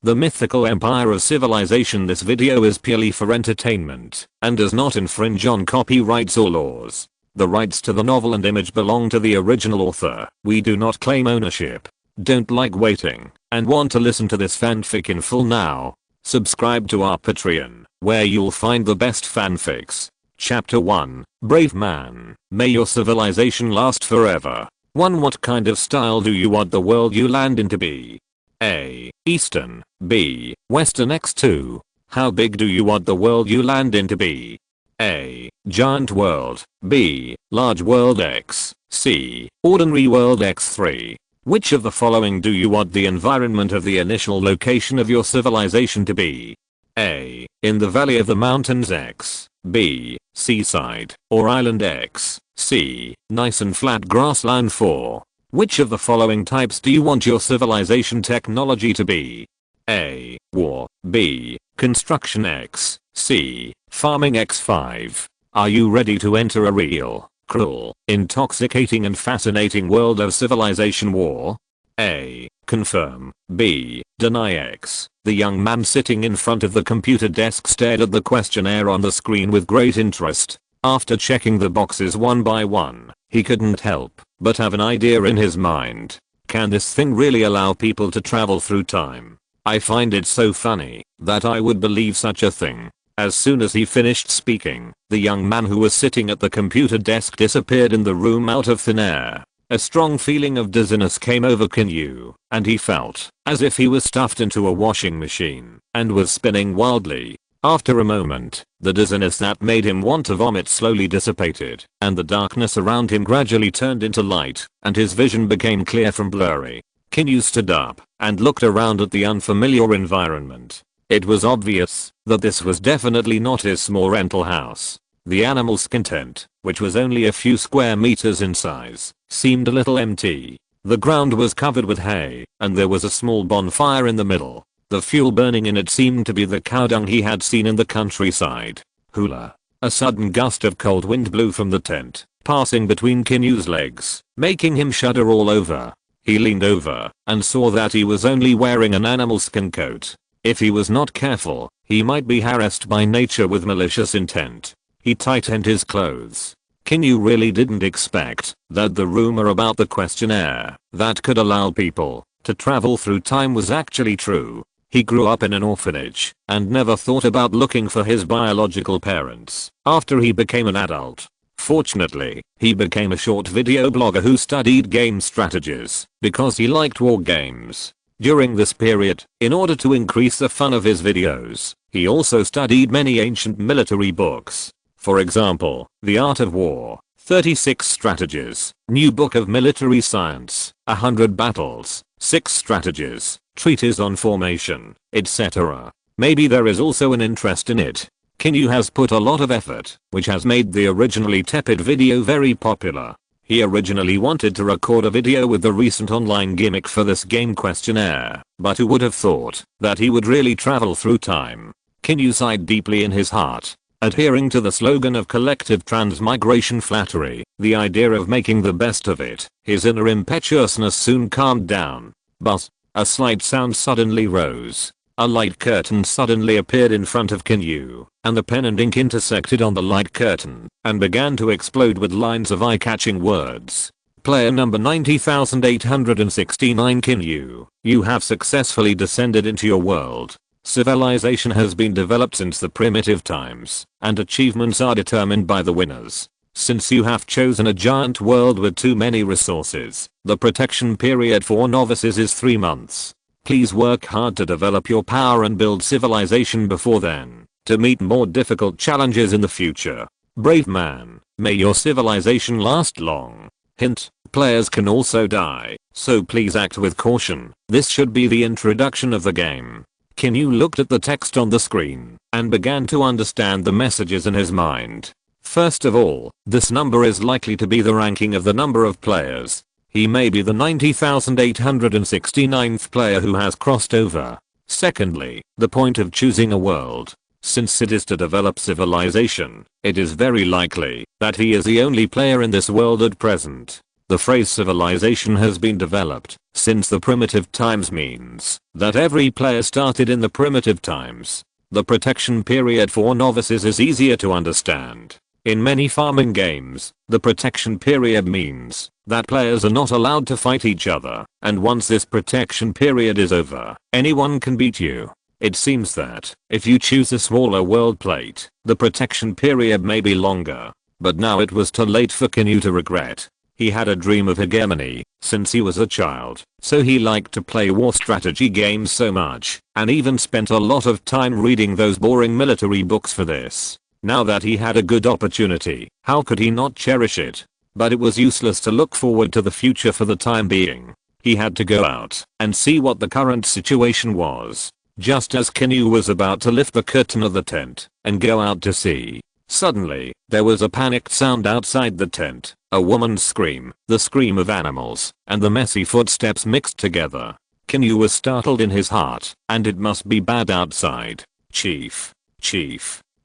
the mythical empire of civilization. This video is purely for entertainment and does not infringe on copyrights or laws. The rights to the novel and image belong to the original author. We do not claim ownership. Don't like waiting and want to listen to this fanfic in full now? Subscribe to our Patreon, where you'll find the best fanfics. Chapter 1, Brave Man, may your civilization last forever. 1. What kind of style do you want the world you land in to be? A. Eastern. B. Western. X. 2. How big do you want the world you land in to be? A. Giant world. B. Large world. X. C. Ordinary world. X. 3. Which of the following do you want the environment of the initial location of your civilization to be? A. In the valley of the mountains. X. B. Seaside or island. X. C. Nice and flat grassland. 4. Which of the following types do you want your civilization technology to be? A. War. B. Construction. X. C. Farming. X. 5. Are you ready to enter a real, cruel, intoxicating and fascinating world of civilization war? A. Confirm. B. Deny. X. The young man sitting in front of the computer desk stared at the questionnaire on the screen with great interest. After checking the boxes one by one, he couldn't help but have an idea in his mind. Can this thing really allow people to travel through time? I find it so funny that I would believe such a thing. As soon as he finished speaking, the young man who was sitting at the computer desk disappeared in the room out of thin air. A strong feeling of dizziness came over Qin Yu, and he felt as if he was stuffed into a washing machine and was spinning wildly. After a moment, the dizziness that made him want to vomit slowly dissipated, and the darkness around him gradually turned into light, and his vision became clear from blurry. Qin Yu stood up and looked around at the unfamiliar environment. It was obvious that this was definitely not his small rental house. The animal skin tent, which was only a few square meters in size, seemed a little empty. The ground was covered with hay, and there was a small bonfire in the middle. The fuel burning in it seemed to be the cow dung he had seen in the countryside. Hula. A sudden gust of cold wind blew from the tent, passing between Qin Yu's legs, making him shudder all over. He leaned over and saw that he was only wearing an animal skin coat. If he was not careful, he might be harassed by nature with malicious intent. He tightened his clothes. Qin Yu really didn't expect that the rumor about the questionnaire that could allow people to travel through time was actually true. He grew up in an orphanage and never thought about looking for his biological parents after he became an adult. Fortunately, he became a short video blogger who studied game strategies because he liked war games. During this period, in order to increase the fun of his videos, he also studied many ancient military books. For example, The Art of War, 36 Strategies, New Book of Military Science, 100 Battles, 6 Strategies, Treatise on Formation, etc. Maybe there is also an interest in it. Qin Yu has put a lot of effort, which has made the originally tepid video very popular. He originally wanted to record a video with the recent online gimmick for this game questionnaire, but who would have thought that he would really travel through time? Qin Yu sighed deeply in his heart. Adhering to the slogan of collective transmigration flattery, the idea of making the best of it, his inner impetuousness soon calmed down. But a slight sound suddenly rose. A light curtain suddenly appeared in front of Qin Yu, and the pen and ink intersected on the light curtain and began to explode with lines of eye-catching words. Player number 90,869. Qin Yu, you have successfully descended into your world. Civilization has been developed since the primitive times, and achievements are determined by the winners. Since you have chosen a giant world with too many resources, the protection period for novices is 3 months. Please work hard to develop your power and build civilization before then, to meet more difficult challenges in the future. Brave man, may your civilization last long. Hint, players can also die, so please act with caution. This should be the introduction of the game. Qin Yu looked at the text on the screen and began to understand the messages in his mind. First of all, this number is likely to be the ranking of the number of players. He may be the 90,869th player who has crossed over. Secondly, the point of choosing a world. Since it is to develop civilization, it is very likely that he is the only player in this world at present. The phrase civilization has been developed since the primitive times means that every player started in the primitive times. The protection period for novices is easier to understand. In many farming games, the protection period means that players are not allowed to fight each other, and once this protection period is over, anyone can beat you. It seems that if you choose a smaller world plate, the protection period may be longer. But now it was too late for Qin Yu to regret. He had a dream of hegemony since he was a child, so he liked to play war strategy games so much, and even spent a lot of time reading those boring military books for this. Now that he had a good opportunity, how could he not cherish it? But it was useless to look forward to the future for the time being. He had to go out and see what the current situation was. Just as Qin Yu was about to lift the curtain of the tent and go out to see, suddenly, there was a panicked sound outside the tent, a woman's scream, the scream of animals, and the messy footsteps mixed together. Qin Yu was startled in his heart, and it must be bad outside. Chief.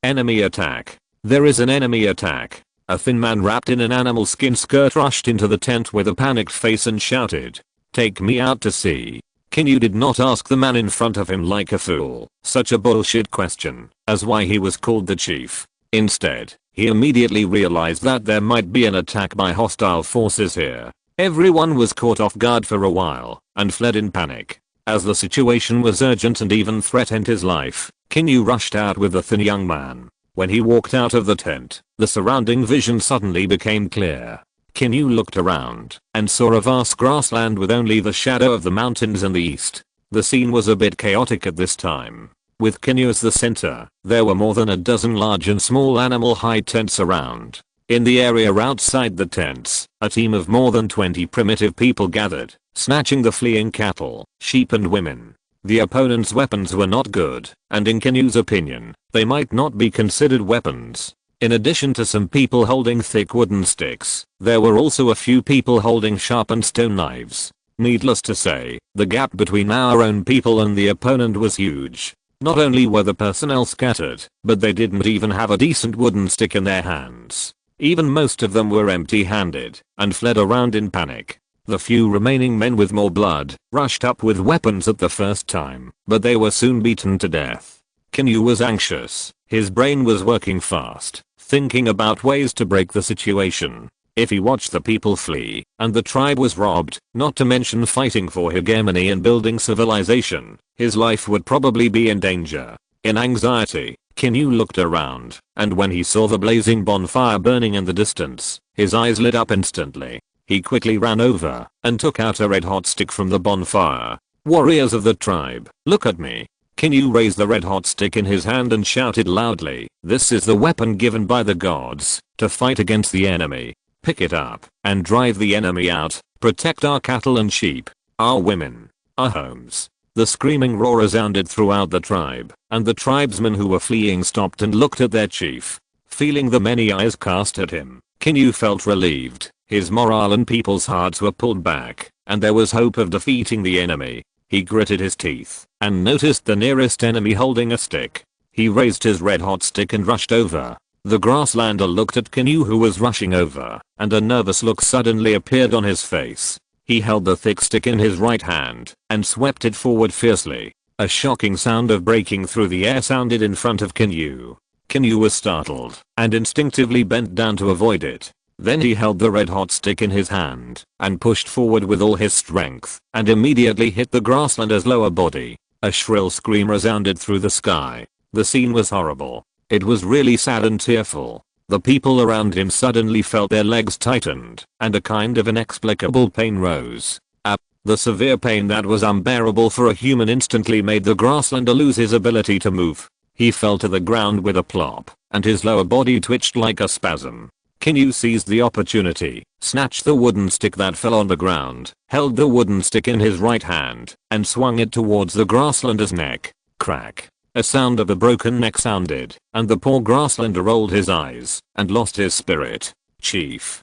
Enemy attack. There is an enemy attack. A thin man wrapped in an animal skin skirt rushed into the tent with a panicked face and shouted, "Take me out to sea." Qin Yu did not ask the man in front of him like a fool such a bullshit question as why he was called the chief. Instead, he immediately realized that there might be an attack by hostile forces here. Everyone was caught off guard for a while and fled in panic. As the situation was urgent and even threatened his life, Qin Yu rushed out with the thin young man. When he walked out of the tent, the surrounding vision suddenly became clear. Qin Yu looked around and saw a vast grassland with only the shadow of the mountains in the east. The scene was a bit chaotic at this time. With Qin Yu as the center, there were more than a dozen large and small animal hide tents around. In the area outside the tents, a team of more than 20 primitive people gathered, snatching the fleeing cattle, sheep and women. The opponent's weapons were not good, and in Qin Yu's opinion, they might not be considered weapons. In addition to some people holding thick wooden sticks, there were also a few people holding sharpened stone knives. Needless to say, the gap between our own people and the opponent was huge. Not only were the personnel scattered, but they didn't even have a decent wooden stick in their hands. Even most of them were empty-handed and fled around in panic. The few remaining men with more blood rushed up with weapons at the first time, but they were soon beaten to death. Qin Yu was anxious. His brain was working fast, thinking about ways to break the situation. If he watched the people flee, and the tribe was robbed, not to mention fighting for hegemony and building civilization, his life would probably be in danger. In anxiety, Qin Yu looked around, and when he saw the blazing bonfire burning in the distance, his eyes lit up instantly. He quickly ran over and took out a red-hot stick from the bonfire. "Warriors of the tribe, look at me." Qin Yu raised the red-hot stick in his hand and shouted loudly, "This is the weapon given by the gods to fight against the enemy. Pick it up and drive the enemy out. Protect our cattle and sheep, our women, our homes." The screaming roar resounded throughout the tribe, and the tribesmen who were fleeing stopped and looked at their chief. Feeling the many eyes cast at him, Qin Yu felt relieved. His morale and people's hearts were pulled back, and there was hope of defeating the enemy. He gritted his teeth and noticed the nearest enemy holding a stick. He raised his red-hot stick and rushed over. The grasslander looked at Qin Yu who was rushing over, and a nervous look suddenly appeared on his face. He held the thick stick in his right hand and swept it forward fiercely. A shocking sound of breaking through the air sounded in front of Qin Yu. Qin Yu was startled and instinctively bent down to avoid it. Then he held the red-hot stick in his hand and pushed forward with all his strength and immediately hit the grasslander's lower body. A shrill scream resounded through the sky. The scene was horrible. It was really sad and tearful. The people around him suddenly felt their legs tightened and a kind of inexplicable pain rose up. The severe pain that was unbearable for a human instantly made the grasslander lose his ability to move. He fell to the ground with a plop, and his lower body twitched like a spasm. Qin Yu seized the opportunity, snatched the wooden stick that fell on the ground, held the wooden stick in his right hand, and swung it towards the grasslander's neck. Crack. A sound of a broken neck sounded, and the poor grasslander rolled his eyes and lost his spirit. Chief.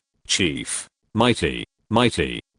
Mighty.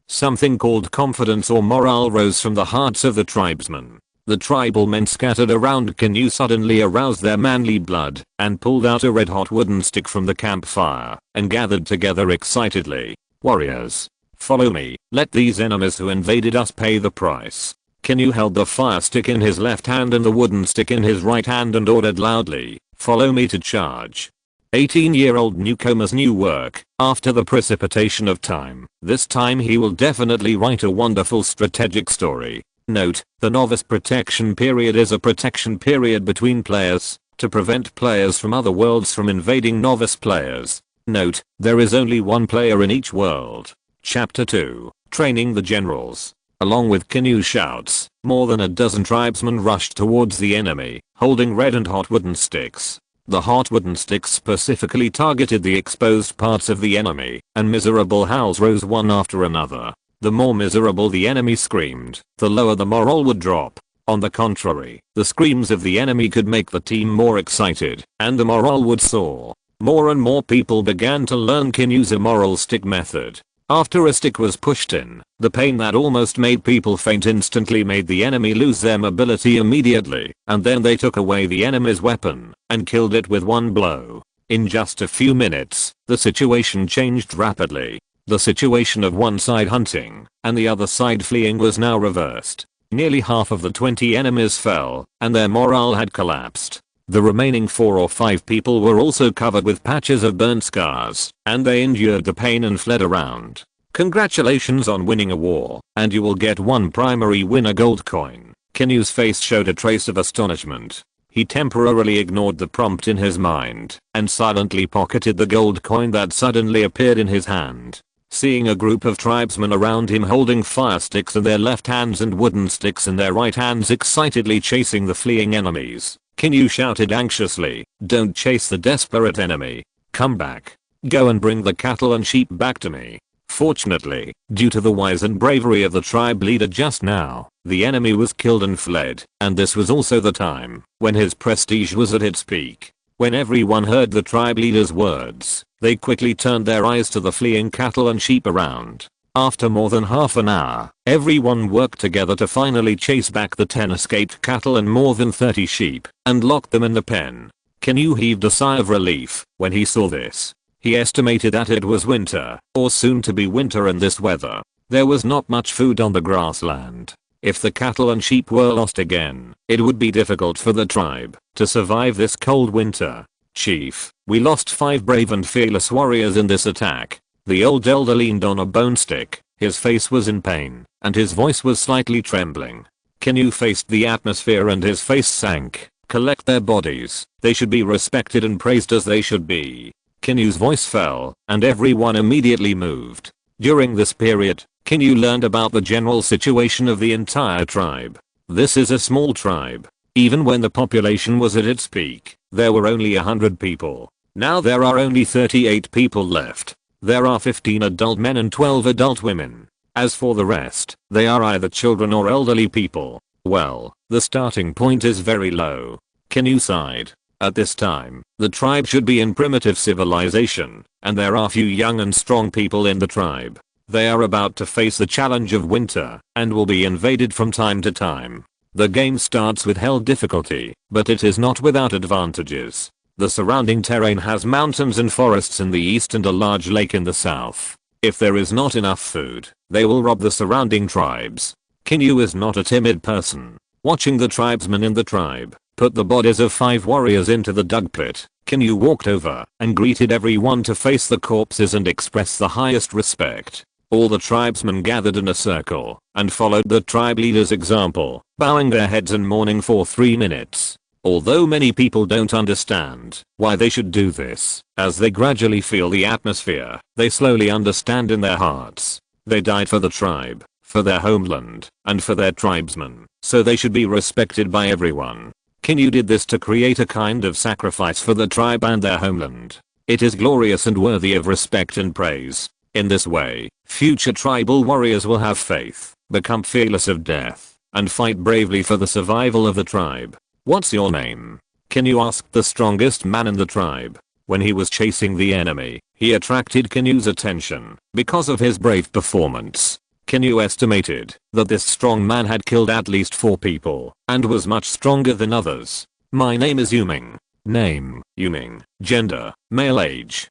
Something called confidence or morale rose from the hearts of the tribesmen. The tribal men scattered around Qin Yu suddenly aroused their manly blood and pulled out a red-hot wooden stick from the campfire and gathered together excitedly. "Warriors, Follow me, let these enemies who invaded us pay the price. Qin Yu held the fire stick in his left hand and the wooden stick in his right hand and ordered loudly, follow me to charge. 18-year-old newcomer's new work, after the precipitation of time. This time he will definitely write a wonderful strategic story. Note, the novice protection period is a protection period between players, to prevent players from other worlds from invading novice players. Note, there is only one player in each world. Chapter 2, Training the Generals. Along with Qin Yu's shouts, more than a dozen tribesmen rushed towards the enemy, holding red and hot wooden sticks. The hot wooden sticks specifically targeted the exposed parts of the enemy, and miserable howls rose one after another. The more miserable the enemy screamed, the lower the morale would drop. On the contrary, the screams of the enemy could make the team more excited, and the morale would soar. More and more people began to learn Qin Yu's immoral stick method. After a stick was pushed in, the pain that almost made people faint instantly made the enemy lose their mobility immediately, and then they took away the enemy's weapon and killed it with one blow. In just a few minutes, the situation changed rapidly. The situation of one side hunting and the other side fleeing was now reversed. Nearly half of the 20 enemies fell, and their morale had collapsed. The remaining 4 or 5 people were also covered with patches of burn scars, and they endured the pain and fled around. Congratulations on winning a war, and you will get one primary winner gold coin. Qin Yu's face showed a trace of astonishment. He temporarily ignored the prompt in his mind, and silently pocketed the gold coin that suddenly appeared in his hand. Seeing a group of tribesmen around him holding fire sticks in their left hands and wooden sticks in their right hands excitedly chasing the fleeing enemies, Qin Yu shouted anxiously, don't chase the desperate enemy. Come back. Go and bring the cattle and sheep back to me. Fortunately, due to the wise and bravery of the tribe leader just now, the enemy was killed and fled, and this was also the time when his prestige was at its peak. When everyone heard the tribe leader's words, they quickly turned their eyes to the fleeing cattle and sheep around. After more than half an hour, everyone worked together to finally chase back the 10 escaped cattle and more than 30 sheep, and locked them in the pen. Qin Yu heaved a sigh of relief when he saw this. He estimated that it was winter, or soon to be winter in this weather. There was not much food on the grassland. If the cattle and sheep were lost again, it would be difficult for the tribe to survive this cold winter. Chief, we lost 5 brave and fearless warriors in this attack. The old elder leaned on a bone stick. His face was in pain, and his voice was slightly trembling. Qin Yu faced the atmosphere and his face sank. Collect their bodies. They should be respected and praised as they should be. Qin Yu's voice fell, and everyone immediately moved. During this period, Qin Yu learned about the general situation of the entire tribe. This is a small tribe. Even when the population was at its peak, there were only 100 people. Now there are only 38 people left. There are 15 adult men and 12 adult women. As for the rest, they are either children or elderly people. Well, the starting point is very low. Qin Yu sighed. At this time, the tribe should be in primitive civilization, and there are few young and strong people in the tribe. They are about to face the challenge of winter, and will be invaded from time to time. The game starts with hell difficulty, but it is not without advantages. The surrounding terrain has mountains and forests in the east and a large lake in the south. If there is not enough food, they will rob the surrounding tribes. Qin Yu is not a timid person. Watching the tribesmen in the tribe put the bodies of 5 warriors into the dug pit, Qin Yu walked over and greeted everyone to face the corpses and express the highest respect. All the tribesmen gathered in a circle and followed the tribe leader's example, bowing their heads and mourning for 3 minutes. Although many people don't understand why they should do this, as they gradually feel the atmosphere, they slowly understand in their hearts. They died for the tribe, for their homeland, and for their tribesmen, so they should be respected by everyone. Qin Yu did this to create a kind of sacrifice for the tribe and their homeland. It is glorious and worthy of respect and praise. In this way, future tribal warriors will have faith, become fearless of death, and fight bravely for the survival of the tribe. What's your name? Qin Yu asked the strongest man in the tribe. When he was chasing the enemy, he attracted Qin Yu's attention because of his brave performance. Qin Yu estimated that this strong man had killed at least 4 people and was much stronger than others. My name is Yuming. Name, Yuming. Gender, male. Age,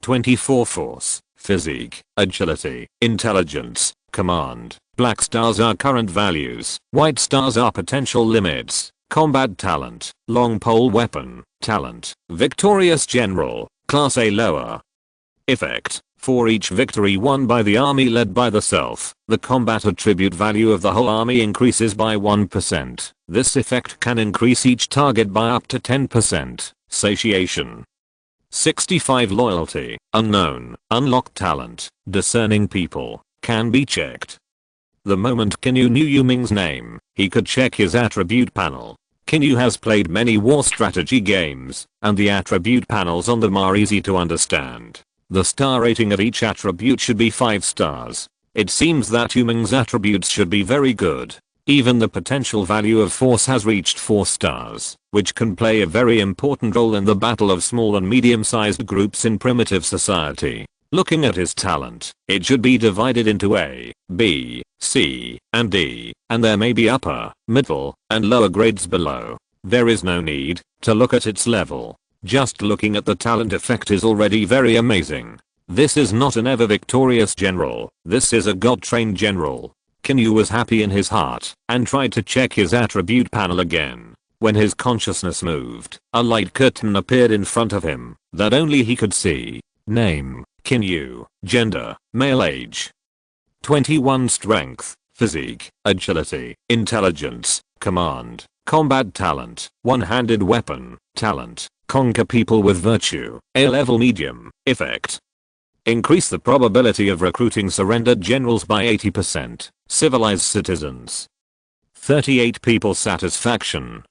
24. Force, physique, agility, intelligence, command. Black stars are current values, white stars are potential limits. Combat talent, long pole weapon, talent, victorious general, class A lower. Effect. For each victory won by the army led by the self, the combat attribute value of the whole army increases by 1%. This effect can increase each target by up to 10%. Satiation. 65 loyalty, unknown, unlocked talent, discerning people, can be checked. The moment Qin Yu knew Yu Ming's name, he could check his attribute panel. Qin Yu has played many war strategy games, and the attribute panels on them are easy to understand. The star rating of each attribute should be 5 stars. It seems that Yu Ming's attributes should be very good. Even the potential value of force has reached 4 stars, which can play a very important role in the battle of small and medium-sized groups in primitive society. Looking at his talent, it should be divided into A, B, C, and D, and there may be upper, middle, and lower grades below. There is no need to look at its level. Just looking at the talent effect is already very amazing. This is not an ever victorious general, this is a god-trained general. Qin Yu was happy in his heart, and tried to check his attribute panel again. When his consciousness moved, a light curtain appeared in front of him, that only he could see. Name, Qin Yu. Gender, male. Age 21. Strength, physique, agility, intelligence, command, combat talent, one-handed weapon, talent, conquer people with virtue, A-level medium. Effect. Increase the probability of recruiting surrendered generals by 80%. Civilized citizens. 38 people satisfaction.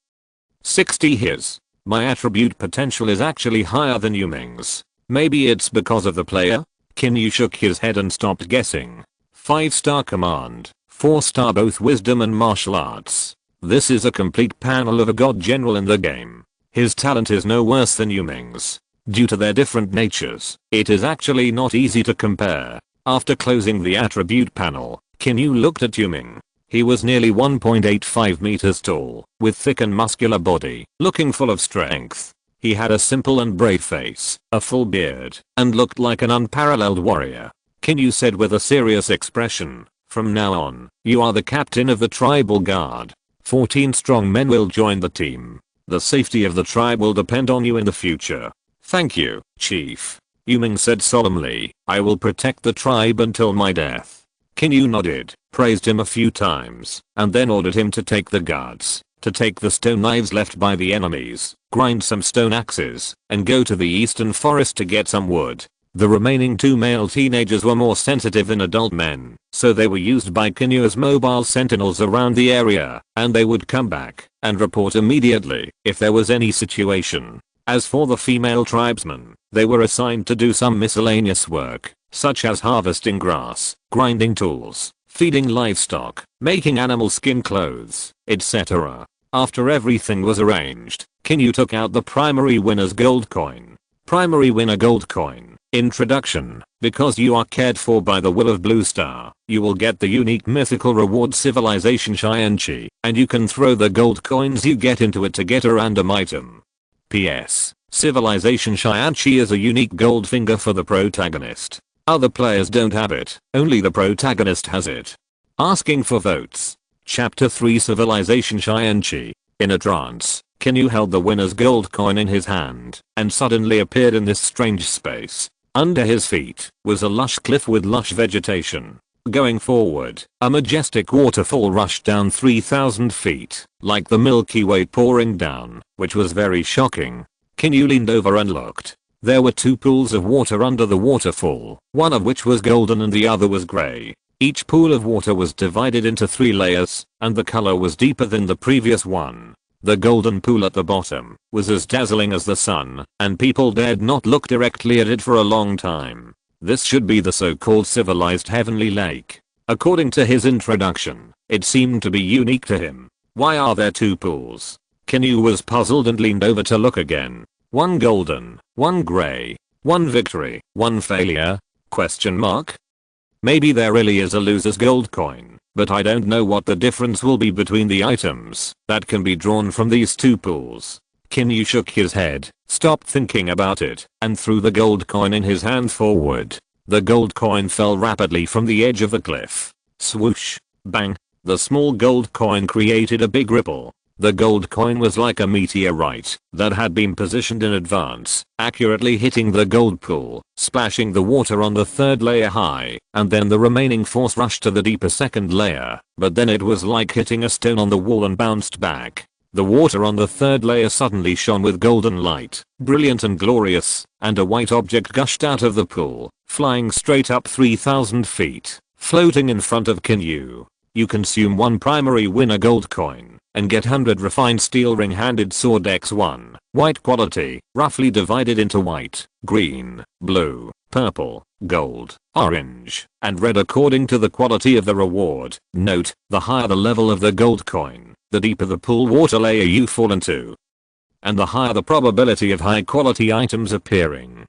60 his. My attribute potential is actually higher than Yu Ming's. Maybe it's because of the player? Qin Yu shook his head and stopped guessing. 5-star command, 4-star both wisdom and martial arts. This is a complete panel of a god general in the game. His talent is no worse than Yu Ming's. Due to their different natures, it is actually not easy to compare. After closing the attribute panel, Qin Yu looked at Yu Ming. He was nearly 1.85 meters tall, with thick and muscular body, looking full of strength. He had a simple and brave face, a full beard, and looked like an unparalleled warrior. Qin Yu said with a serious expression, "From now on, you are the captain of the tribal guard. 14 strong men will join the team. The safety of the tribe will depend on you in the future." "Thank you, Chief," Yu Ming said solemnly. "I will protect the tribe until my death." Qin Yu nodded, praised him a few times, and then ordered him to take the guards, to take the stone knives left by the enemies, grind some stone axes, and go to the eastern forest to get some wood. The remaining 2 male teenagers were more sensitive than adult men, so they were used by Qin Yu as mobile sentinels around the area, and they would come back and report immediately if there was any situation. As for the female tribesmen, they were assigned to do some miscellaneous work, such as harvesting grass, grinding tools, feeding livestock, making animal skin clothes, etc. After everything was arranged, Qin Yu took out the primary winner's gold coin. Primary winner gold coin. Introduction. Because you are cared for by the will of Blue Star, you will get the unique mythical reward Civilization Qianqi, and you can throw the gold coins you get into it to get a random item. PS. Civilization Qianqi is a unique gold finger for the protagonist. Other players don't have it, only the protagonist has it. Asking for votes. Chapter 3 Civilization Qianqi. In a trance, Qin Yu held the winner's gold coin in his hand, and suddenly appeared in this strange space. Under his feet was a lush cliff with lush vegetation. Going forward, a majestic waterfall rushed down 3,000 feet, like the Milky Way pouring down, which was very shocking. Qin Yu leaned over and looked. There were 2 pools of water under the waterfall, one of which was golden and the other was grey. Each pool of water was divided into 3 layers, and the color was deeper than the previous one. The golden pool at the bottom was as dazzling as the sun, and people dared not look directly at it for a long time. This should be the so-called civilized heavenly lake. According to his introduction, it seemed to be unique to him. Why are there 2 pools? Qin Yu was puzzled and leaned over to look again. 1 golden, 1 grey, 1 victory, 1 failure? Question mark? Maybe there really is a loser's gold coin, but I don't know what the difference will be between the items that can be drawn from these 2 pools. Qin Yu shook his head, stopped thinking about it, and threw the gold coin in his hand forward. The gold coin fell rapidly from the edge of the cliff. Swoosh. Bang. The small gold coin created a big ripple. The gold coin was like a meteorite that had been positioned in advance, accurately hitting the gold pool, splashing the water on the third layer high, and then the remaining force rushed to the deeper second layer, but then it was like hitting a stone on the wall and bounced back. The water on the third layer suddenly shone with golden light, brilliant and glorious, and a white object gushed out of the pool, flying straight up 3,000 feet, floating in front of Qin Yu. You consume 1 primary winner gold coin and get 100 refined steel ring-handed sword x1, white quality, roughly divided into white, green, blue, purple, gold, orange, and red according to the quality of the reward. Note, the higher the level of the gold coin, the deeper the pool water layer you fall into, and the higher the probability of high quality items appearing.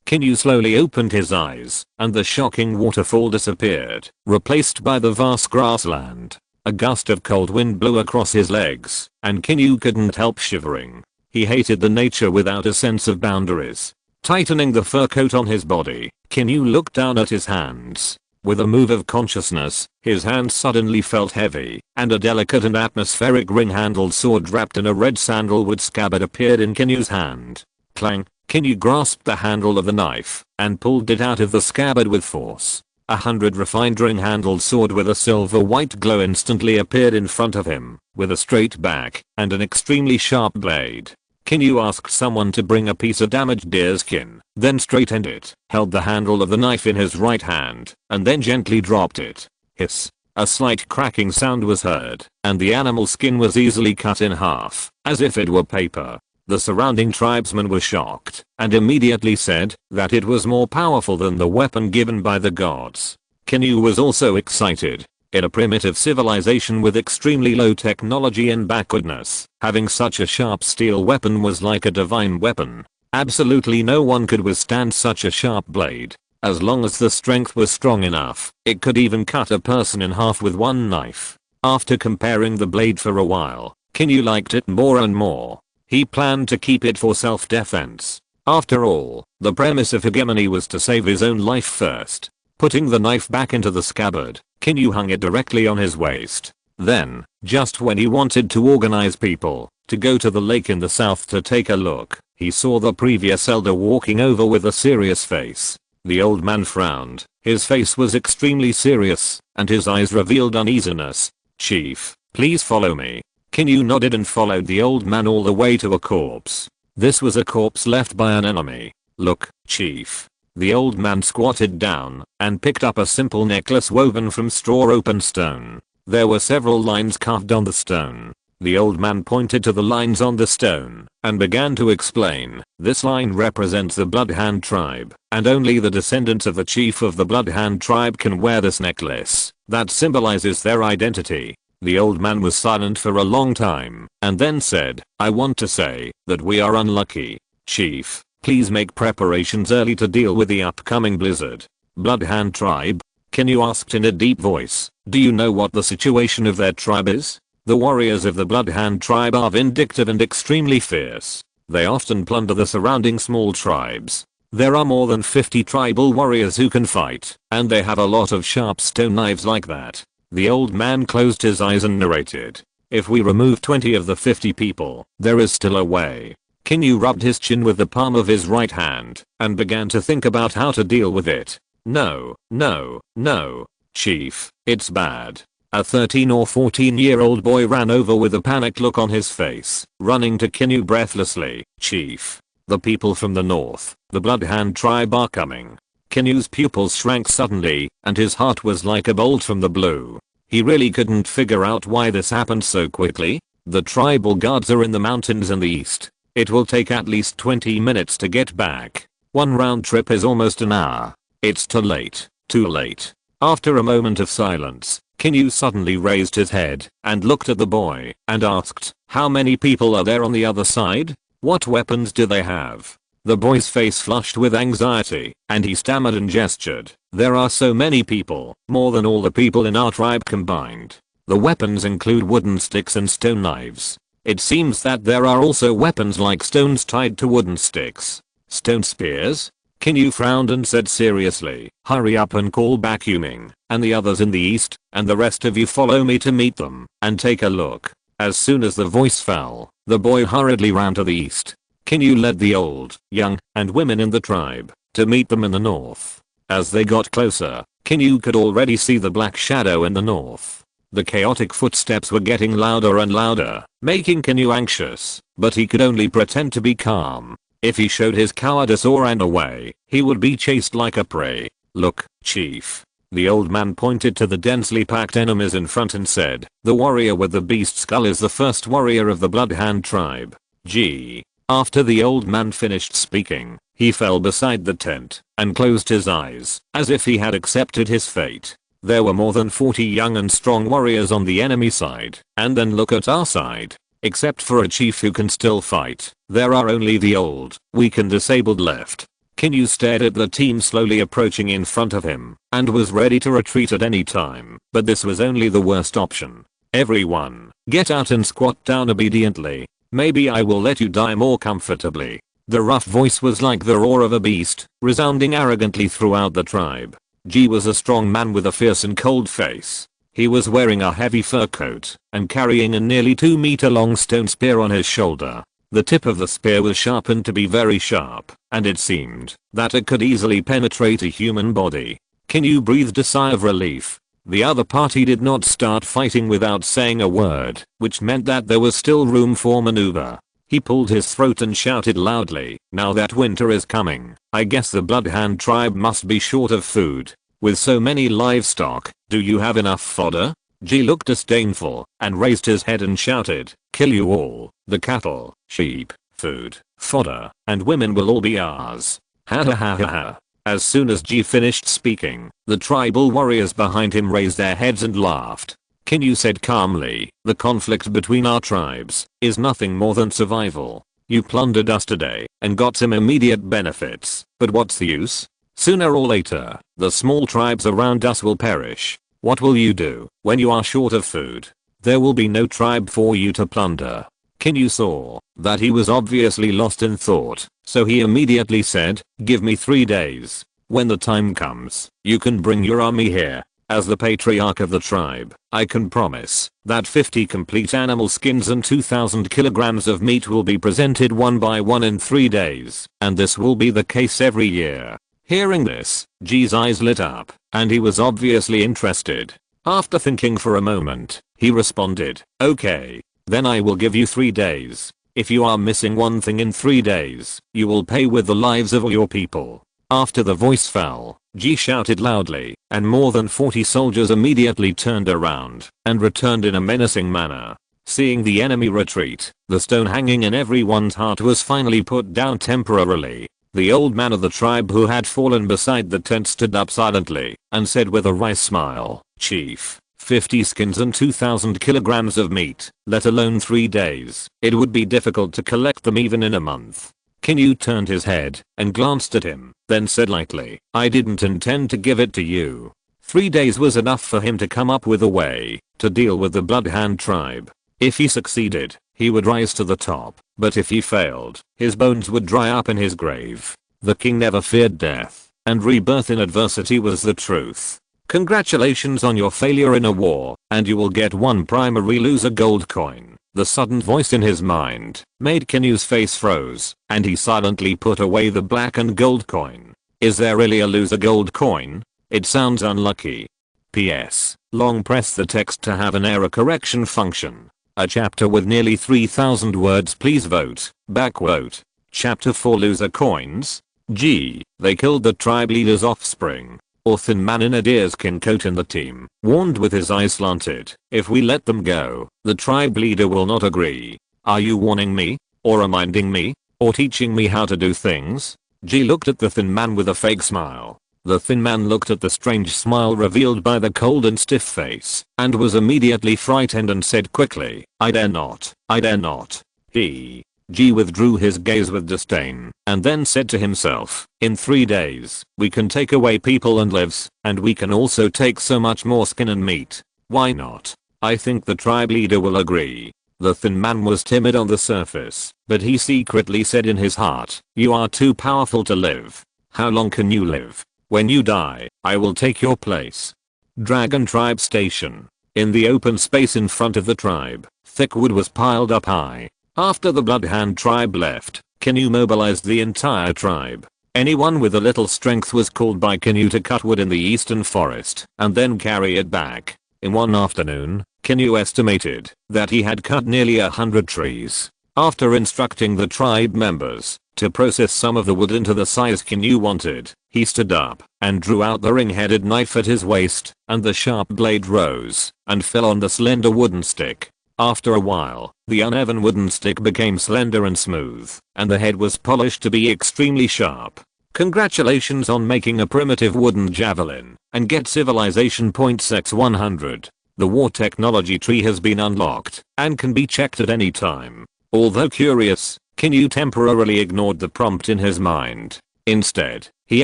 Qin Yu slowly opened his eyes, and the shocking waterfall disappeared, replaced by the vast grassland. A gust of cold wind blew across his legs, and Qin Yu couldn't help shivering. He hated the nature without a sense of boundaries. Tightening the fur coat on his body, Qin Yu looked down at his hands. With a move of consciousness, his hands suddenly felt heavy, and a delicate and atmospheric ring-handled sword wrapped in a red sandalwood scabbard appeared in Qin Yu's hand. Clang. Qin Yu grasped the handle of the knife and pulled it out of the scabbard with force. 100 refined ring-handled sword with a silver-white glow instantly appeared in front of him, with a straight back and an extremely sharp blade. Qin Yu asked someone to bring a piece of damaged deer skin, then straightened it, held the handle of the knife in his right hand, and then gently dropped it. Hiss. A slight cracking sound was heard, and the animal skin was easily cut in half, as if it were paper. The surrounding tribesmen were shocked, and immediately said that it was more powerful than the weapon given by the gods. Qin Yu was also excited. In a primitive civilization with extremely low technology and backwardness, having such a sharp steel weapon was like a divine weapon. Absolutely no one could withstand such a sharp blade. As long as the strength was strong enough, it could even cut a person in half with one knife. After comparing the blade for a while, Qin Yu liked it more and more. He planned to keep it for self-defense. After all, the premise of hegemony was to save his own life first. Putting the knife back into the scabbard, Qin Yu hung it directly on his waist. Then, just when he wanted to organize people to go to the lake in the south to take a look, he saw the previous elder walking over with a serious face. The old man frowned. His face was extremely serious, and his eyes revealed uneasiness. "Chief, please follow me." Qin Yu nodded and followed the old man all the way to a corpse. This was a corpse left by an enemy. "Look, Chief." The old man squatted down and picked up a simple necklace woven from straw open stone. There were several lines carved on the stone. The old man pointed to the lines on the stone and began to explain. "This line represents the Bloodhand tribe, and only the descendants of the chief of the Bloodhand tribe can wear this necklace. That symbolizes their identity." The old man was silent for a long time, and then said, "I want to say that we are unlucky. Chief, please make preparations early to deal with the upcoming blizzard." "Bloodhand tribe?" Qin Yu asked in a deep voice. "Do you know what the situation of their tribe is?" "The warriors of the Bloodhand tribe are vindictive and extremely fierce. They often plunder the surrounding small tribes. There are more than 50 tribal warriors who can fight, and they have a lot of sharp stone knives like that." The old man closed his eyes and narrated. "If we remove 20 of the 50 people, there is still a way." Qin Yu rubbed his chin with the palm of his right hand and began to think about how to deal with it. "No, no, no, Chief, it's bad." A 13 or 14-year-old boy ran over with a panicked look on his face, running to Qin Yu breathlessly. "Chief, the people from the north, the Bloodhand tribe are coming." Qin Yu's pupils shrank suddenly, and his heart was like a bolt from the blue. He really couldn't figure out why this happened so quickly. The tribal guards are in the mountains in the east. It will take at least 20 minutes to get back. One round trip is almost an hour. It's too late, too late. After a moment of silence, Qin Yu suddenly raised his head and looked at the boy and asked, "How many people are there on the other side? What weapons do they have?" The boy's face flushed with anxiety, and he stammered and gestured. "There are so many people, more than all the people in our tribe combined. The weapons include wooden sticks and stone knives. It seems that there are also weapons like stones tied to wooden sticks." "Stone spears?" Qin Yu frowned and said seriously, hurry up and call back Yuming, and the others in the east, and the rest of you follow me to meet them, and take a look. As soon as the voice fell, the boy hurriedly ran to the east. Qin Yu led the old, young, and women in the tribe, to meet them in the north. As they got closer, Qin Yu could already see the black shadow in the north. The chaotic footsteps were getting louder and louder, making Qin Yu anxious, but he could only pretend to be calm. If he showed his cowardice or ran away, he would be chased like a prey. Look, chief. The old man pointed to the densely packed enemies in front and said, the warrior with the beast skull is the first warrior of the Bloodhand tribe. Gee. After the old man finished speaking, he fell beside the tent and closed his eyes, as if he had accepted his fate. There were more than 40 young and strong warriors on the enemy side, and then look at our side. Except for a chief who can still fight, there are only the old, weak and disabled left. Qin Yu stared at the team slowly approaching in front of him, and was ready to retreat at any time, but this was only the worst option. Everyone, get out and squat down obediently. Maybe I will let you die more comfortably. The rough voice was like the roar of a beast, resounding arrogantly throughout the tribe. Ji was a strong man with a fierce and cold face. He was wearing a heavy fur coat and carrying a nearly 2-meter long stone spear on his shoulder. The tip of the spear was sharpened to be very sharp, and it seemed that it could easily penetrate a human body. Qin Yu breathed a sigh of relief. The other party did not start fighting without saying a word, which meant that there was still room for maneuver. He pulled his throat and shouted loudly, now that winter is coming, I guess the Bloodhand tribe must be short of food. With so many livestock, do you have enough fodder? Ji looked disdainful and raised his head and shouted, kill you all, the cattle, sheep, food, fodder, and women will all be ours. Ha ha ha ha ha. As soon as Ji finished speaking, the tribal warriors behind him raised their heads and laughed. Qin Yu said calmly, the conflict between our tribes is nothing more than survival. You plundered us today and got some immediate benefits, but what's the use? Sooner or later, the small tribes around us will perish. What will you do when you are short of food? There will be no tribe for you to plunder. Qin Yu saw that he was obviously lost in thought, so he immediately said, give me 3 days. When the time comes, you can bring your army here. As the patriarch of the tribe, I can promise that 50 complete animal skins and 2,000 kilograms of meat will be presented one by one in 3 days, and this will be the case every year. Hearing this, Ji's eyes lit up, and he was obviously interested. After thinking for a moment, he responded, okay. Then I will give you 3 days. If you are missing one thing in 3 days, you will pay with the lives of all your people. After the voice fell, Ji shouted loudly, and more than 40 soldiers immediately turned around and returned in a menacing manner. Seeing the enemy retreat, the stone hanging in everyone's heart was finally put down temporarily. The old man of the tribe who had fallen beside the tent stood up silently and said with a wry smile, Chief, 50 skins and 2,000 kilograms of meat, let alone 3 days. It would be difficult to collect them even in a month. Qin Yu turned his head and glanced at him, then said lightly, I didn't intend to give it to you. 3 days was enough for him to come up with a way to deal with the Bloodhand tribe. If he succeeded, he would rise to the top, but if he failed, his bones would dry up in his grave. The king never feared death, and rebirth in adversity was the truth. Congratulations on your failure in a war, and you will get 1 primary loser gold coin. The sudden voice in his mind made Qin Yu's face froze, and he silently put away the black and gold coin. Is there really a loser gold coin? It sounds unlucky. PS. Long press the text to have an error correction function. A chapter with nearly 3,000 words, please vote. Backvote. Chapter 4 Loser Coins. G. They killed the tribe leader's offspring. Or thin man in a deerskin coat in the team warned with his eyes slanted, if we let them go, the tribe leader will not agree. Are you warning me? Or reminding me? Or teaching me how to do things? G looked at the thin man with a fake smile. The thin man looked at the strange smile revealed by the cold and stiff face, and was immediately frightened and said quickly, I dare not, I dare not. G withdrew his gaze with disdain, and then said to himself, in 3 days, we can take away people and lives, and we can also take so much more skin and meat. Why not? I think the tribe leader will agree. The thin man was timid on the surface, but he secretly said in his heart, you are too powerful to live. How long can you live? When you die, I will take your place. Dragon Tribe Station. In the open space in front of the tribe, thick wood was piled up high. After the Bloodhand tribe left, Qin Yu mobilized the entire tribe. Anyone with a little strength was called by Qin Yu to cut wood in the eastern forest and then carry it back. In one afternoon, Qin Yu estimated that he had cut nearly 100 trees. After instructing the tribe members to process some of the wood into the size Qin Yu wanted, he stood up and drew out the ring-headed knife at his waist, and the sharp blade rose and fell on the slender wooden stick. After a while, the uneven wooden stick became slender and smooth, and the head was polished to be extremely sharp. Congratulations on making a primitive wooden javelin, and get civilization points x100. The war technology tree has been unlocked and can be checked at any time. Although curious, Qin Yu temporarily ignored the prompt in his mind. Instead, he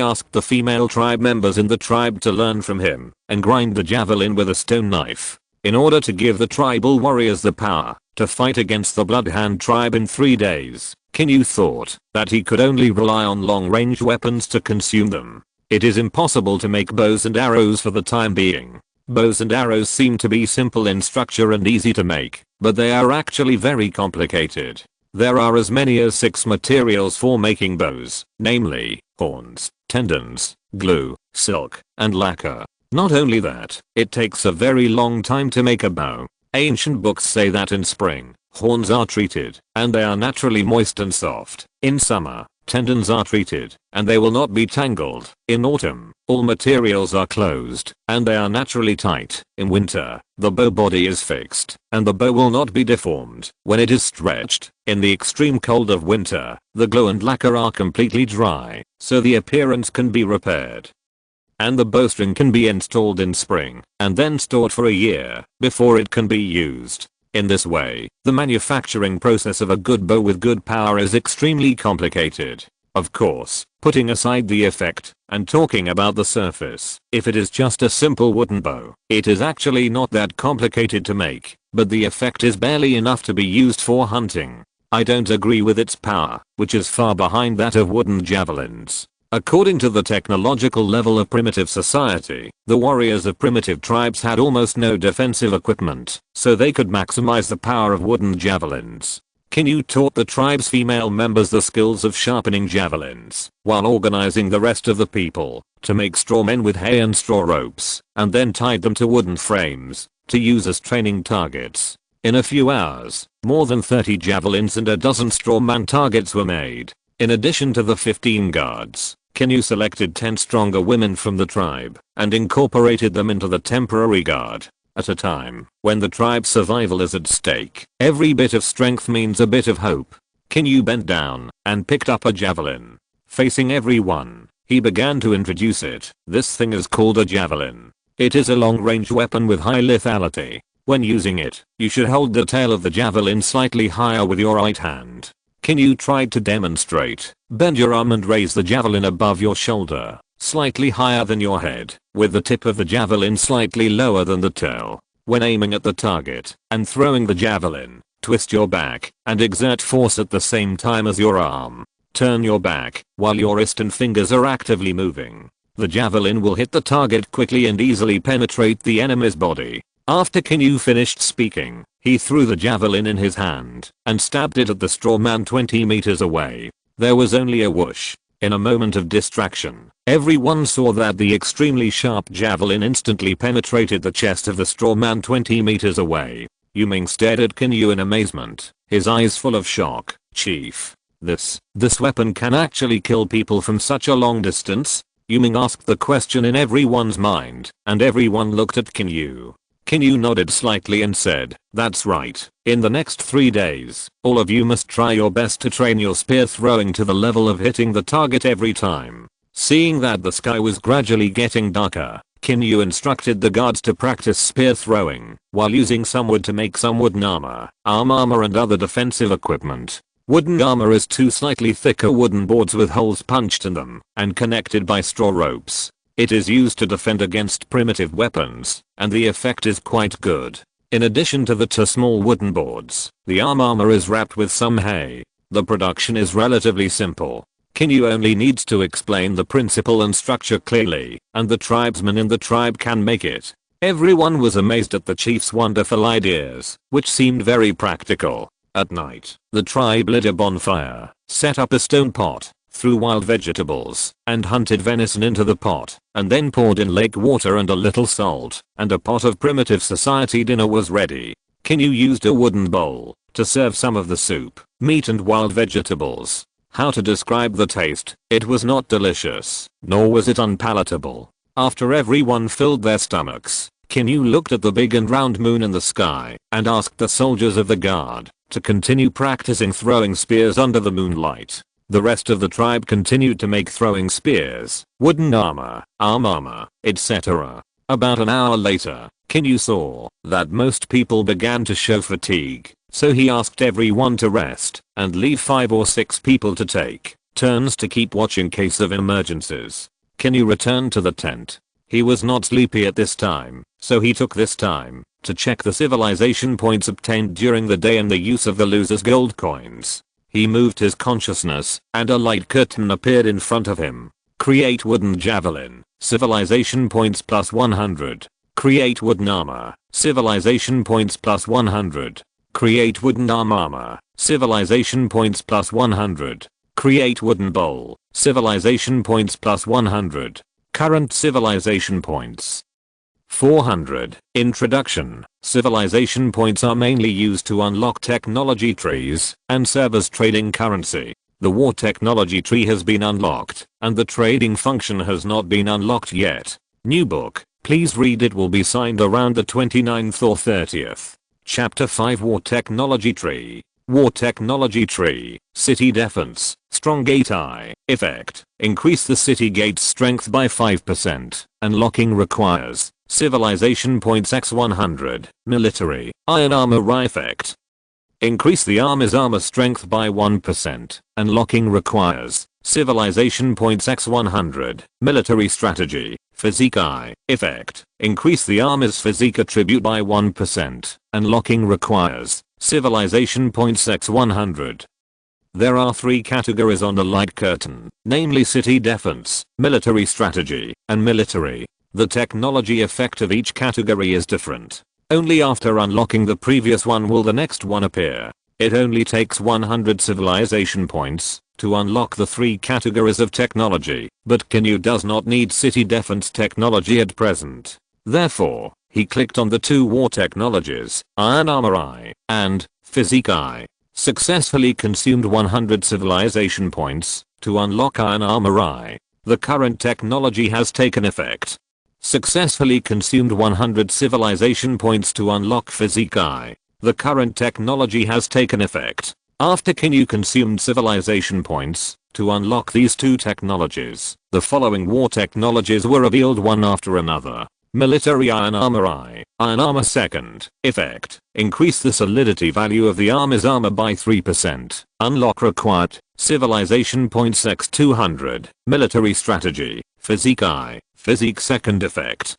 asked the female tribe members in the tribe to learn from him and grind the javelin with a stone knife. In order to give the tribal warriors the power to fight against the Bloodhand tribe in 3 days, Qin Yu thought that he could only rely on long-range weapons to consume them. It is impossible to make bows and arrows for the time being. Bows and arrows seem to be simple in structure and easy to make, but they are actually very complicated. There are as many as 6 materials for making bows, namely, horns, tendons, glue, silk, and lacquer. Not only that, it takes a very long time to make a bow. Ancient books say that in spring, horns are treated, and they are naturally moist and soft. In summer, tendons are treated, and they will not be tangled. In autumn, all materials are closed, and they are naturally tight. In winter, the bow body is fixed, and the bow will not be deformed when it is stretched. In the extreme cold of winter, the glue and lacquer are completely dry, so the appearance can be repaired. And the bowstring can be installed in spring, and then stored for a year before it can be used. In this way, the manufacturing process of a good bow with good power is extremely complicated. Of course, putting aside the effect and talking about the surface, if it is just a simple wooden bow, it is actually not that complicated to make, but the effect is barely enough to be used for hunting. I don't agree with its power, which is far behind that of wooden javelins. According to the technological level of primitive society, the warriors of primitive tribes had almost no defensive equipment, so they could maximize the power of wooden javelins. Qin Yu taught the tribe's female members the skills of sharpening javelins, while organizing the rest of the people to make straw men with hay and straw ropes, and then tied them to wooden frames to use as training targets. In a few hours, more than 30 javelins and a dozen straw man targets were made. In addition to the 15 guards, Qin Yu selected 10 stronger women from the tribe and incorporated them into the temporary guard. At a time when the tribe's survival is at stake, every bit of strength means a bit of hope. Qin Yu bent down and picked up a javelin. Facing everyone, he began to introduce it. This thing is called a javelin. It is a long-range weapon with high lethality. When using it, you should hold the tail of the javelin slightly higher with your right hand. Qin Yu tried to demonstrate. Bend your arm and raise the javelin above your shoulder, slightly higher than your head, with the tip of the javelin slightly lower than the tail. When aiming at the target and throwing the javelin, twist your back and exert force at the same time as your arm. Turn your back while your wrist and fingers are actively moving. The javelin will hit the target quickly and easily penetrate the enemy's body. After Qin Yu finished speaking, he threw the javelin in his hand and stabbed it at the straw man 20 meters away. There was only a whoosh. In a moment of distraction, everyone saw that the extremely sharp javelin instantly penetrated the chest of the straw man 20 meters away. Yu Ming stared at Qin Yu in amazement, his eyes full of shock. Chief, this weapon can actually kill people from such a long distance? Yu Ming asked the question in everyone's mind, and everyone looked at Qin Yu. Qin Yu nodded slightly and said, "That's right. In the next 3 days, all of you must try your best to train your spear throwing to the level of hitting the target every time." Seeing that the sky was gradually getting darker, Qin Yu instructed the guards to practice spear throwing while using some wood to make some wooden armor, arm armor and other defensive equipment. Wooden armor is 2 slightly thicker wooden boards with holes punched in them and connected by straw ropes. It is used to defend against primitive weapons, and the effect is quite good. In addition to the 2 small wooden boards, the arm armor is wrapped with some hay. The production is relatively simple. Qin Yu only needs to explain the principle and structure clearly, and the tribesmen in the tribe can make it. Everyone was amazed at the chief's wonderful ideas, which seemed very practical. At night, the tribe lit a bonfire, set up a stone pot, threw wild vegetables, and hunted venison into the pot, and then poured in lake water and a little salt, and a pot of primitive society dinner was ready. Qin Yu used a wooden bowl to serve some of the soup, meat and wild vegetables. How to describe the taste? It was not delicious, nor was it unpalatable. After everyone filled their stomachs, Qin Yu looked at the big and round moon in the sky and asked the soldiers of the guard to continue practicing throwing spears under the moonlight. The rest of the tribe continued to make throwing spears, wooden armor, arm armor, etc. About an hour later, Qin Yu saw that most people began to show fatigue, so he asked everyone to rest and leave 5 or 6 people to take turns to keep watch in case of emergencies. Qin Yu returned to the tent. He was not sleepy at this time, so he took this time to check the civilization points obtained during the day and the use of the loser's gold coins. He moved his consciousness, and a light curtain appeared in front of him. Create wooden javelin, civilization points plus 100. Create wooden armor, civilization points plus 100. Create wooden armor, civilization points plus 100. Create wooden bowl, civilization points plus 100. Current civilization points 400. Introduction. Civilization points are mainly used to unlock technology trees and serve as trading currency. The war technology tree has been unlocked, and the trading function has not been unlocked yet. New book. Please read, it will be signed around the 29th or 30th. Chapter 5 War Technology Tree. War Technology Tree. City Defense. Strong Gate I. Effect. Increase the city gate's strength by 5%. Unlocking requires civilization points x 100. Military. Iron armor effect. Increase the army's armor strength by 1%. Unlocking requires civilization points x 100. Military strategy. Physique I. Effect. Increase the army's physique attribute by 1%. Unlocking requires civilization points x 100. There are 3 categories on the light curtain, namely city defense, military strategy, and military. The technology effect of each category is different. Only after unlocking the previous one will the next one appear. It only takes 100 civilization points to unlock the 3 categories of technology, but Qin Yu does not need city defense technology at present. Therefore, he clicked on the 2 war technologies, Iron Armor I and Physique I. Successfully consumed 100 civilization points to unlock Iron Armor I. The current technology has taken effect. Successfully consumed 100 civilization points to unlock Physique I. The current technology has taken effect. After Qin Yu consumed civilization points to unlock these 2 technologies, the following war technologies were revealed one after another. Military Iron Armor I. Iron Armor Second. Effect. Increase the solidity value of the army's armor by 3%. Unlock required civilization points x 200. Military strategy. Physique I. Physique Second. Effect.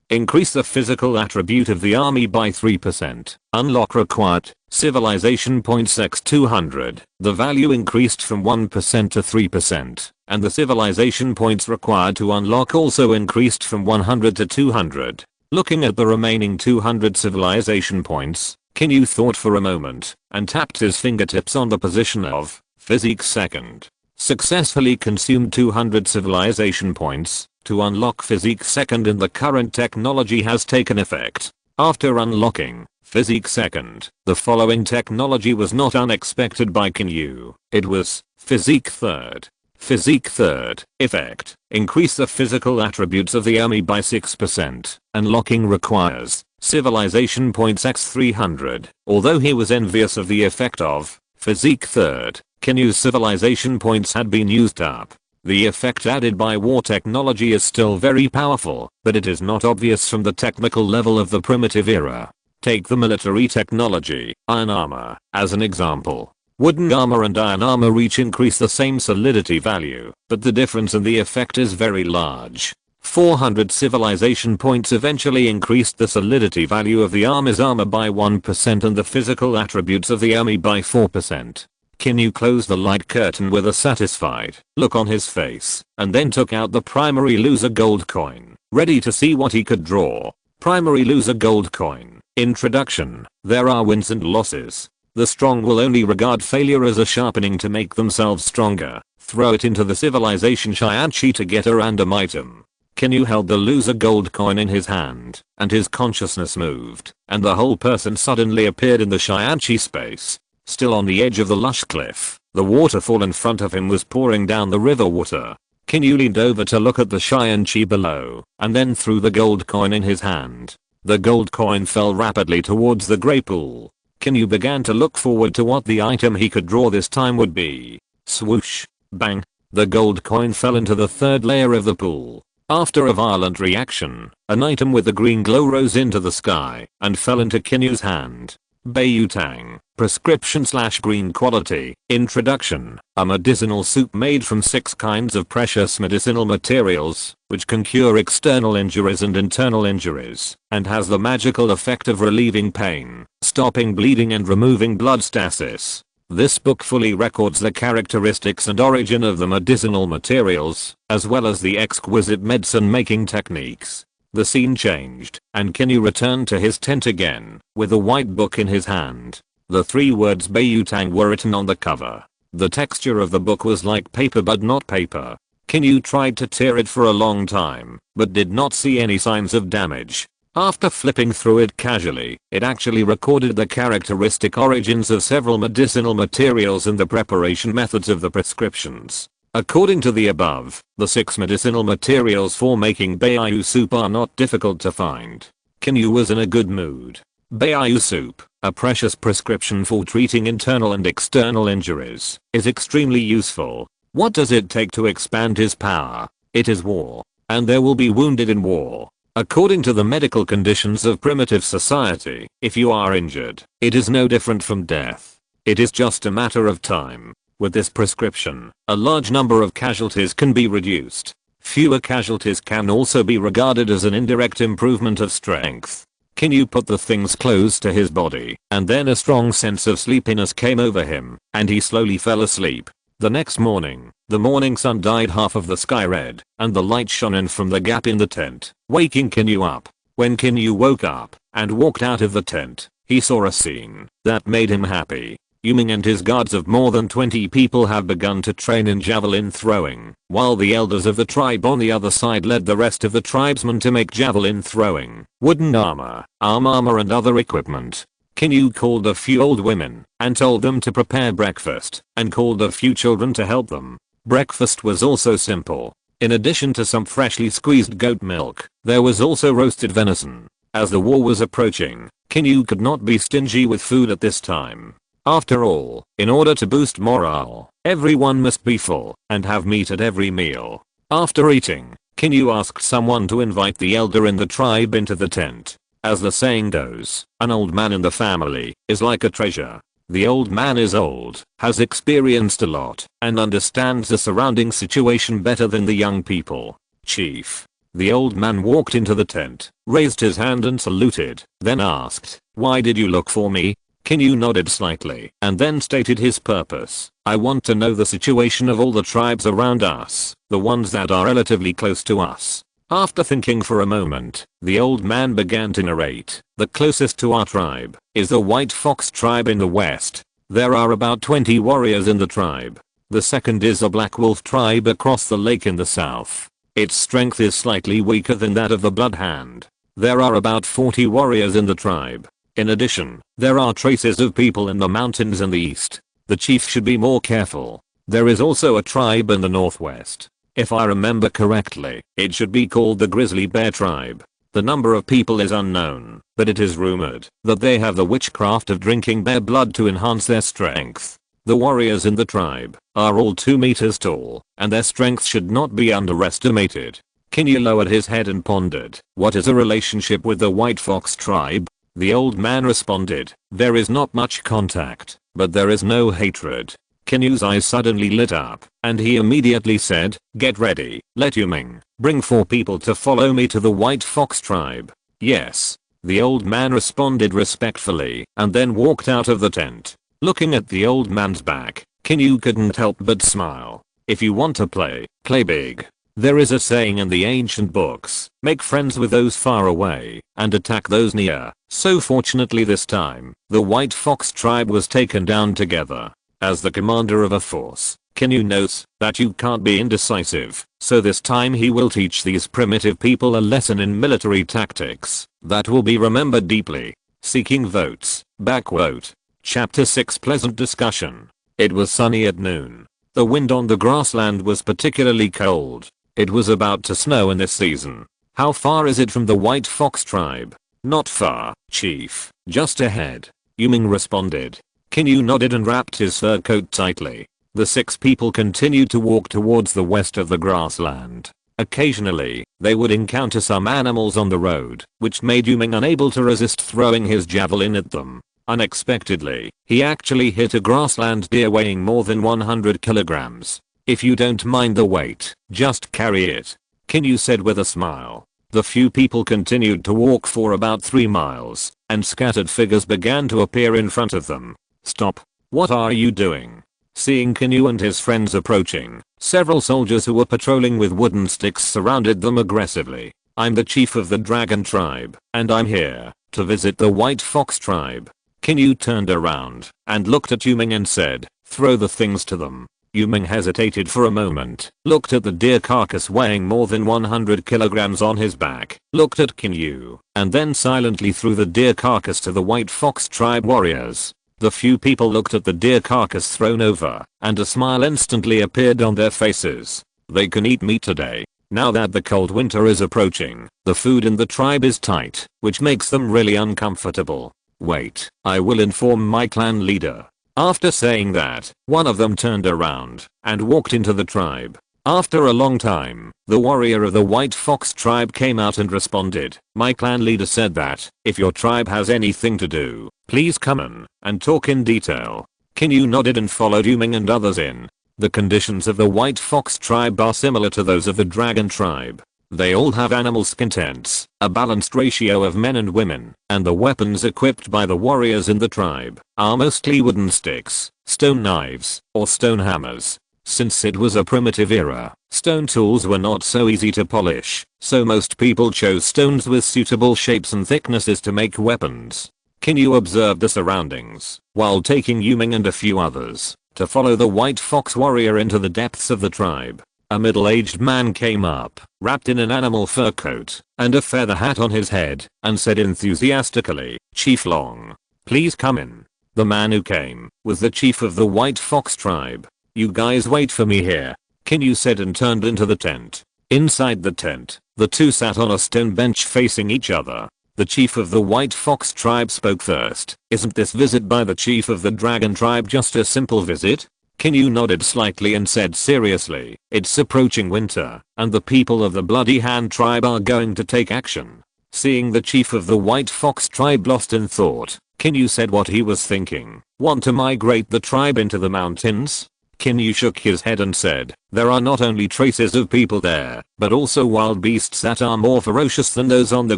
Increase the physical attribute of the army by 3%. Unlock required civilization points x 200. The value increased from 1% to 3%, and the civilization points required to unlock also increased from 100 to 200. Looking at the remaining 200 civilization points, Qin Yu thought for a moment and tapped his fingertips on the position of Physique Second. Successfully consumed 200 civilization points to unlock Physique Second, and the current technology has taken effect. After unlocking Physique Second, the following technology was not unexpected by Qin Yu. It was Physique Third. Physique Third. Effect. Increase the physical attributes of the army by 6%. Unlocking requires civilization points x 300. Although he was envious of the effect of Physique Third, Qin Yu's civilization points had been used up. The effect added by war technology is still very powerful, but it is not obvious from the technical level of the primitive era. Take the military technology, iron armor, as an example. Wooden armor and iron armor each increase the same solidity value, but the difference in the effect is very large. 400 civilization points eventually increased the solidity value of the army's armor by 1% and the physical attributes of the army by 4%. Qin Yu closed the light curtain with a satisfied look on his face, and then took out the primary loser gold coin, ready to see what he could draw. Primary loser gold coin. Introduction. There are wins and losses. The strong will only regard failure as a sharpening to make themselves stronger. Throw it into the civilization Xianqi to get a random item. Qin Yu held the loser gold coin in his hand, and his consciousness moved, and the whole person suddenly appeared in the Xianqi space. Still on the edge of the lush cliff, the waterfall in front of him was pouring down the river water. Qin Yu leaned over to look at the Xianqi below, and then threw the gold coin in his hand. The gold coin fell rapidly towards the grey pool. Qin Yu began to look forward to what the item he could draw this time would be. Swoosh. Bang. The gold coin fell into the third layer of the pool. After a violent reaction, an item with a green glow rose into the sky and fell into Qin Yu's hand. Beiyutang. Prescription/green quality. Introduction. A medicinal soup made from 6 kinds of precious medicinal materials, which can cure external injuries and internal injuries, and has the magical effect of relieving pain, stopping bleeding and removing blood stasis. This book fully records the characteristics and origin of the medicinal materials, as well as the exquisite medicine making techniques. The scene changed, and Qin Yu returned to his tent again, with a white book in his hand. The 3 words Beiyutang were written on the cover. The texture of the book was like paper but not paper. Qin Yu tried to tear it for a long time, but did not see any signs of damage. After flipping through it casually, it actually recorded the characteristic origins of several medicinal materials and the preparation methods of the prescriptions. According to the above, the 6 medicinal materials for making Beiyu soup are not difficult to find. Qin Yu was in a good mood. Beiyu soup, a precious prescription for treating internal and external injuries, is extremely useful. What does it take to expand his power? It is war. And there will be wounded in war. According to the medical conditions of primitive society, if you are injured, it is no different from death. It is just a matter of time. With this prescription, a large number of casualties can be reduced. Fewer casualties can also be regarded as an indirect improvement of strength. Qin Yu put the things close to his body, and then a strong sense of sleepiness came over him, and he slowly fell asleep. The next morning, the morning sun dyed half of the sky red, and the light shone in from the gap in the tent, waking Qin Yu up. When Qin Yu woke up and walked out of the tent, he saw a scene that made him happy. Yu Ming and his guards of more than 20 people have begun to train in javelin throwing, while the elders of the tribe on the other side led the rest of the tribesmen to make javelin throwing, wooden armor, armor and other equipment. Qin Yu called a few old women and told them to prepare breakfast, and called a few children to help them. Breakfast was also simple. In addition to some freshly squeezed goat milk, there was also roasted venison. As the war was approaching, Qin Yu could not be stingy with food at this time. After all, in order to boost morale, everyone must be full and have meat at every meal. After eating, Qin Yu asked someone to invite the elder in the tribe into the tent. As the saying goes, an old man in the family is like a treasure. The old man is old, has experienced a lot, and understands the surrounding situation better than the young people. Chief. The old man walked into the tent, raised his hand and saluted, then asked, "Why did you look for me?" Qin Yu nodded slightly and then stated his purpose. "I want to know the situation of all the tribes around us, the ones that are relatively close to us." After thinking for a moment, the old man began to narrate. "The closest to our tribe is the White Fox tribe in the west. There are about 20 warriors in the tribe. The second is a Black Wolf tribe across the lake in the south. Its strength is slightly weaker than that of the Blood Hand. There are about 40 warriors in the tribe. In addition, there are traces of people in the mountains in the east. The chief should be more careful. There is also a tribe in the northwest. If I remember correctly, it should be called the Grizzly Bear tribe. The number of people is unknown, but it is rumored that they have the witchcraft of drinking bear blood to enhance their strength. The warriors in the tribe are all 2 meters tall, and their strength should not be underestimated." Qin Yu lowered his head and pondered. "What is a relationship with the White Fox tribe?" The old man responded, "There is not much contact, but there is no hatred." Qin Yu's eyes suddenly lit up, and he immediately said, "Get ready, let Yu Ming bring 4 people to follow me to the White Fox tribe." "Yes." The old man responded respectfully, and then walked out of the tent. Looking at the old man's back, Qin Yu couldn't help but smile. If you want to play big. There is a saying in the ancient books, make friends with those far away and attack those near. So fortunately this time, the White Fox tribe was taken down together. As the commander of a force, Qin Yu knows that you can't be indecisive, so this time he will teach these primitive people a lesson in military tactics that will be remembered deeply. Seeking votes, backvote. Chapter 6 Pleasant Discussion. It was sunny at noon. The wind on the grassland was particularly cold. It was about to snow in this season. How far is it from the White Fox tribe? Not far, chief, just ahead. Yuming responded. Qin Yu nodded and wrapped his fur coat tightly. The 6 people continued to walk towards the west of the grassland. Occasionally, they would encounter some animals on the road, which made Yuming unable to resist throwing his javelin at them. Unexpectedly, he actually hit a grassland deer weighing more than 100 kilograms. If you don't mind the weight, just carry it, Qin Yu said with a smile. The few people continued to walk for about 3 miles, and scattered figures began to appear in front of them. Stop. What are you doing? Seeing Qin Yu and his friends approaching, several soldiers who were patrolling with wooden sticks surrounded them aggressively. I'm the chief of the dragon tribe, and I'm here to visit the White Fox tribe. Qin Yu turned around and looked at Yuming and said, throw the things to them. Yuming hesitated for a moment, looked at the deer carcass weighing more than 100 kilograms on his back, looked at Qin Yu, and then silently threw the deer carcass to the White Fox tribe warriors. The few people looked at the deer carcass thrown over, and a smile instantly appeared on their faces. They can eat meat today. Now that the cold winter is approaching, the food in the tribe is tight, which makes them really uncomfortable. Wait, I will inform my clan leader. After saying that, one of them turned around and walked into the tribe. After a long time, the warrior of the White Fox tribe came out and responded. My clan leader said that, if your tribe has anything to do, please come in and talk in detail. Qin Yu nodded and followed Yuming and others in. The conditions of the White Fox tribe are similar to those of the Dragon tribe. They all have animal skin tents, a balanced ratio of men and women, and the weapons equipped by the warriors in the tribe are mostly wooden sticks, stone knives, or stone hammers. Since it was a primitive era, stone tools were not so easy to polish, so most people chose stones with suitable shapes and thicknesses to make weapons. Qin Yu observed the surroundings, while taking Yuming and a few others to follow the White Fox warrior into the depths of the tribe. A middle-aged man came up, wrapped in an animal fur coat and a feather hat on his head, and said enthusiastically, Chief Long, please come in. The man who came was the chief of the White Fox tribe. You guys wait for me here, Qin Yu said and turned into the tent. Inside the tent, the two sat on a stone bench facing each other. The chief of the White Fox tribe spoke first. Isn't this visit by the chief of the Dragon tribe just a simple visit? Qin Yu nodded slightly and said seriously, it's approaching winter, and the people of the Bloody Hand tribe are going to take action. Seeing the chief of the White Fox tribe lost in thought, Qin Yu said what he was thinking. Want to migrate the tribe into the mountains? Qin Yu shook his head and said, there are not only traces of people there, but also wild beasts that are more ferocious than those on the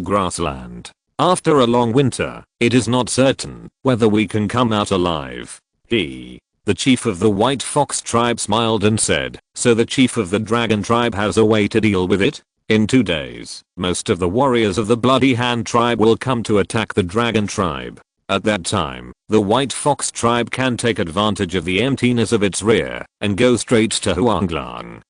grassland. After a long winter, it is not certain whether we can come out alive. The chief of the White Fox tribe smiled and said, so the chief of the Dragon tribe has a way to deal with it? In 2 days, most of the warriors of the Bloody Hand tribe will come to attack the Dragon tribe. At that time, the White Fox tribe can take advantage of the emptiness of its rear and go straight to Huanglang.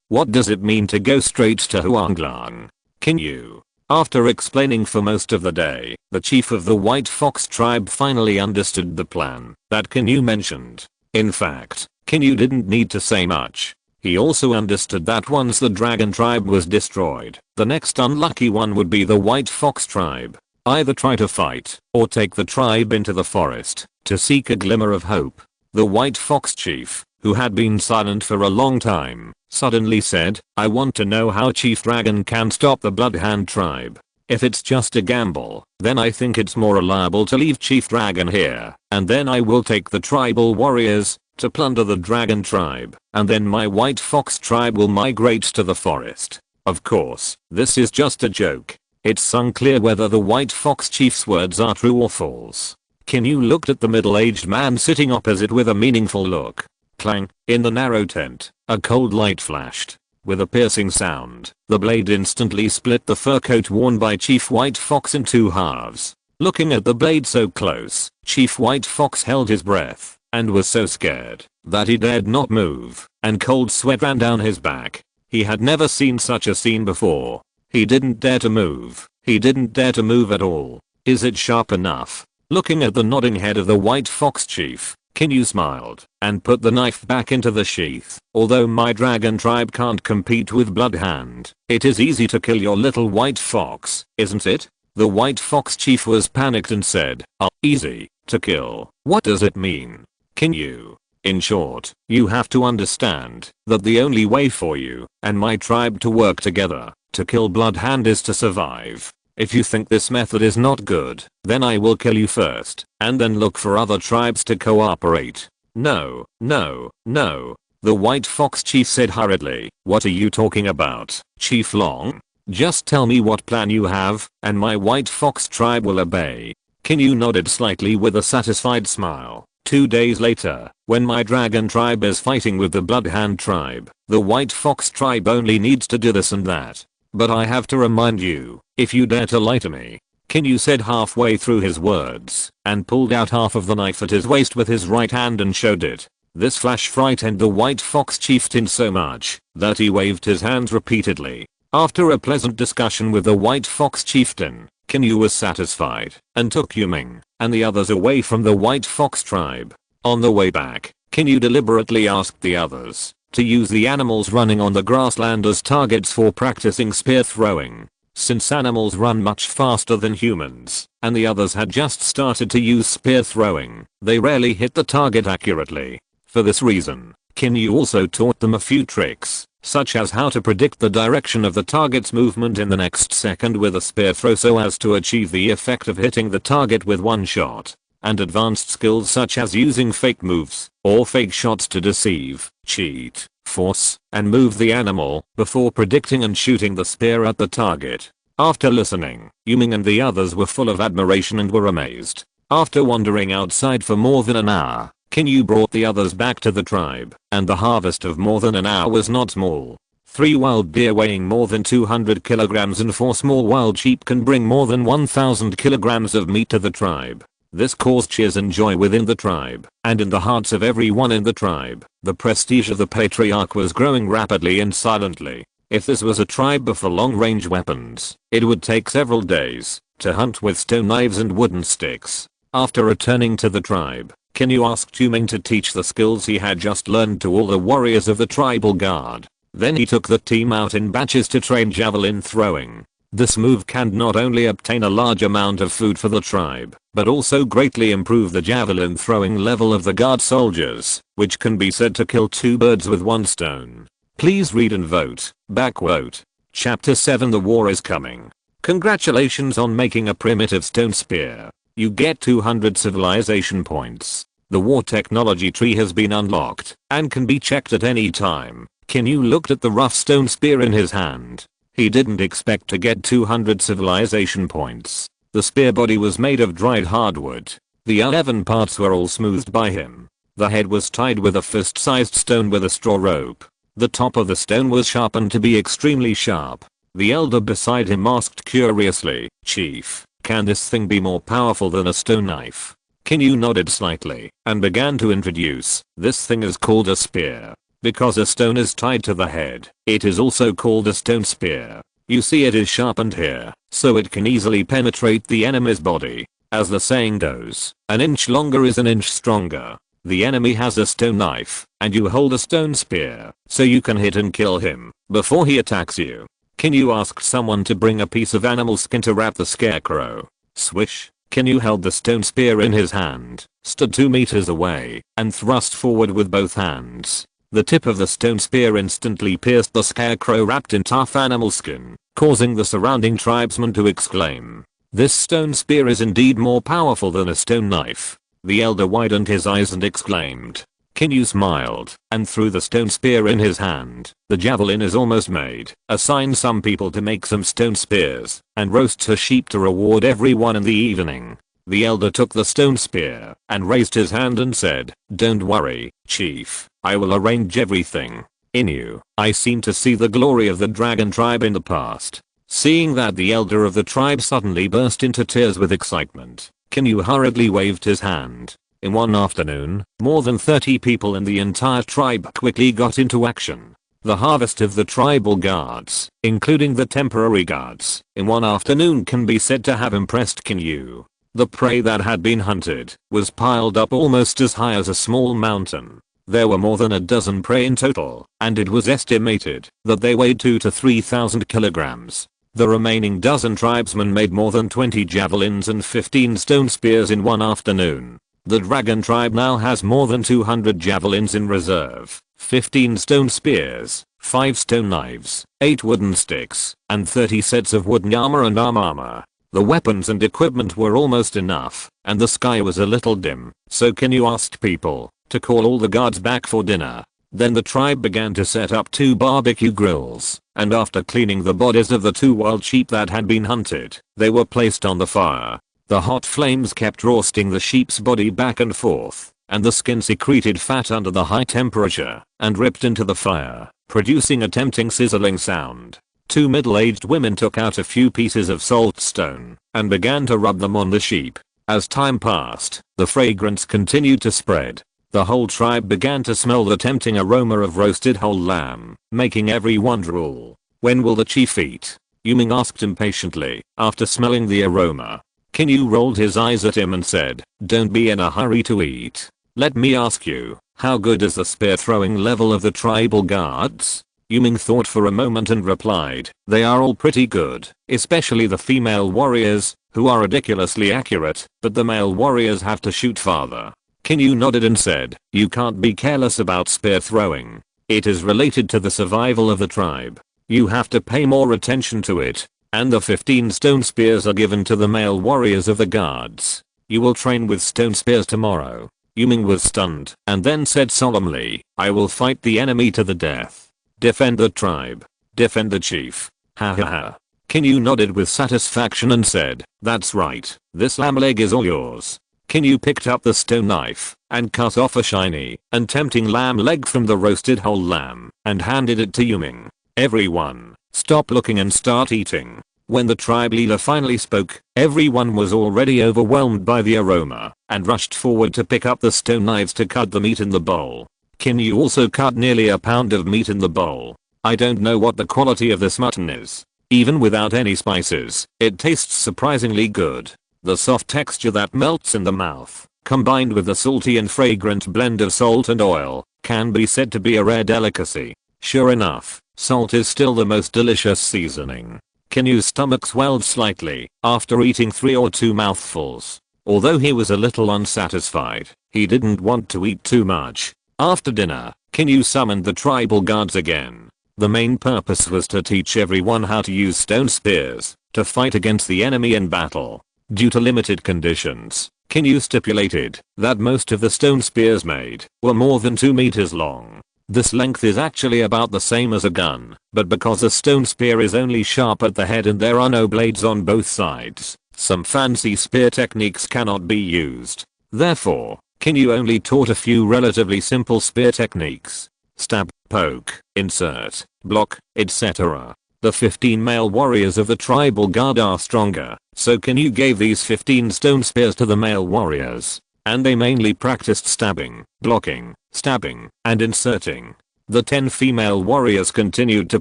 What does it mean to go straight to Huanglang? Qin Yu. After explaining for most of the day, the chief of the White Fox tribe finally understood the plan that Qin Yu mentioned. In fact, Qin Yu didn't need to say much. He also understood that once the Dragon tribe was destroyed, the next unlucky one would be the White Fox tribe. Either try to fight, or take the tribe into the forest, to seek a glimmer of hope. The White Fox chief, who had been silent for a long time, suddenly said, I want to know how Chief Dragon can stop the Bloodhand tribe. If it's just a gamble, then I think it's more reliable to leave Chief Dragon here, and then I will take the tribal warriors to plunder the Dragon tribe, and then my White Fox tribe will migrate to the forest. Of course, this is just a joke. It's unclear whether the White Fox chief's words are true or false. Qin Yu looked at the middle-aged man sitting opposite with a meaningful look. Clang, in the narrow tent, a cold light flashed. With a piercing sound, the blade instantly split the fur coat worn by Chief White Fox in two halves. Looking at the blade so close, Chief White Fox held his breath, and was so scared that he dared not move, and cold sweat ran down his back. He had never seen such a scene before. He didn't dare to move. He didn't dare to move at all. Is it sharp enough? Looking at the nodding head of the White Fox chief, Qin Yu smiled and put the knife back into the sheath. Although my dragon tribe can't compete with Bloodhand, it is easy to kill your little white fox, isn't it? The White Fox chief was panicked and said, easy to kill. What does it mean? Qin Yu. In short, you have to understand that the only way for you and my tribe to work together to kill Bloodhand is to survive. If you think this method is not good, then I will kill you first, and then look for other tribes to cooperate. No, no, no. The White Fox chief said hurriedly. What are you talking about, Chief Long? Just tell me what plan you have, and my White Fox tribe will obey. Qin Yu nodded slightly with a satisfied smile. 2 days later, when my dragon tribe is fighting with the Bloodhand tribe, the White Fox tribe only needs to do this and that. But I have to remind you, if you dare to lie to me, Qin Yu said halfway through his words, and pulled out half of the knife at his waist with his right hand and showed it. This flash frightened the White Fox chieftain so much that he waved his hands repeatedly. After a pleasant discussion with the White Fox chieftain, Qin Yu was satisfied and took Yuming and the others away from the White Fox tribe. On the way back, Qin Yu deliberately asked the others to use the animals running on the grassland as targets for practicing spear throwing. Since animals run much faster than humans, and the others had just started to use spear throwing, they rarely hit the target accurately. For this reason, Qin Yu also taught them a few tricks, such as how to predict the direction of the target's movement in the next second with a spear throw so as to achieve the effect of hitting the target with one shot, and advanced skills such as using fake moves or fake shots to deceive, cheat, force, and move the animal before predicting and shooting the spear at the target. After listening, Yuming and the others were full of admiration and were amazed. After wandering outside for more than an hour, Qin Yu brought the others back to the tribe, and the harvest of more than an hour was not small. 3 wild deer weighing more than 200 kilograms and 4 small wild sheep can bring more than 1,000 kilograms of meat to the tribe. This caused cheers and joy within the tribe, and in the hearts of everyone in the tribe. The prestige of the patriarch was growing rapidly and silently. If this was a tribe for long-range weapons, it would take several days to hunt with stone knives and wooden sticks. After returning to the tribe, Qin Yu asked Yuming to teach the skills he had just learned to all the warriors of the tribal guard. Then he took the team out in batches to train javelin throwing. This move can not only obtain a large amount of food for the tribe, but also greatly improve the javelin throwing level of the guard soldiers, which can be said to kill 2 birds with 1 stone. Please read and vote. Backquote. Chapter 7 The War is Coming. Congratulations on making a primitive stone spear. You get 200 civilization points. The war technology tree has been unlocked and can be checked at any time. Qin Yu looked at the rough stone spear in his hand. He didn't expect to get 200 civilization points. The spear body was made of dried hardwood. The 11 parts were all smoothed by him. The head was tied with a fist-sized stone with a straw rope. The top of the stone was sharpened to be extremely sharp. The elder beside him asked curiously, Chief, can this thing be more powerful than a stone knife? Qin Yu nodded slightly and began to introduce. This thing is called a spear. Because a stone is tied to the head, it is also called a stone spear. You see, it is sharpened here, so it can easily penetrate the enemy's body. As the saying goes, an inch longer is an inch stronger. The enemy has a stone knife, and you hold a stone spear, so you can hit and kill him before he attacks you. Qin Yu asked someone to bring a piece of animal skin to wrap the scarecrow. Swish. Qin Yu held the stone spear in his hand, stood 2 meters away, and thrust forward with both hands. The tip of the stone spear instantly pierced the scarecrow wrapped in tough animal skin, causing the surrounding tribesmen to exclaim. This stone spear is indeed more powerful than a stone knife. The elder widened his eyes and exclaimed. Qin Yu smiled and threw the stone spear in his hand. The javelin is almost made. Assign some people to make some stone spears and roast a sheep to reward everyone in the evening. The elder took the stone spear and raised his hand and said, "Don't worry, chief, I will arrange everything. In you, I seem to see the glory of the dragon tribe in the past." Seeing that, the elder of the tribe suddenly burst into tears with excitement. Qin Yu hurriedly waved his hand. In one afternoon, more than 30 people in the entire tribe quickly got into action. The harvest of the tribal guards, including the temporary guards, in one afternoon can be said to have impressed Qin Yu. The prey that had been hunted was piled up almost as high as a small mountain. There were more than a dozen prey in total, and it was estimated that they weighed 2 to 3,000 kilograms. The remaining dozen tribesmen made more than 20 javelins and 15 stone spears in one afternoon. The dragon tribe now has more than 200 javelins in reserve, 15 stone spears, 5 stone knives, 8 wooden sticks, and 30 sets of wooden armor and armor. The weapons and equipment were almost enough, and the sky was a little dim, so Qin Yu asked people to call all the guards back for dinner. Then the tribe began to set up 2 barbecue grills, and after cleaning the bodies of the 2 wild sheep that had been hunted, they were placed on the fire. The hot flames kept roasting the sheep's body back and forth, and the skin secreted fat under the high temperature and ripped into the fire, producing a tempting sizzling sound. 2 middle-aged women took out a few pieces of salt stone and began to rub them on the sheep. As time passed, the fragrance continued to spread. The whole tribe began to smell the tempting aroma of roasted whole lamb, making everyone drool. "When will the chief eat?" Yuming asked impatiently, after smelling the aroma. Qin Yu rolled his eyes at him and said, "Don't be in a hurry to eat. Let me ask you, how good is the spear throwing level of the tribal guards?" Yuming thought for a moment and replied, "They are all pretty good, especially the female warriors, who are ridiculously accurate, but the male warriors have to shoot farther." Qin Yu nodded and said, "You can't be careless about spear throwing. It is related to the survival of the tribe. You have to pay more attention to it. And the 15 stone spears are given to the male warriors of the guards. You will train with stone spears tomorrow." Yuming was stunned and then said solemnly, "I will fight the enemy to the death. Defend the tribe. Defend the chief. Ha ha ha." Qin Yu nodded with satisfaction and said, "That's right. This lamb leg is all yours." Qin Yu picked up the stone knife and cut off a shiny and tempting lamb leg from the roasted whole lamb and handed it to Yuming. "Everyone, stop looking and start eating." When the tribe leader finally spoke, everyone was already overwhelmed by the aroma and rushed forward to pick up the stone knives to cut the meat in the bowl. Qin Yu also cut nearly a pound of meat in the bowl. "I don't know what the quality of this mutton is. Even without any spices, it tastes surprisingly good. The soft texture that melts in the mouth, combined with the salty and fragrant blend of salt and oil, can be said to be a rare delicacy." Sure enough, salt is still the most delicious seasoning. Qin Yu's stomach swelled slightly after eating 3 or 2 mouthfuls. Although he was a little unsatisfied, he didn't want to eat too much. After dinner, Qin Yu summoned the tribal guards again. The main purpose was to teach everyone how to use stone spears to fight against the enemy in battle. Due to limited conditions, Qin Yu stipulated that most of the stone spears made were more than 2 meters long. This length is actually about the same as a gun, but because a stone spear is only sharp at the head and there are no blades on both sides, some fancy spear techniques cannot be used. Therefore, Qin Yu only taught a few relatively simple spear techniques: stab, poke, insert, block, etc. The 15 male warriors of the tribal guard are stronger, so Qin Yu gave these 15 stone spears to the male warriors, and they mainly practiced stabbing, blocking, stabbing, and inserting. The 10 female warriors continued to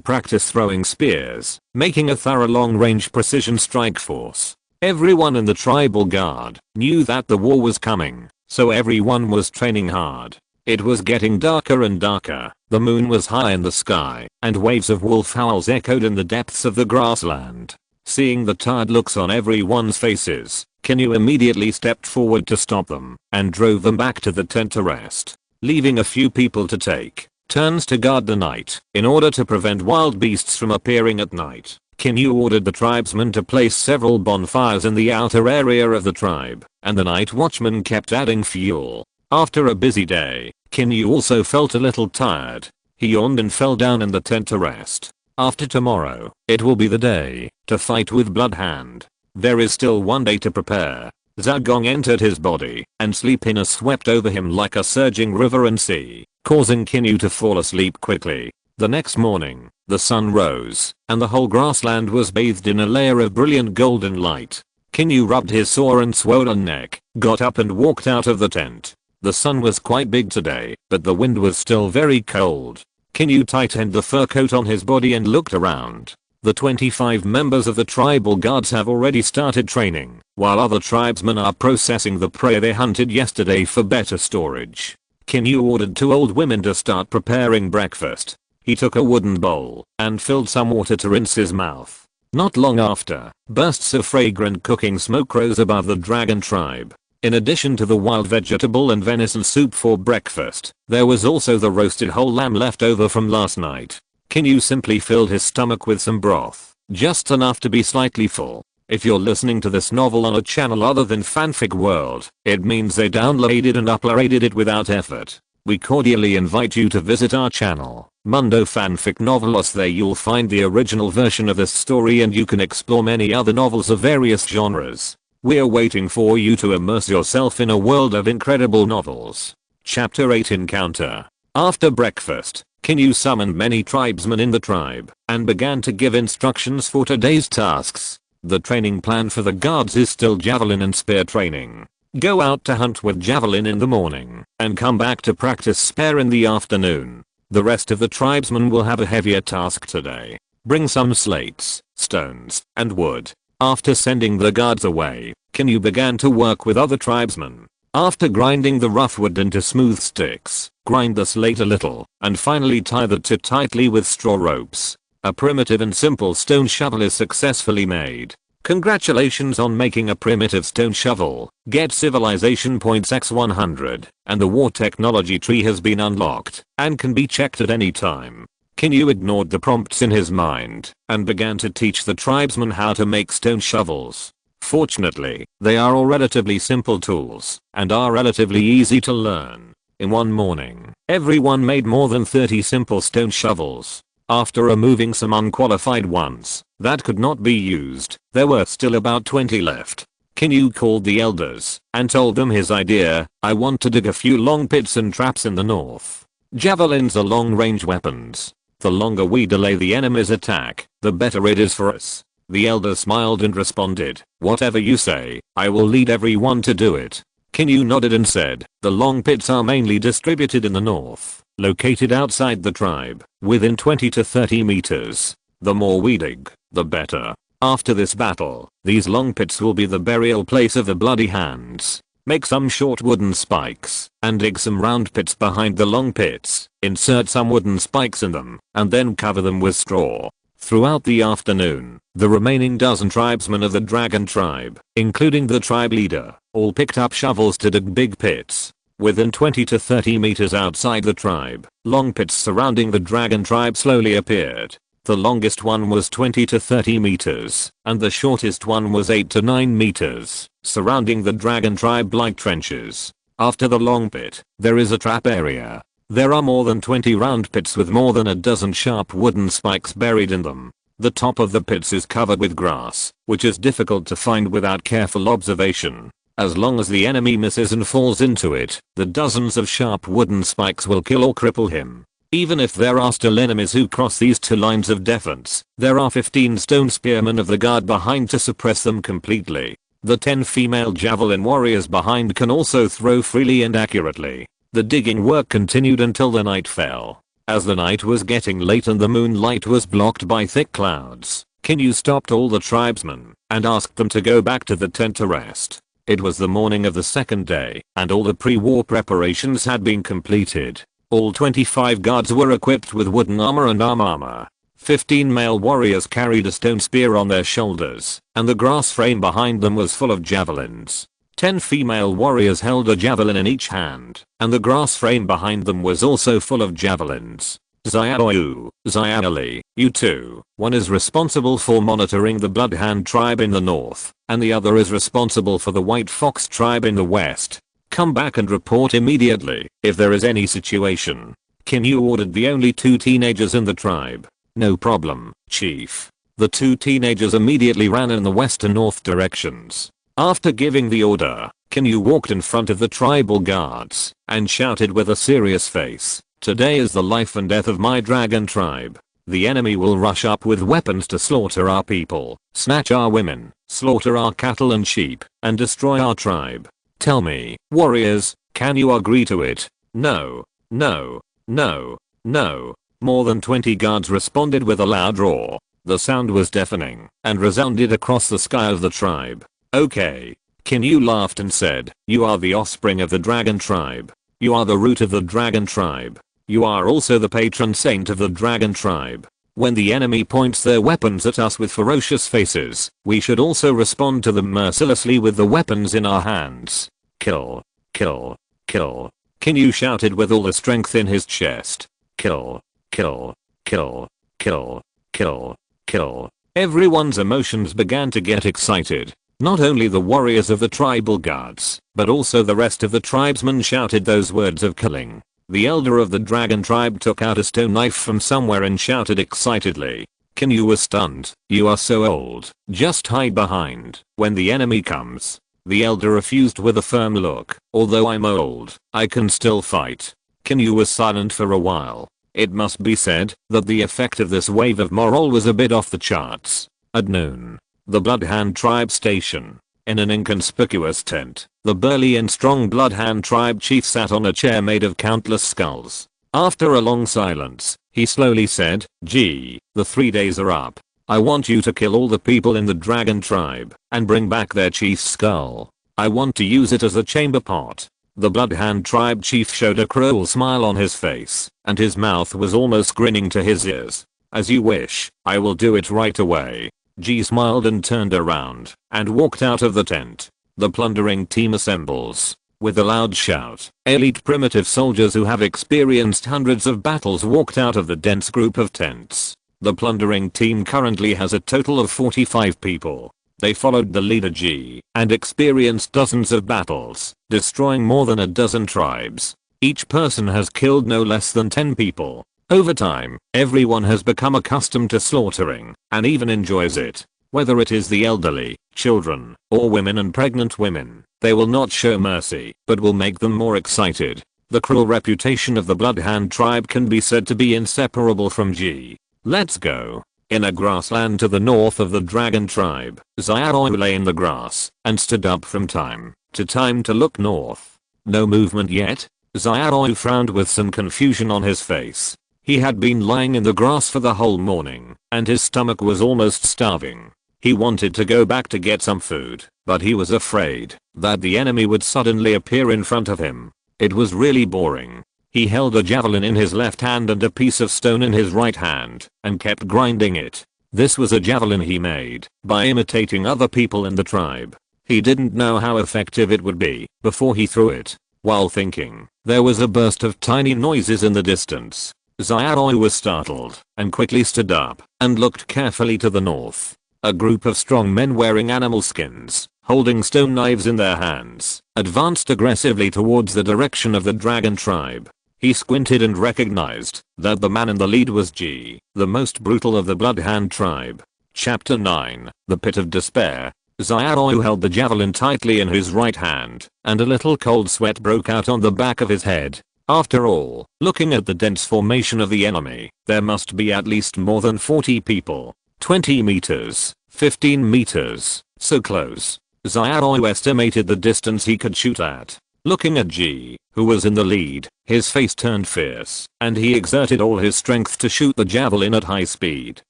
practice throwing spears, making a thorough long-range precision strike force. Everyone in the tribal guard knew that the war was coming, so everyone was training hard. It was getting darker and darker, the moon was high in the sky, and waves of wolf howls echoed in the depths of the grassland. Seeing the tired looks on everyone's faces, Qin Yu immediately stepped forward to stop them and drove them back to the tent to rest, leaving a few people to take turns to guard the night in order to prevent wild beasts from appearing at night. Qin Yu ordered the tribesmen to place several bonfires in the outer area of the tribe, and the night watchman kept adding fuel. After a busy day, Qin Yu also felt a little tired. He yawned and fell down in the tent to rest. After tomorrow, it will be the day to fight with Bloodhand. There is still one day to prepare. Zagong entered his body, and sleepiness swept over him like a surging river and sea, causing Qin Yu to fall asleep quickly. The next morning, the sun rose, and the whole grassland was bathed in a layer of brilliant golden light. Qin Yu rubbed his sore and swollen neck, got up and walked out of the tent. The sun was quite big today, but the wind was still very cold. Qin Yu tightened the fur coat on his body and looked around. The 25 members of the tribal guards have already started training, while other tribesmen are processing the prey they hunted yesterday for better storage. Qin Yu ordered 2 old women to start preparing breakfast. He took a wooden bowl and filled some water to rinse his mouth. Not long after, bursts of fragrant cooking smoke rose above the dragon tribe. In addition to the wild vegetable and venison soup for breakfast, there was also the roasted whole lamb left over from last night. Qin Yu simply filled his stomach with some broth, just enough to be slightly full. If you're listening to this novel on a channel other than Fanfic World, it means they downloaded and uploaded it without effort. We cordially invite you to visit our channel, Mundo Fanfic Novelos. There you'll find the original version of this story and you can explore many other novels of various genres. We're waiting for you to immerse yourself in a world of incredible novels. Chapter 8 Encounter. After breakfast, Qin Yu summoned many tribesmen in the tribe and began to give instructions for today's tasks. The training plan for the guards is still javelin and spear training. Go out to hunt with javelin in the morning and come back to practice spear in the afternoon. The rest of the tribesmen will have a heavier task today. Bring some slates, stones, and wood. After sending the guards away, Qin Yu began to work with other tribesmen. After grinding the rough wood into smooth sticks, grind the slate a little, and finally tie the tip tightly with straw ropes. A primitive and simple stone shovel is successfully made. Congratulations on making a primitive stone shovel. Get civilization points x100, and the war technology tree has been unlocked, and can be checked at any time. Qin Yu ignored the prompts in his mind, and began to teach the tribesmen how to make stone shovels. Fortunately, they are all relatively simple tools, and are relatively easy to learn. In one morning, everyone made more than 30 simple stone shovels. After removing some unqualified ones that could not be used, there were still about 20 left. Qin Yu called the elders and told them his idea. I want to dig a few long pits and traps in the north. Javelins are long-range weapons. The longer we delay the enemy's attack, the better it is for us. The elder smiled and responded, whatever you say, I will lead everyone to do it. Qin Yu nodded and said, the long pits are mainly distributed in the north, located outside the tribe, within 20 to 30 meters. The more we dig, the better. After this battle, these long pits will be the burial place of the bloody hands. Make some short wooden spikes, and dig some round pits behind the long pits. Insert some wooden spikes in them, and then cover them with straw. Throughout the afternoon, the remaining dozen tribesmen of the dragon tribe, including the tribe leader, all picked up shovels to dig big pits. Within 20 to 30 meters outside the tribe, long pits surrounding the dragon tribe slowly appeared. The longest one was 20 to 30 meters, and the shortest one was 8 to 9 meters, surrounding the dragon tribe like trenches. After the long pit, there is a trap area. There are more than 20 round pits with more than a dozen sharp wooden spikes buried in them. The top of the pits is covered with grass, which is difficult to find without careful observation. As long as the enemy misses and falls into it, the dozens of sharp wooden spikes will kill or cripple him. Even if there are still enemies who cross these two lines of defense, there are 15 stone spearmen of the guard behind to suppress them completely. The 10 female javelin warriors behind can also throw freely and accurately. The digging work continued until the night fell. As the night was getting late and the moonlight was blocked by thick clouds, Qin Yu stopped all the tribesmen and asked them to go back to the tent to rest. It was the morning of the second day, and all the pre-war preparations had been completed. All 25 guards were equipped with wooden armor and arm armor. 15 male warriors carried a stone spear on their shoulders, and the grass frame behind them was full of javelins. 10 female warriors held a javelin in each hand, and the grass frame behind them was also full of javelins. Xiaoyu, Xiaoli, you two. One is responsible for monitoring the Bloodhand tribe in the north, and the other is responsible for the White Fox tribe in the west. Come back and report immediately if there is any situation. Qin Yu ordered the only 2 teenagers in the tribe. No problem, chief. The 2 teenagers immediately ran in the west and north directions. After giving the order, Qin Yu walked in front of the tribal guards and shouted with a serious face, "Today is the life and death of my dragon tribe. The enemy will rush up with weapons to slaughter our people, snatch our women, slaughter our cattle and sheep, and destroy our tribe. Tell me, warriors, can you agree to it?" "No, no, no, no." More than 20 guards responded with a loud roar. The sound was deafening and resounded across the sky of the tribe. "Okay." Qin Yu laughed and said, "You are the offspring of the dragon tribe. You are the root of the dragon tribe. You are also the patron saint of the dragon tribe. When the enemy points their weapons at us with ferocious faces, we should also respond to them mercilessly with the weapons in our hands. Kill. Kill. Kill." Qin Yu shouted with all the strength in his chest. "Kill. Kill. Kill. Kill. Kill. Kill." Everyone's emotions began to get excited. Not only the warriors of the tribal guards, but also the rest of the tribesmen shouted those words of killing. The elder of the dragon tribe took out a stone knife from somewhere and shouted excitedly. Qin Yu was stunned. "You are so old, just hide behind when the enemy comes." The elder refused with a firm look. "Although I'm old, I can still fight." Qin Yu was silent for a while. It must be said that the effect of this wave of morale was a bit off the charts. At noon, the Bloodhand tribe station. In an inconspicuous tent, the burly and strong Bloodhand tribe chief sat on a chair made of countless skulls. After a long silence, he slowly said, "Gee, the 3 days are up. I want you to kill all the people in the dragon tribe and bring back their chief's skull. I want to use it as a chamber pot." The Bloodhand tribe chief showed a cruel smile on his face, and his mouth was almost grinning to his ears. "As you wish, I will do it right away." G smiled and turned around and walked out of the tent. The plundering team assembles. With a loud shout, elite primitive soldiers who have experienced hundreds of battles walked out of the dense group of tents. The plundering team currently has a total of 45 people. They followed the leader G and experienced dozens of battles, destroying more than a dozen tribes. Each person has killed no less than 10 people. Over time, everyone has become accustomed to slaughtering and even enjoys it. Whether it is the elderly, children, or women and pregnant women, they will not show mercy, but will make them more excited. The cruel reputation of the Bloodhand tribe can be said to be inseparable from G. Let's go. In a grassland to the north of the dragon tribe, Xiaoyu lay in the grass and stood up from time to time to look north. No movement yet? Xiaoyu frowned with some confusion on his face. He had been lying in the grass for the whole morning, and his stomach was almost starving. He wanted to go back to get some food, but he was afraid that the enemy would suddenly appear in front of him. It was really boring. He held a javelin in his left hand and a piece of stone in his right hand, and kept grinding it. This was a javelin he made by imitating other people in the tribe. He didn't know how effective it would be before he threw it. While thinking, there was a burst of tiny noises in the distance. Xiaoyu was startled and quickly stood up and looked carefully to the north. A group of strong men wearing animal skins, holding stone knives in their hands, advanced aggressively towards the direction of the dragon tribe. He squinted and recognized that the man in the lead was G, the most brutal of the Bloodhand tribe. Chapter 9, The Pit of Despair. Xiaoyu held the javelin tightly in his right hand, and a little cold sweat broke out on the back of his head. After all, looking at the dense formation of the enemy, there must be at least more than 40 people. 20 meters, 15 meters, so close. Xiaoyu estimated the distance he could shoot at. Looking at G, who was in the lead, his face turned fierce, and he exerted all his strength to shoot the javelin at high speed.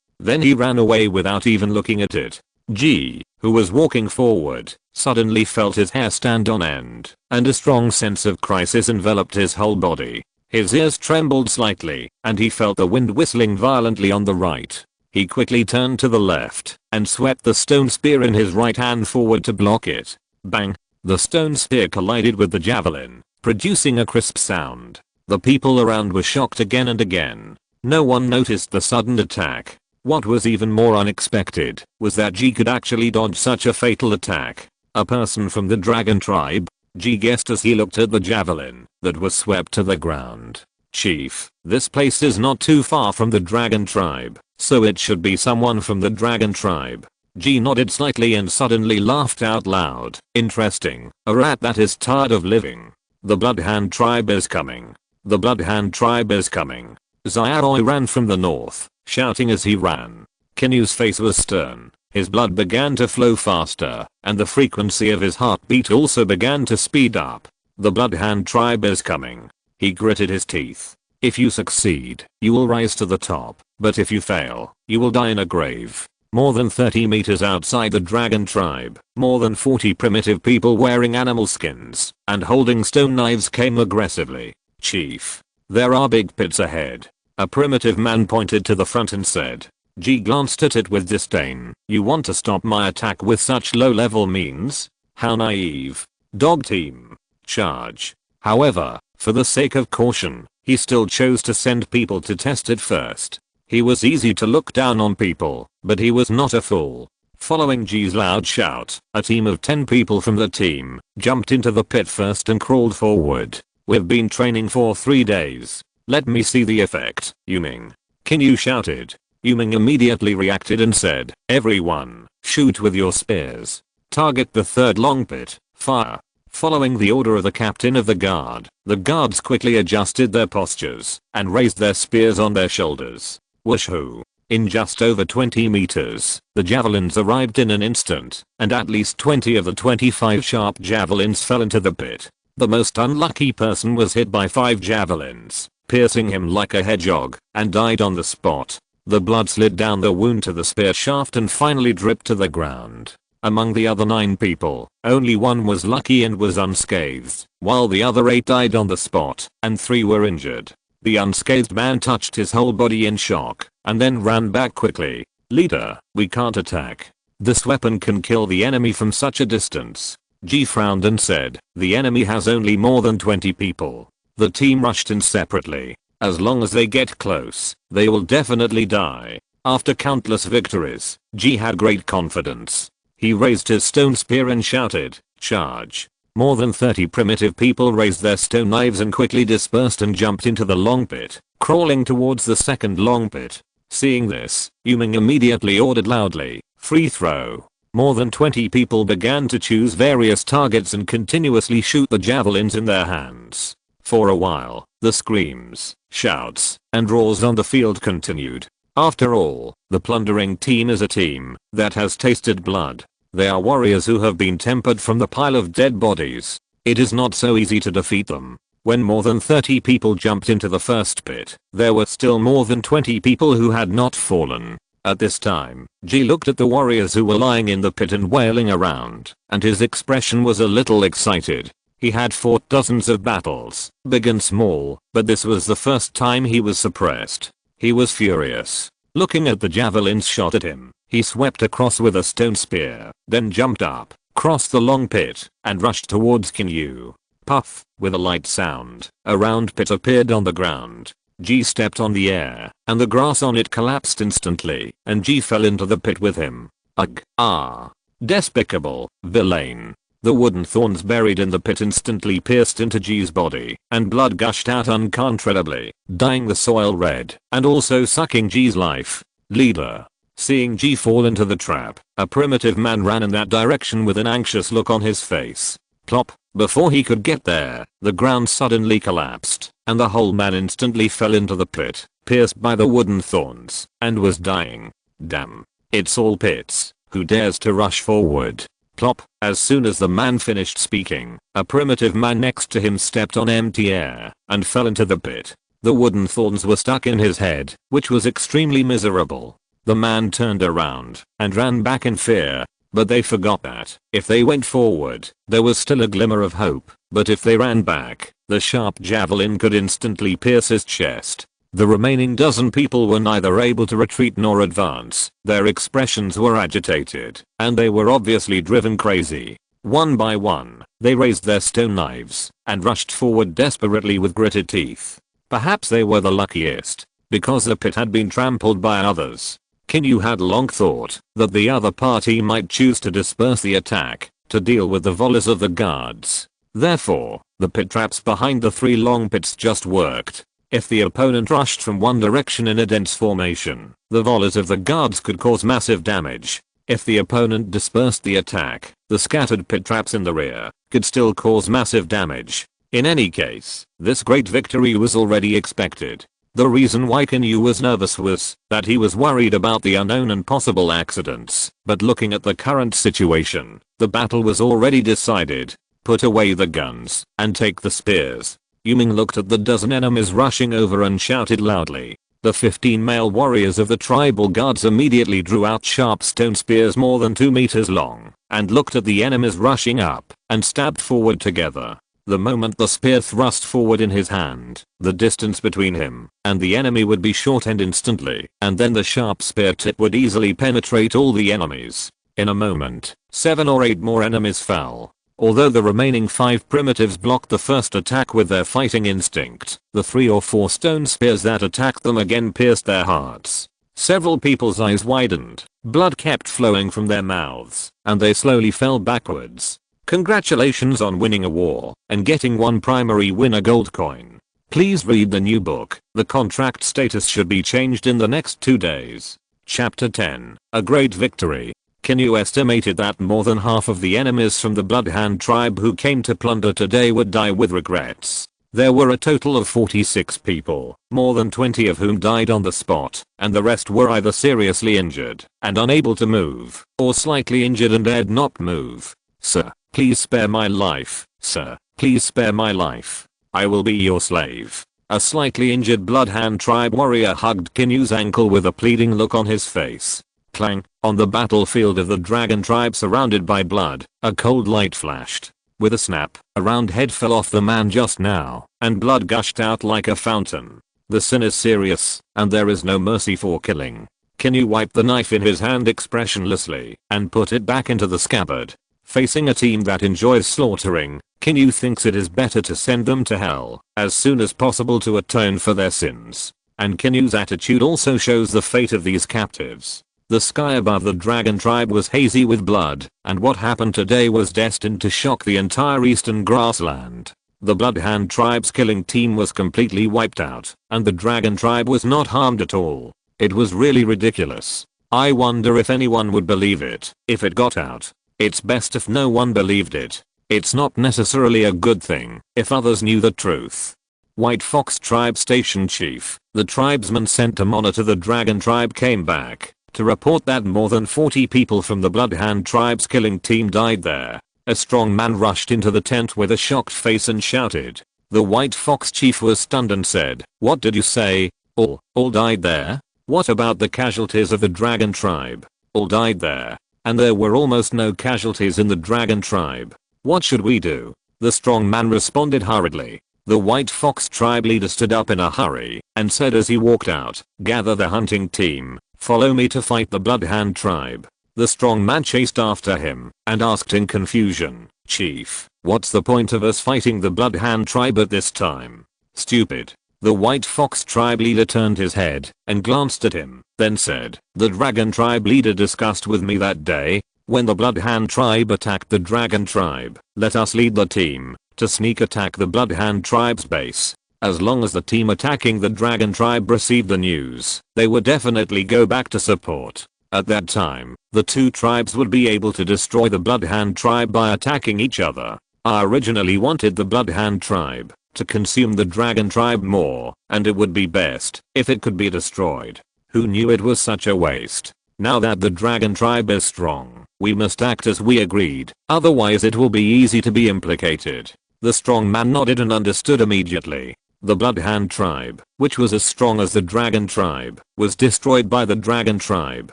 Then he ran away without even looking at it. G, who was walking forward, suddenly felt his hair stand on end, and a strong sense of crisis enveloped his whole body. His ears trembled slightly, and he felt the wind whistling violently on the right. He quickly turned to the left, and swept the stone spear in his right hand forward to block it. Bang! The stone spear collided with the javelin, producing a crisp sound. The people around were shocked again and again. No one noticed the sudden attack. What was even more unexpected was that G could actually dodge such a fatal attack. A person from the dragon tribe? G guessed as he looked at the javelin that was swept to the ground. Chief, this place is not too far from the dragon tribe, so it should be someone from the dragon tribe. G nodded slightly and suddenly laughed out loud. Interesting. A rat that is tired of living. The Bloodhand tribe is coming. The Bloodhand tribe is coming. Xiaoi ran from the north, shouting as he ran. Qin Yu's face was stern. His blood began to flow faster, and the frequency of his heartbeat also began to speed up. The Bloodhand tribe is coming. He gritted his teeth. If you succeed, you will rise to the top, but if you fail, you will die in a grave. More than 30 meters outside the dragon tribe, more than 40 primitive people wearing animal skins and holding stone knives came aggressively. Chief, there are big pits ahead. A primitive man pointed to the front and said. G glanced at it with disdain. You want to stop my attack with such low-level means? How naive. Dog team. Charge. However, for the sake of caution, he still chose to send people to test it first. He was easy to look down on people, but he was not a fool. Following G's loud shout, a team of 10 people from the team jumped into the pit first and crawled forward. We've been training for 3 days. Let me see the effect, Yuming. Qin Yu shouted. Yuming immediately reacted and said, everyone, shoot with your spears. Target the third long pit, fire. Following the order of the captain of the guards quickly adjusted their postures and raised their spears on their shoulders. Whoosh-hoo. In just over 20 meters, the javelins arrived in an instant, and at least 20 of the 25 sharp javelins fell into the pit. The most unlucky person was hit by 5 javelins, piercing him like a hedgehog, and died on the spot. The blood slid down the wound to the spear shaft and finally dripped to the ground. Among the other 9 people, only 1 was lucky and was unscathed, while the other 8 died on the spot, and 3 were injured. The unscathed man touched his whole body in shock, and then ran back quickly. Leader, we can't attack. This weapon can kill the enemy from such a distance. G frowned and said, the enemy has only more than 20 people. The team rushed in separately. As long as they get close, they will definitely die. After countless victories, G had great confidence. He raised his stone spear and shouted, charge. More than 30 primitive people raised their stone knives and quickly dispersed and jumped into the long pit, crawling towards the second long pit. Seeing this, Yuming immediately ordered loudly, free throw. More than 20 people began to choose various targets and continuously shoot the javelins in their hands. For a while, the screams, shouts, and roars on the field continued. After all, the plundering team is a team that has tasted blood. They are warriors who have been tempered from the pile of dead bodies. It is not so easy to defeat them. When more than 30 people jumped into the first pit, there were still more than 20 people who had not fallen. At this time, G looked at the warriors who were lying in the pit and wailing around, and his expression was a little excited. He had fought dozens of battles, big and small, but this was the first time he was suppressed. He was furious. Looking at the javelins shot at him, he swept across with a stone spear, then jumped up, crossed the long pit, and rushed towards Qin Yu. Puff, with a light sound, a round pit appeared on the ground. G stepped on the air, and the grass on it collapsed instantly, and G fell into the pit with him. Ugh, ah. Despicable, villain. The wooden thorns buried in the pit instantly pierced into G's body, and blood gushed out uncontrollably, dyeing the soil red, and also sucking G's life. Leader. Seeing G fall into the trap, a primitive man ran in that direction with an anxious look on his face. Plop. Before he could get there, the ground suddenly collapsed, and the whole man instantly fell into the pit, pierced by the wooden thorns, and was dying. Damn. It's all pits. Who dares to rush forward? Plop. As soon as the man finished speaking, a primitive man next to him stepped on empty air, and fell into the pit. The wooden thorns were stuck in his head, which was extremely miserable. The man turned around, and ran back in fear. But they forgot that, if they went forward, there was still a glimmer of hope, but if they ran back, the sharp javelin could instantly pierce his chest. The remaining dozen people were neither able to retreat nor advance, their expressions were agitated, and they were obviously driven crazy. One by one, they raised their stone knives, and rushed forward desperately with gritted teeth. Perhaps they were the luckiest, because the pit had been trampled by others. Qin Yu had long thought that the other party might choose to disperse the attack, to deal with the volleys of the guards. Therefore, the pit traps behind the 3 long pits just worked. If the opponent rushed from one direction in a dense formation, the volleys of the guards could cause massive damage. If the opponent dispersed the attack, the scattered pit traps in the rear could still cause massive damage. In any case, this great victory was already expected. The reason why Qin Yu was nervous was that he was worried about the unknown and possible accidents, but looking at the current situation, the battle was already decided. Put away the guns and take the spears. Yuming looked at the dozen enemies rushing over and shouted loudly. The 15 male warriors of the tribal guards immediately drew out sharp stone spears more than 2 meters long and looked at the enemies rushing up and stabbed forward together. The moment the spear thrust forward in his hand, the distance between him and the enemy would be shortened instantly, and then the sharp spear tip would easily penetrate all the enemies. In a moment, 7 or 8 more enemies fell. Although the remaining 5 primitives blocked the first attack with their fighting instinct, the 3 or 4 stone spears that attacked them again pierced their hearts. Several people's eyes widened, blood kept flowing from their mouths, and they slowly fell backwards. Congratulations on winning a war and getting one primary win, a gold coin. Please read the new book. The contract status should be changed in the next 2 days. Chapter 10. A great victory. Qin Yu estimated that more than half of the enemies from the Bloodhand tribe who came to plunder today would die with regrets. There were a total of 46 people, more than 20 of whom died on the spot, and the rest were either seriously injured and unable to move, or slightly injured and dared not move. Sir, please spare my life. Sir, please spare my life. I will be your slave. A slightly injured Bloodhand tribe warrior hugged Qin Yu's ankle with a pleading look on his face. Clang. On the battlefield of the dragon tribe surrounded by blood, a cold light flashed. With a snap, a round head fell off the man just now, and blood gushed out like a fountain. The sin is serious, and there is no mercy for killing. Qin Yu wiped the knife in his hand expressionlessly, and put it back into the scabbard. Facing a team that enjoys slaughtering, Qin Yu thinks it is better to send them to hell as soon as possible to atone for their sins. And Qin Yu's attitude also shows the fate of these captives. The sky above the dragon tribe was hazy with blood, and what happened today was destined to shock the entire eastern grassland. The Bloodhand tribe's killing team was completely wiped out, and the dragon tribe was not harmed at all. It was really ridiculous. I wonder if anyone would believe it if it got out. It's best if no one believed it. It's not necessarily a good thing if others knew the truth. White Fox Tribe Station Chief, the tribesman sent to monitor the dragon tribe, came back to report that more than 40 people from the Bloodhand tribe's killing team died there. A strong man rushed into the tent with a shocked face and shouted. The White Fox chief was stunned and said, "What did you say? All died there? What about the casualties of the dragon tribe? All died there. And there were almost no casualties in the dragon tribe. What should we do?" The strong man responded hurriedly. The White Fox tribe leader stood up in a hurry and said as he walked out, "Gather the hunting team. Follow me to fight the Bloodhand tribe." The strong man chased after him and asked in confusion, "Chief, what's the point of us fighting the Bloodhand tribe at this time?" "Stupid." The White Fox tribe leader turned his head and glanced at him, then said, "The dragon tribe leader discussed with me that day when the Bloodhand tribe attacked the dragon tribe. Let us lead the team to sneak attack the Bloodhand tribe's base. As long as the team attacking the dragon tribe received the news, they would definitely go back to support. At that time, the two tribes would be able to destroy the Bloodhand tribe by attacking each other. I originally wanted the Bloodhand tribe to consume the dragon tribe more, and it would be best if it could be destroyed. Who knew it was such a waste? Now that the dragon tribe is strong, we must act as we agreed, otherwise it will be easy to be implicated." The strong man nodded and understood immediately. The Bloodhand tribe, which was as strong as the dragon tribe, was destroyed by the dragon tribe.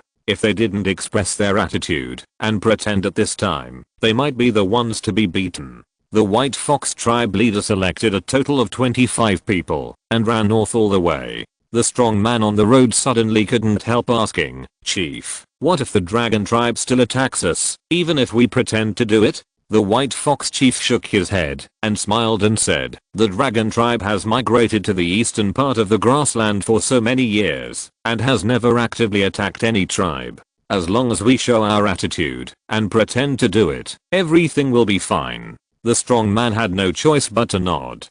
If they didn't express their attitude and pretend at this time, they might be the ones to be beaten. The White Fox tribe leader selected a total of 25 people and ran north all the way. The strong man on the road suddenly couldn't help asking, "Chief, what if the dragon tribe still attacks us, even if we pretend to do it?" The White Fox chief shook his head and smiled and said, "The dragon tribe has migrated to the eastern part of the grassland for so many years and has never actively attacked any tribe. As long as we show our attitude and pretend to do it, everything will be fine." The strong man had no choice but to nod.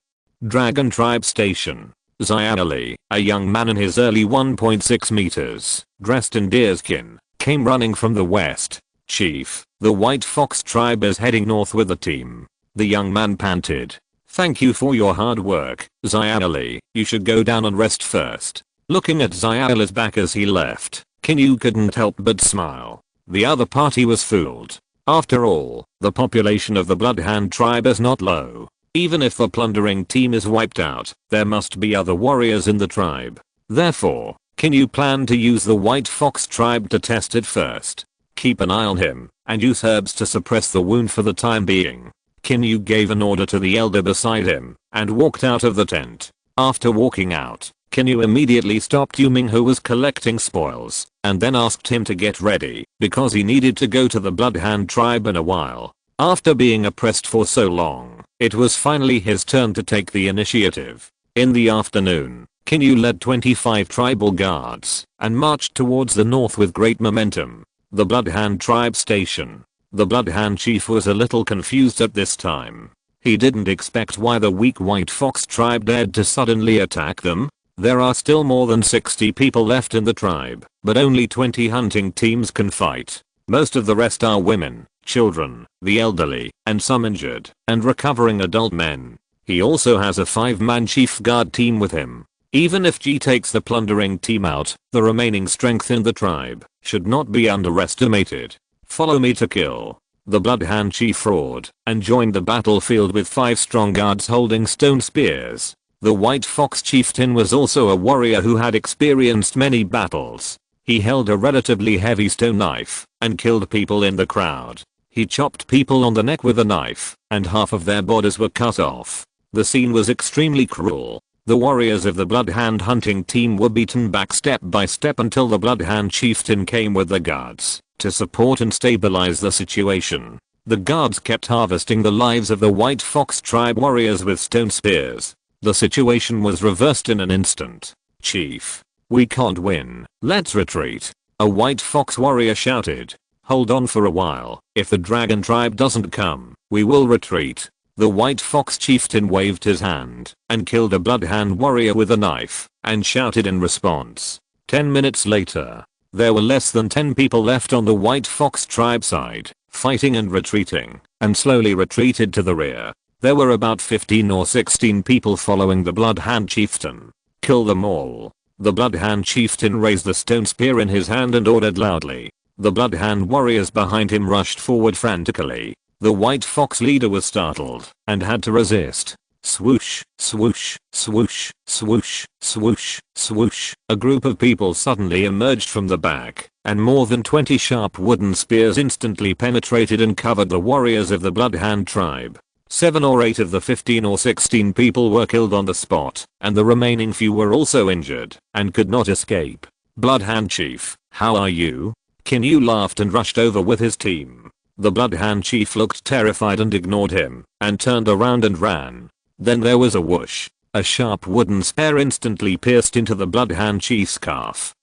Dragon tribe station. Xiaoli, a young man in his early 1.6 meters, dressed in deerskin, came running from the west. "Chief, the White Fox tribe is heading north with the team." The young man panted. "Thank you for your hard work, Xiaoli. You should go down and rest first." Looking at Xiaoli's back as he left, Qin Yu couldn't help but smile. The other party was fooled. After all, the population of the Bloodhound tribe is not low. Even if the plundering team is wiped out, there must be other warriors in the tribe. Therefore, Qin Yu planned to use the White Fox tribe to test it first. Keep an eye on him, and use herbs to suppress the wound for the time being. Qin Yu gave an order to the elder beside him, and walked out of the tent. After walking out, Qin Yu immediately stopped Yu Ming, who was collecting spoils, and then asked him to get ready, because he needed to go to the Bloodhound tribe in a while. After being oppressed for so long, it was finally his turn to take the initiative. In the afternoon, Qin Yu led 25 tribal guards, and marched towards the north with great momentum. The Bloodhound tribe station. The Bloodhound chief was a little confused at this time. He didn't expect why the weak White Fox tribe dared to suddenly attack them. There are still more than 60 people left in the tribe, but only 20 hunting teams can fight. Most of the rest are women, children, the elderly, and some injured and recovering adult men. He also has a 5-man chief guard team with him. Even if G takes the plundering team out, the remaining strength in the tribe should not be underestimated. "Follow me to kill." The Bloodhound chief roared and joined the battlefield with 5 strong guards holding stone spears. The White Fox chieftain was also a warrior who had experienced many battles. He held a relatively heavy stone knife and killed people in the crowd. He chopped people on the neck with a knife, and half of their bodies were cut off. The scene was extremely cruel. The warriors of the Bloodhound hunting team were beaten back step by step until the Bloodhound chieftain came with the guards to support and stabilize the situation. The guards kept harvesting the lives of the White Fox tribe warriors with stone spears. The situation was reversed in an instant. "Chief, we can't win. Let's retreat," a White Fox warrior shouted. "Hold on for a while. If the dragon tribe doesn't come, we will retreat." The White Fox chieftain waved his hand and killed a Bloodhound warrior with a knife and shouted in response. 10 minutes later, there were less than 10 people left on the White Fox tribe side, fighting and retreating, and slowly retreated to the rear. There were about 15 or 16 people following the Bloodhound chieftain. "Kill them all." The Bloodhound chieftain raised the stone spear in his hand and ordered loudly. The Bloodhound warriors behind him rushed forward frantically. The White Fox leader was startled and had to resist. Swoosh, swoosh, swoosh, swoosh, swoosh, swoosh. A group of people suddenly emerged from the back, and more than 20 sharp wooden spears instantly penetrated and covered the warriors of the Bloodhound tribe. 7 or 8 of the 15 or 16 people were killed on the spot, and the remaining few were also injured and could not escape. "Bloodhound chief, how are you?" Qin Yu laughed and rushed over with his team. The Bloodhound chief looked terrified and ignored him, and turned around and ran. Then there was a whoosh. A sharp wooden spear instantly pierced into the Bloodhound chief's calf.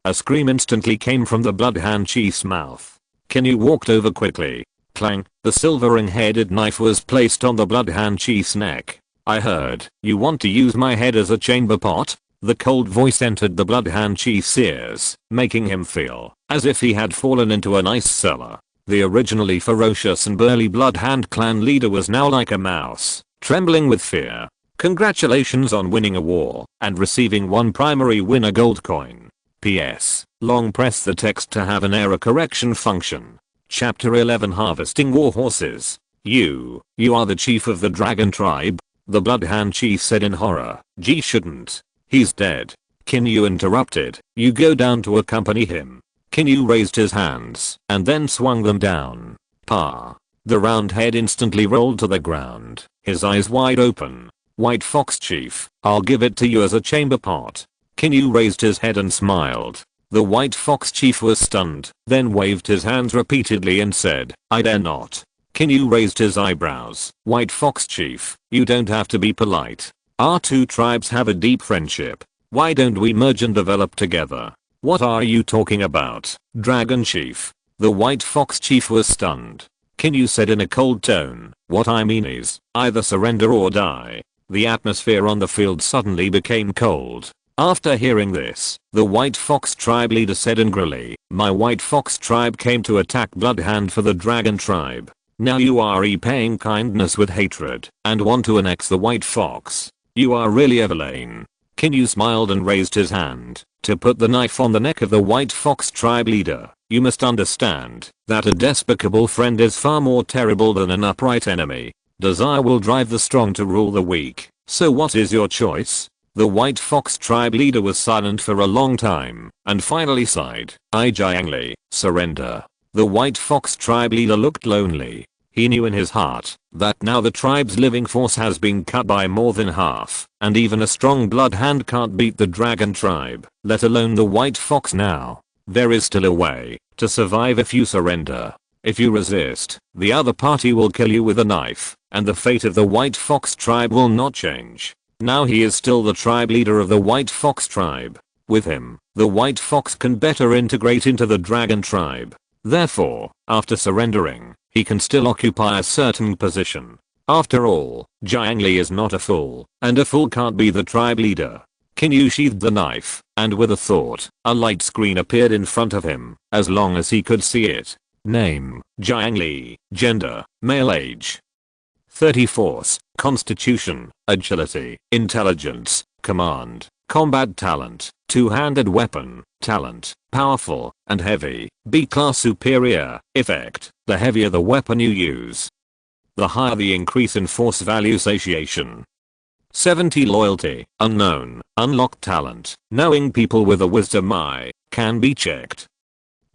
A scream instantly came from the Bloodhound chief's mouth. Qin Yu walked over quickly. Clang, the silvering-headed knife was placed on the Bloodhound chief's neck. "I heard you want to use my head as a chamber pot?" The cold voice entered the Bloodhound chief's ears, making him feel as if he had fallen into an ice cellar. The originally ferocious and burly Bloodhound clan leader was now like a mouse, trembling with fear. "Congratulations on winning a war and receiving one primary winner gold coin. PS. Long press the text to have an error correction function." Chapter 11 Harvesting War Horses. You are the chief of the dragon tribe?" The Bloodhound chief said in horror. "G shouldn't. He's dead." Qin Yu interrupted. "You go down to accompany him." Qin Yu raised his hands and then swung them down. Pa. The round head instantly rolled to the ground, his eyes wide open. "White Fox chief, I'll give it to you as a chamber pot." Qin Yu raised his head and smiled. The White Fox chief was stunned, then waved his hands repeatedly and said, "I dare not." Qin Yu raised his eyebrows. "White Fox chief, you don't have to be polite. Our two tribes have a deep friendship. Why don't we merge and develop together?" "What are you talking about, Dragon Chief?" The White Fox chief was stunned. Qin Yu said in a cold tone, "What I mean is, either surrender or die." The atmosphere on the field suddenly became cold. After hearing this, the White Fox tribe leader said angrily, "My White Fox tribe came to attack Bloodhand for the Dragon tribe. Now you are repaying kindness with hatred and want to annex the White Fox. You are really a villain." Qin Yu smiled and raised his hand to put the knife on the neck of the White Fox tribe leader. "You must understand that a despicable friend is far more terrible than an upright enemy. Desire will drive the strong to rule the weak. So what is your choice?" The White Fox tribe leader was silent for a long time and finally sighed. "I Jiangli, surrender." The White Fox tribe leader looked lonely. He knew in his heart that now the tribe's living force has been cut by more than half, and even a strong Bloodhand can't beat the Dragon tribe, let alone the White Fox now. There is still a way to survive if you surrender. If you resist, the other party will kill you with a knife, and the fate of the White Fox tribe will not change. Now he is still the tribe leader of the White Fox tribe. With him, the White Fox can better integrate into the Dragon tribe. Therefore, after surrendering, he can still occupy a certain position. After all, Jiangli is not a fool, and a fool can't be the tribe leader. Qin Yu sheathed the knife, and with a thought, a light screen appeared in front of him, as long as he could see it. Name, Jiangli. Gender, male. Age, 30. Force, Constitution, Agility, Intelligence, Command, Combat Talent, Two-handed Weapon, Talent, Powerful, and Heavy, B-Class Superior. Effect, the heavier the weapon you use, the higher the increase in force value. Satiation, 70. Loyalty, Unknown, Unlocked Talent, knowing people with a wisdom eye, can be checked.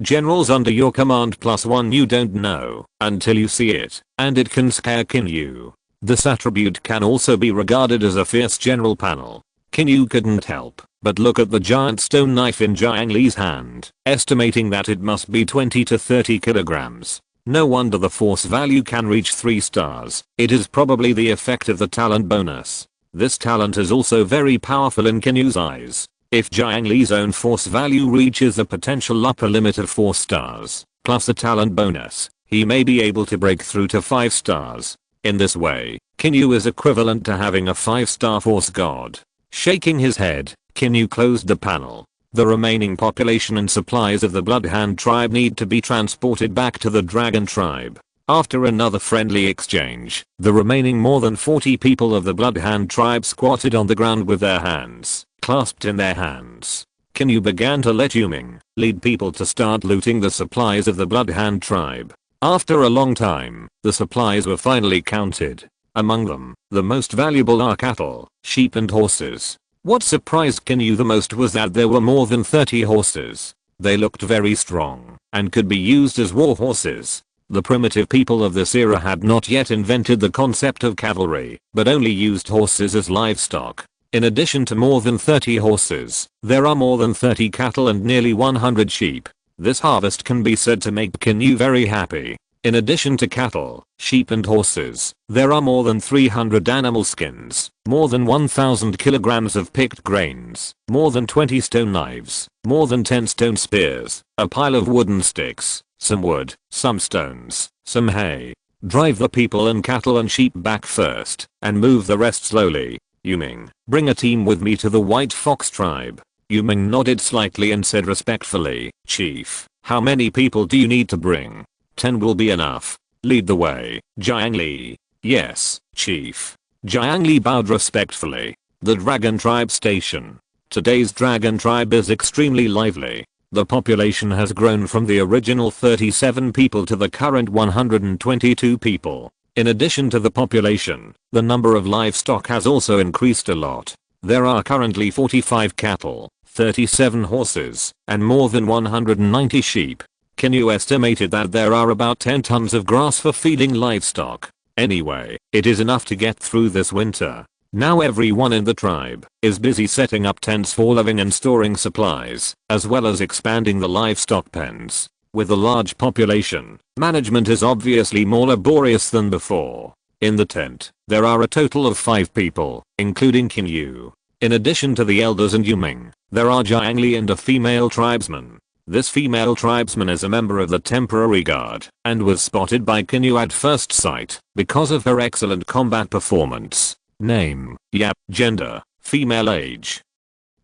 Generals under your command +1 you don't know until you see it, and it can scare Qin Yu. This attribute can also be regarded as a fierce general panel. Qin Yu couldn't help but look at the giant stone knife in Jiangli's hand, estimating that it must be 20 to 30 kilograms. No wonder the force value can reach 3 stars. It is probably the effect of the talent bonus. This talent is also very powerful in Qin Yu's eyes. If Jiangli's own force value reaches a potential upper limit of 4 stars, plus a talent bonus, he may be able to break through to 5 stars. In this way, Qin Yu is equivalent to having a 5-star force god. Shaking his head, Qin Yu closed the panel. The remaining population and supplies of the Bloodhand tribe need to be transported back to the Dragon tribe. After another friendly exchange, the remaining more than 40 people of the Bloodhand tribe squatted on the ground with their hands clasped in their hands. Qin Yu began to let Yuming lead people to start looting the supplies of the Bloodhand tribe. After a long time, the supplies were finally counted. Among them, the most valuable are cattle, sheep and horses. What surprised Qin Yu the most was that there were more than 30 horses. They looked very strong and could be used as war horses. The primitive people of this era had not yet invented the concept of cavalry, but only used horses as livestock. In addition to more than 30 horses, there are more than 30 cattle and nearly 100 sheep. This harvest can be said to make Qin Yu very happy. In addition to cattle, sheep and horses, there are more than 300 animal skins, more than 1,000 kilograms of picked grains, more than 20 stone knives, more than 10 stone spears, a pile of wooden sticks, some wood, some stones, some hay. Drive the people and cattle and sheep back first, and move the rest slowly. Yuming, bring a team with me to the White Fox tribe. Yuming nodded slightly and said respectfully, "Chief, how many people do you need to bring?" 10 will be enough. Lead the way, Jiangli. "Yes, Chief." Jiangli bowed respectfully. The Dragon Tribe Station. Today's Dragon Tribe is extremely lively. The population has grown from the original 37 people to the current 122 people. In addition to the population, the number of livestock has also increased a lot. There are currently 45 cattle, 37 horses, and more than 190 sheep. Qin Yu estimated that there are about 10 tons of grass for feeding livestock. Anyway, it is enough to get through this winter. Now everyone in the tribe is busy setting up tents for living and storing supplies, as well as expanding the livestock pens. With a large population, management is obviously more laborious than before. In the tent, there are a total of 5 people, including Qin Yu. In addition to the elders and Yuming, there are Jiangli and a female tribesman. This female tribesman is a member of the temporary guard and was spotted by Qin Yu at first sight because of her excellent combat performance. Name, Yap. Gender, female. Age,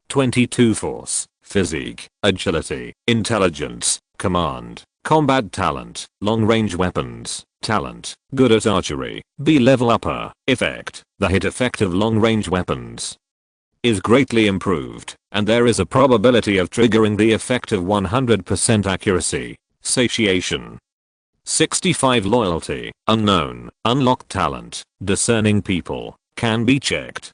22 force, physique, agility, intelligence, command, combat talent, long range weapons, talent, good at archery, B level upper, effect, the hit effect of long range weapons is greatly improved, and there is a probability of triggering the effect of 100% accuracy. Satiation. 65 loyalty, unknown, unlocked talent, discerning people, can be checked.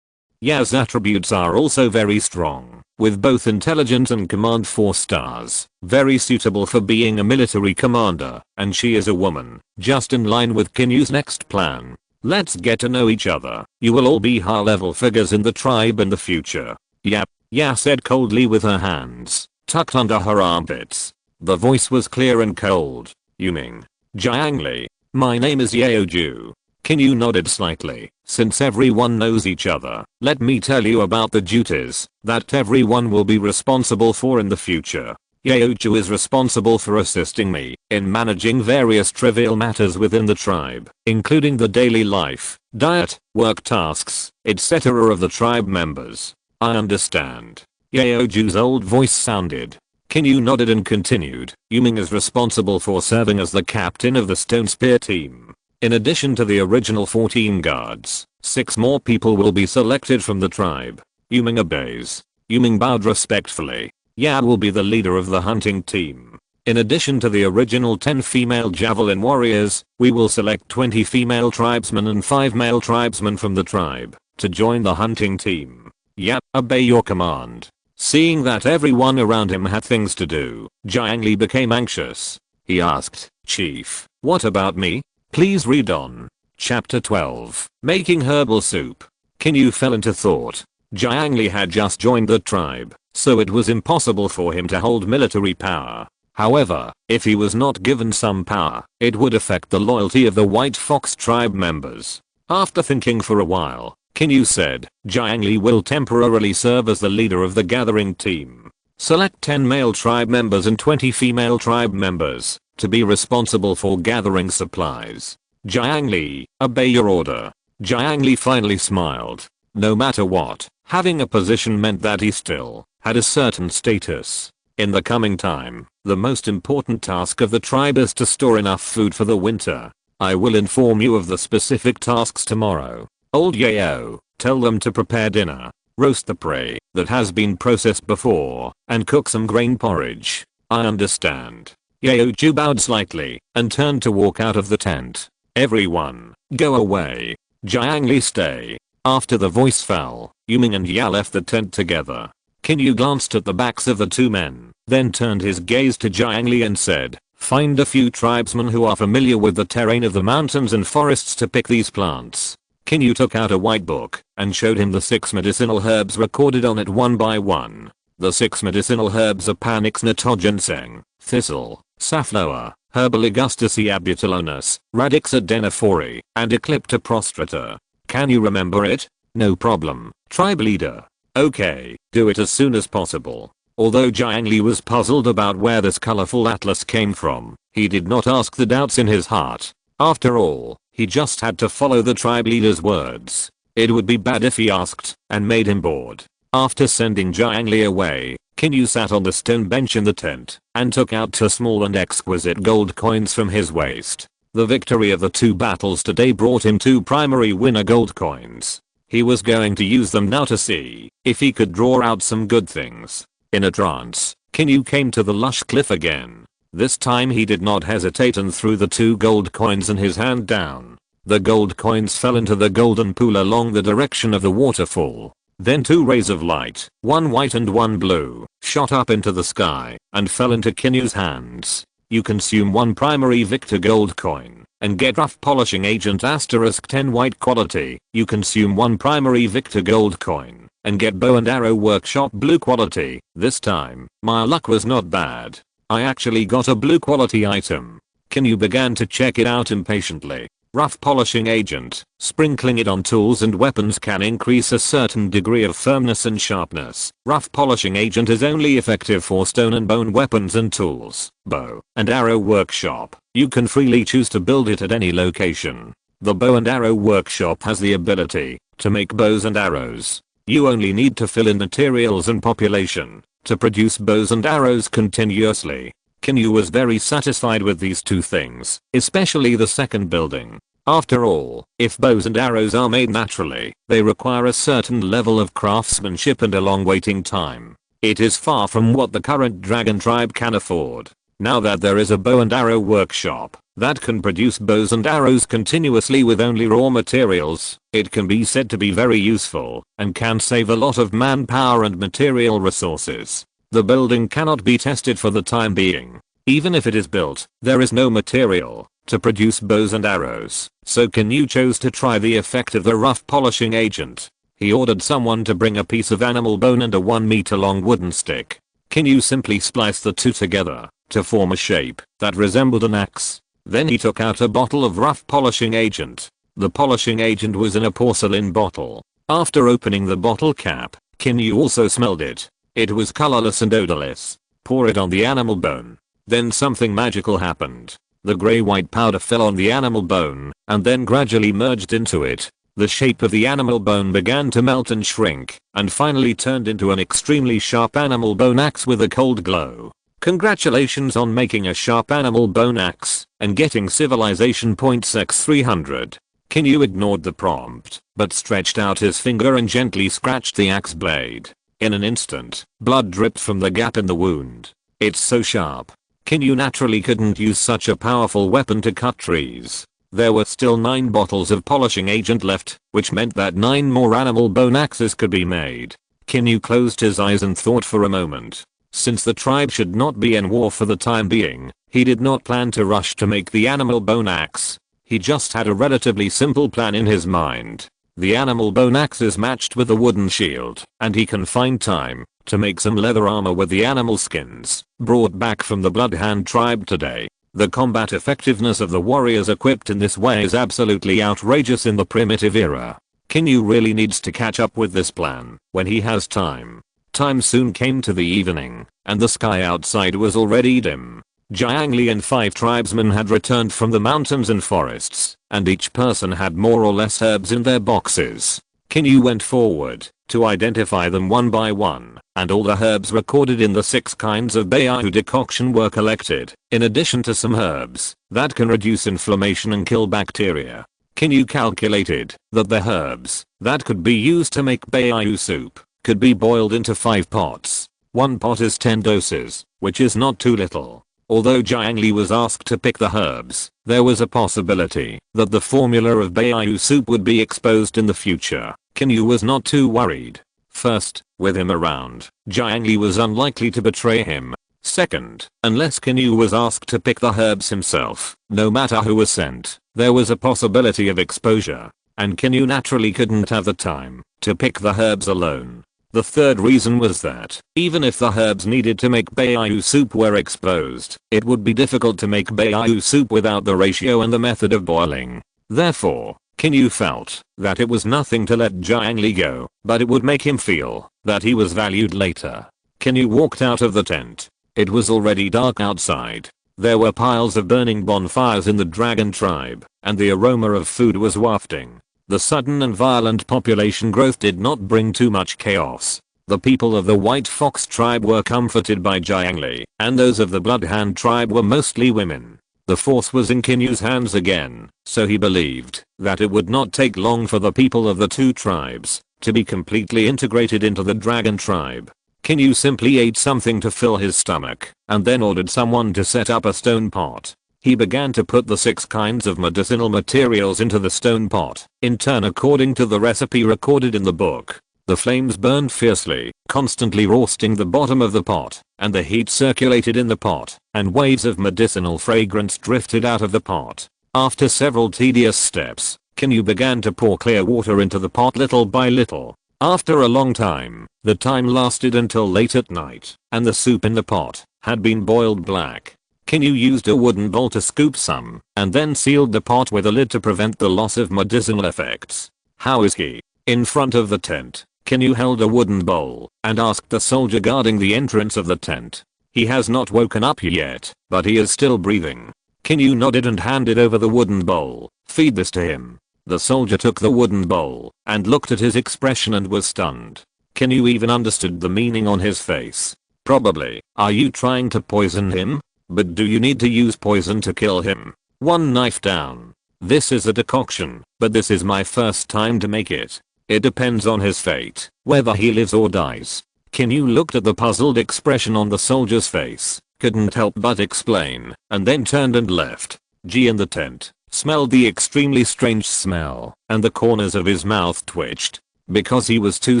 Ya's attributes are also very strong, with both intelligence and command 4 stars, very suitable for being a military commander, and she is a woman, just in line with Qin Yu's next plan. Let's get to know each other. You will all be high level figures in the tribe in the future. Yep, Ya said coldly with her hands tucked under her armpits. The voice was clear and cold. Yuming. Jiangli. My name is Yaoju. Qin Yu nodded slightly. Since everyone knows each other, let me tell you about the duties that everyone will be responsible for in the future. Yaoju is responsible for assisting me in managing various trivial matters within the tribe, including the daily life, diet, work tasks, etc. of the tribe members. I understand. Yaoju's old voice sounded. Qin Yu nodded and continued. Yuming is responsible for serving as the captain of the Stone Spear team. In addition to the original 14 guards, 6 more people will be selected from the tribe. Yuming obeys. Yuming bowed respectfully. Ya will be the leader of the hunting team. In addition to the original 10 female javelin warriors, we will select 20 female tribesmen and 5 male tribesmen from the tribe to join the hunting team. Ya, obey your command. Seeing that everyone around him had things to do, Jiangli became anxious. He asked, Chief, what about me? Please read on. Chapter 12. Making herbal soup. Qin Yu fell into thought. Jiangli had just joined the tribe, so it was impossible for him to hold military power. However, if he was not given some power, it would affect the loyalty of the White Fox tribe members. After thinking for a while, Qin Yu said, Jiangli will temporarily serve as the leader of the gathering team. Select 10 male tribe members and 20 female tribe members to be responsible for gathering supplies. Jiangli, obey your order. Jiangli finally smiled. No matter what, having a position meant that he still had a certain status. In the coming time, the most important task of the tribe is to store enough food for the winter. I will inform you of the specific tasks tomorrow. Old Yao, tell them to prepare dinner, roast the prey that has been processed before, and cook some grain porridge. I understand. Yaoju bowed slightly and turned to walk out of the tent. Everyone, go away. Jiangli stay. After the voice fell, Yuming and Ya left the tent together. Qin Yu glanced at the backs of the 2 men, then turned his gaze to Jiangli and said, find a few tribesmen who are familiar with the terrain of the mountains and forests to pick these plants. Qin Yu took out a white book and showed him the 6 medicinal herbs recorded on it one by one. The 6 medicinal herbs are Panix natoginseng, thistle, safflower, Herbaligustus abutilonus, Radix adenifori, and Eclipta prostrata. Can you remember it? No problem, tribe leader. Okay, do it as soon as possible. Although Jiangli was puzzled about where this colorful atlas came from, he did not ask the doubts in his heart. After all, he just had to follow the tribe leader's words. It would be bad if he asked and made him bored. After sending Jiangli away, Qin Yu sat on the stone bench in the tent and took out 2 small and exquisite gold coins from his waist. The victory of the 2 battles today brought him 2 primary winner gold coins. He was going to use them now to see if he could draw out some good things. In a trance, Qin Yu came to the lush cliff again. This time he did not hesitate and threw the 2 gold coins in his hand down. The gold coins fell into the golden pool along the direction of the waterfall. Then 2 rays of light, one white and one blue, shot up into the sky and fell into Qin Yu's hands. You consume 1 primary Victor gold coin and get rough polishing agent *10 white quality. You consume 1 primary Victor gold coin and get bow and arrow workshop blue quality. This time, my luck was not bad. I actually got a blue quality item. Qin Yu began to check it out impatiently. Rough polishing agent, sprinkling it on tools and weapons can increase a certain degree of firmness and sharpness. Rough polishing agent is only effective for stone and bone weapons and tools. Bow and arrow workshop, you can freely choose to build it at any location. The bow and arrow workshop has the ability to make bows and arrows. You only need to fill in materials and population to produce bows and arrows continuously. Qin Yu was very satisfied with these two things, especially the second building. After all, if bows and arrows are made naturally, they require a certain level of craftsmanship and a long waiting time. It is far from what the current dragon tribe can afford. Now that there is a bow and arrow workshop that can produce bows and arrows continuously with only raw materials, it can be said to be very useful and can save a lot of manpower and material resources. The building cannot be tested for the time being. Even if it is built, there is no material to produce bows and arrows, so Qin Yu chose to try the effect of the rough polishing agent. He ordered someone to bring a piece of animal bone and a 1 meter long wooden stick. Qin Yu simply spliced the two together to form a shape that resembled an axe. Then he took out a bottle of rough polishing agent. The polishing agent was in a porcelain bottle. After opening the bottle cap, Qin Yu also smelled it. It was colorless and odorless. Pour it on the animal bone. Then something magical happened. The gray-white powder fell on the animal bone and then gradually merged into it. The shape of the animal bone began to melt and shrink and finally turned into an extremely sharp animal bone axe with a cold glow. Congratulations on making a sharp animal bone axe and getting civilization points x300. Qin Yu ignored the prompt, but stretched out his finger and gently scratched the axe blade. In an instant, blood dripped from the gap in the wound. It's so sharp. Qin Yu naturally couldn't use such a powerful weapon to cut trees. There were still 9 bottles of polishing agent left, which meant that 9 more animal bone axes could be made. Qin Yu closed his eyes and thought for a moment. Since the tribe should not be in war for the time being, he did not plan to rush to make the animal bone axe. He just had a relatively simple plan in his mind. The animal bone axe is matched with a wooden shield, and he can find time to make some leather armor with the animal skins brought back from the Bloodhand tribe today. The combat effectiveness of the warriors equipped in this way is absolutely outrageous in the primitive era. Qin Yu really needs to catch up with this plan when he has time. Time soon came to the evening, and the sky outside was already dim. Jiang Li and 5 tribesmen had returned from the mountains and forests, and each person had more or less herbs in their boxes. Qin Yu went forward to identify them one by one, and all the herbs recorded in the 6 kinds of Baiyu decoction were collected, in addition to some herbs that can reduce inflammation and kill bacteria. Qin Yu calculated that the herbs that could be used to make Baiyu soup could be boiled into 5 pots. 1 pot is 10 doses, which is not too little. Although Jiang Li was asked to pick the herbs, there was a possibility that the formula of Baiyu soup would be exposed in the future. Qin Yu was not too worried. First, with him around, Jiang Li was unlikely to betray him. Second, unless Qin Yu was asked to pick the herbs himself, no matter who was sent, there was a possibility of exposure. And Qin Yu naturally couldn't have the time to pick the herbs alone. The third reason was that, even if the herbs needed to make Baiyu soup were exposed, it would be difficult to make Baiyu soup without the ratio and the method of boiling. Therefore, Qin Yu felt that it was nothing to let Jiang Li go, but it would make him feel that he was valued later. Qin Yu walked out of the tent. It was already dark outside. There were piles of burning bonfires in the dragon tribe, and the aroma of food was wafting. The sudden and violent population growth did not bring too much chaos. The people of the White Fox tribe were comforted by Jiang Li, and those of the Bloodhand tribe were mostly women. The force was in Qin Yu's hands again, so he believed that it would not take long for the people of the 2 tribes to be completely integrated into the dragon tribe. Qin Yu simply ate something to fill his stomach, and then ordered someone to set up a stone pot. He began to put the 6 kinds of medicinal materials into the stone pot, in turn according to the recipe recorded in the book. The flames burned fiercely, constantly roasting the bottom of the pot, and the heat circulated in the pot, and waves of medicinal fragrance drifted out of the pot. After several tedious steps, Qin Yu began to pour clear water into the pot little by little. After a long time, the time lasted until late at night, and the soup in the pot had been boiled black. Qin Yu used a wooden bowl to scoop some, and then sealed the pot with a lid to prevent the loss of medicinal effects. How is he? In front of the tent, Qin Yu held a wooden bowl, and asked the soldier guarding the entrance of the tent. He has not woken up yet, but he is still breathing. Qin Yu nodded and handed over the wooden bowl. Feed this to him. The soldier took the wooden bowl and looked at his expression and was stunned. Qin Yu even understood the meaning on his face. Probably. Are you trying to poison him? But do you need to use poison to kill him? One knife down. This is a decoction, but this is my first time to make it. It depends on his fate, whether he lives or dies. Qin Yu looked at the puzzled expression on the soldier's face, couldn't help but explain, and then turned and left. G in the tent smelled the extremely strange smell, and the corners of his mouth twitched. Because he was too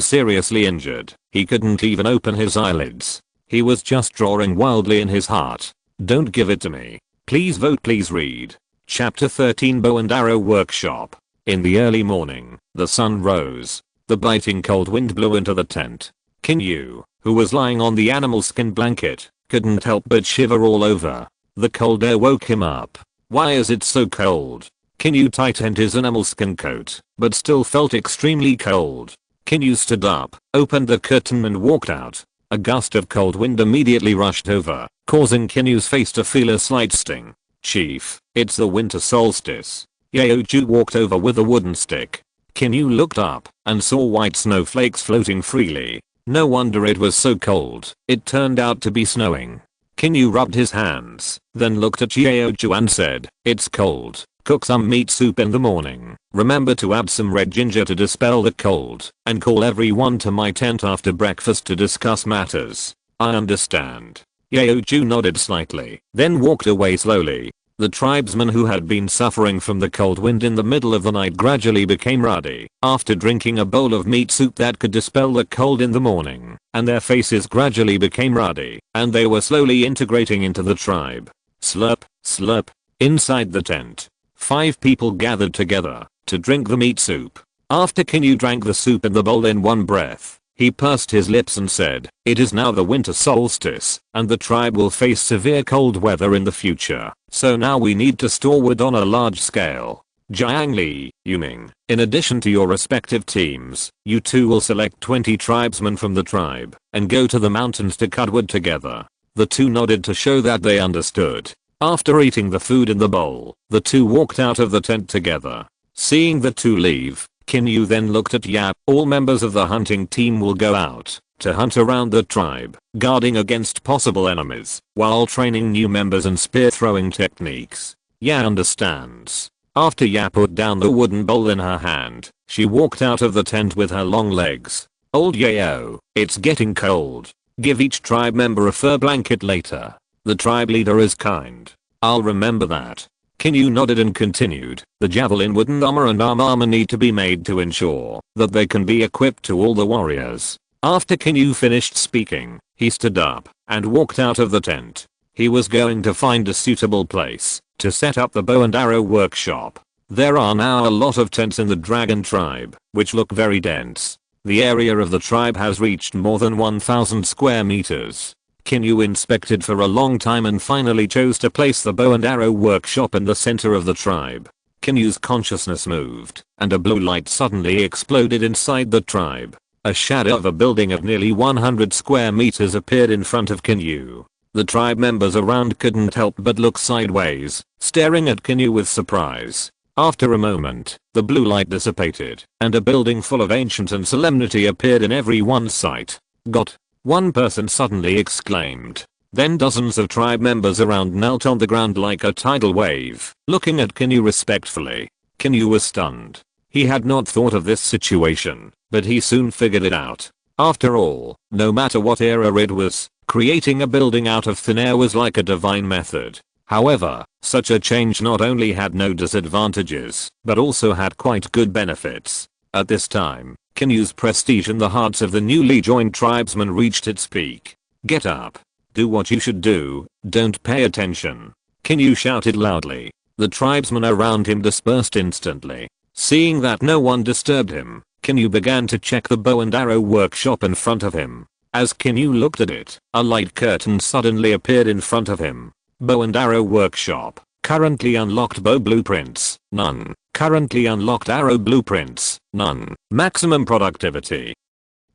seriously injured, he couldn't even open his eyelids. He was just drawing wildly in his heart. Don't give it to me. Please vote, please read. Chapter 13 Bow and Arrow Workshop. In the early morning, the sun rose. The biting cold wind blew into the tent. Qin Yu, who was lying on the animal skin blanket, couldn't help but shiver all over. The cold air woke him up. Why is it so cold? Qin Yu tightened his animal skin coat, but still felt extremely cold. Qin Yu stood up, opened the curtain and walked out. A gust of cold wind immediately rushed over, causing Qin Yu's face to feel a slight sting. Chief, it's the winter solstice. Yaoju walked over with a wooden stick. Qin Yu looked up and saw white snowflakes floating freely. No wonder it was so cold. It turned out to be snowing. Qin Yu rubbed his hands, then looked at Yaoju and said, "It's cold. Cook some meat soup in the morning. Remember to add some red ginger to dispel the cold, and call everyone to my tent after breakfast to discuss matters." "I understand." Yaoju nodded slightly, then walked away slowly. The tribesmen who had been suffering from the cold wind in the middle of the night gradually became ruddy after drinking a bowl of meat soup that could dispel the cold in the morning, and their faces gradually became ruddy, and they were slowly integrating into the tribe. Slurp, slurp. Inside the tent, 5 people gathered together to drink the meat soup. After Qin Yu drank the soup in the bowl in one breath, he pursed his lips and said, "It is now the winter solstice, and the tribe will face severe cold weather in the future, so now we need to store wood on a large scale. Jiang Li, Yuming, in addition to your respective teams, you two will select 20 tribesmen from the tribe and go to the mountains to cut wood together." The two nodded to show that they understood. After eating the food in the bowl, the two walked out of the tent together. Seeing the two leave, Qin Yu then looked at Yap. All members of the hunting team will go out to hunt around the tribe, guarding against possible enemies, while training new members in spear throwing techniques. Ya understands. After Ya put down the wooden bowl in her hand, she walked out of the tent with her long legs. "Old Yao, it's getting cold. Give each tribe member a fur blanket later. The tribe leader is kind." "I'll remember that." Qin Yu nodded and continued. "The javelin, wooden armor and armor need to be made to ensure that they can be equipped to all the warriors." After Qin Yu finished speaking, he stood up and walked out of the tent. He was going to find a suitable place to set up the bow and arrow workshop. There are now a lot of tents in the dragon tribe, which look very dense. The area of the tribe has reached more than 1,000 square meters. Qin Yu inspected for a long time and finally chose to place the bow and arrow workshop in the center of the tribe. Qin Yu's consciousness moved, and a blue light suddenly exploded inside the tribe. A shadow of a building of nearly 100 square meters appeared in front of Qin Yu. The tribe members around couldn't help but look sideways, staring at Qin Yu with surprise. After a moment, the blue light dissipated, and a building full of ancient and solemnity appeared in everyone's sight. "God!" one person suddenly exclaimed. Then dozens of tribe members around knelt on the ground like a tidal wave, looking at Qin Yu respectfully. Qin Yu was stunned. He had not thought of this situation, but he soon figured it out. After all, no matter what era it was, creating a building out of thin air was like a divine method. However, such a change not only had no disadvantages, but also had quite good benefits. At this time, Qin Yu's prestige in the hearts of the newly joined tribesmen reached its peak. "Get up. Do what you should do, don't pay attention." Qin Yu shouted loudly. The tribesmen around him dispersed instantly. Seeing that no one disturbed him, Qin Yu began to check the bow and arrow workshop in front of him. As Qin Yu looked at it, a light curtain suddenly appeared in front of him. Bow and arrow workshop. Currently unlocked bow blueprints, none. Currently unlocked arrow blueprints, none. Maximum productivity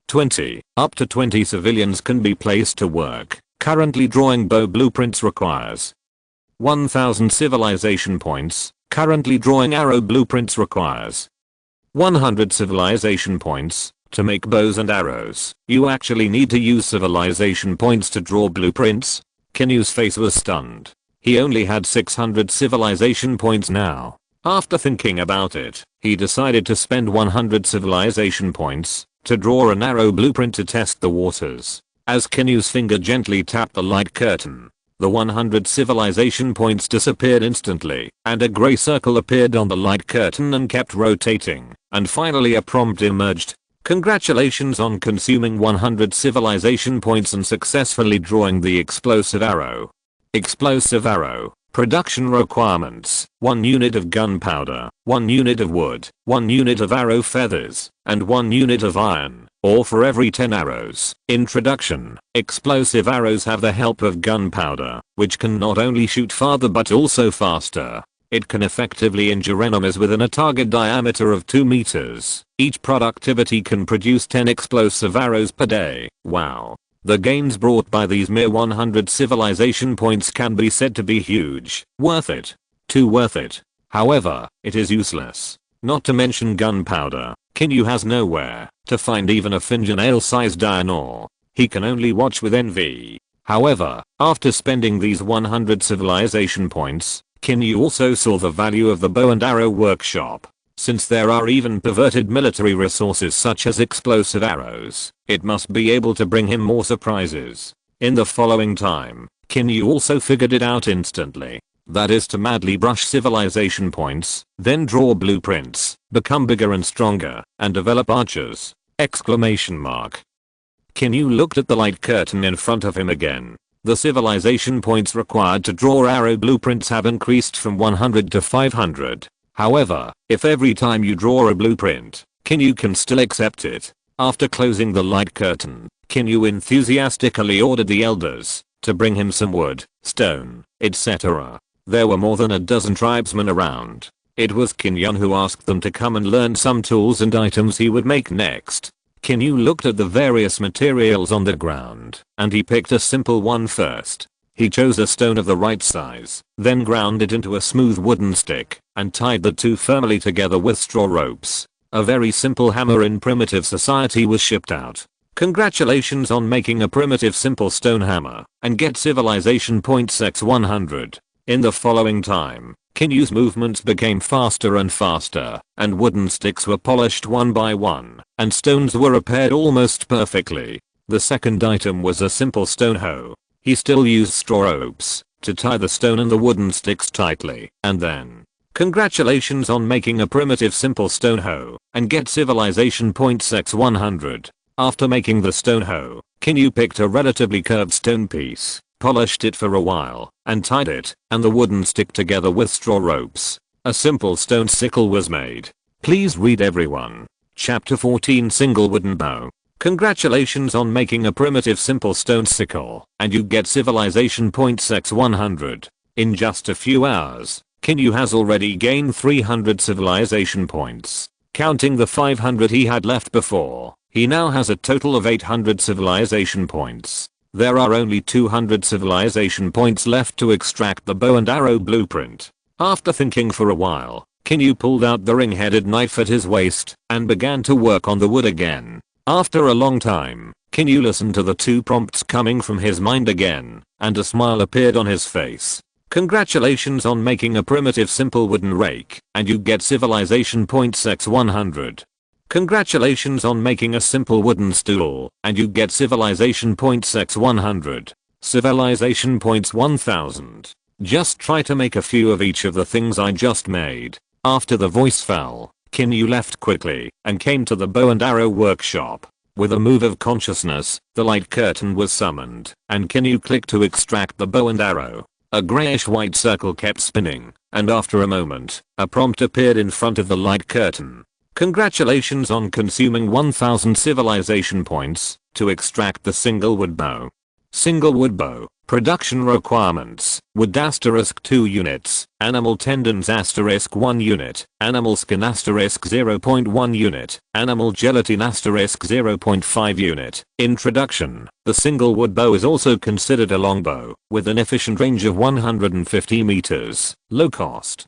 20. Up to 20 civilians can be placed to work. Currently drawing bow blueprints requires 1000 civilization points. Currently drawing arrow blueprints requires 100 civilization points. To make bows and arrows, you actually need to use civilization points to draw blueprints? Qin Yu's face was stunned. He only had 600 civilization points now. After thinking about it, he decided to spend 100 civilization points to draw an arrow blueprint to test the waters. As Qin Yu's finger gently tapped the light curtain, the 100 civilization points disappeared instantly, and a grey circle appeared on the light curtain and kept rotating, and finally a prompt emerged. Congratulations on consuming 100 civilization points and successfully drawing the explosive arrow. Explosive arrow. Production requirements: 1 unit of gunpowder, 1 unit of wood, 1 unit of arrow feathers, and 1 unit of iron, all for every 10 arrows. Introduction: explosive arrows have the help of gunpowder, which can not only shoot farther but also faster. It can effectively injure enemies within a target diameter of 2 meters. Each productivity can produce 10 explosive arrows per day. Wow. The gains brought by these mere 100 civilization points can be said to be huge. Worth it. Too worth it. However, it is useless. Not to mention gunpowder. Qin Yu has nowhere to find even a fingernail-sized iron ore. He can only watch with envy. However, after spending these 100 civilization points, Qin Yu also saw the value of the bow and arrow workshop. Since there are even perverted military resources such as explosive arrows, it must be able to bring him more surprises. In the following time, Qin Yu also figured it out instantly. That is to madly brush civilization points, then draw blueprints, become bigger and stronger, and develop archers! Exclamation mark. Qin Yu looked at the light curtain in front of him again. The civilization points required to draw arrow blueprints have increased from 100 to 500. However, if every time you draw a blueprint, Qin Yu can still accept it. After closing the light curtain, Qin Yu enthusiastically ordered the elders to bring him some wood, stone, etc. There were more than a dozen tribesmen around. It was Qin Yu who asked them to come and learn some tools and items he would make next. Qin Yu looked at the various materials on the ground, and he picked a simple one first. He chose a stone of the right size, then ground it into a smooth wooden stick, and tied the two firmly together with straw ropes. A very simple hammer in primitive society was shipped out. Congratulations on making a primitive simple stone hammer, and get civilization points x100. In the following time, Qin Yu's movements became faster and faster, and wooden sticks were polished one by one, and stones were repaired almost perfectly. The second item was a simple stone hoe. He still used straw ropes to tie the stone and the wooden sticks tightly, and then, congratulations on making a primitive simple stone hoe, and get civilization points x100. After making the stone hoe, Qin Yu picked a relatively curved stone piece, polished it for a while, and tied it and the wooden stick together with straw ropes. A simple stone sickle was made. Please read everyone. Chapter 14 Single Wooden Bow. Congratulations on making a primitive simple stone sickle, and you get civilization points x100. In just a few hours, Qin Yu has already gained 300 civilization points. Counting the 500 he had left before, he now has a total of 800 civilization points. There are only 200 civilization points left to extract the bow and arrow blueprint. After thinking for a while, Qin Yu pulled out the ring-headed knife at his waist and began to work on the wood again. After a long time, Qin Yu listened to the two prompts coming from his mind again, and a smile appeared on his face. Congratulations on making a primitive simple wooden rake, and you get civilization points x100. Congratulations on making a simple wooden stool, and you get civilization points x100. Civilization points 1000. Just try to make a few of each of the things I just made. After the voice fell, Qin Yu left quickly and came to the bow and arrow workshop. With a move of consciousness, the light curtain was summoned, and Qin Yu clicked to extract the bow and arrow. A grayish-white circle kept spinning, and after a moment, a prompt appeared in front of the light curtain. Congratulations on consuming 1000 civilization points to extract the single wood bow. Single wood bow. Production requirements: wood *2 units, animal tendons *1 unit, animal skin *0.1 unit, animal gelatin *0.5 unit. Introduction: the single wood bow is also considered a longbow, with an efficient range of 150 meters, low cost.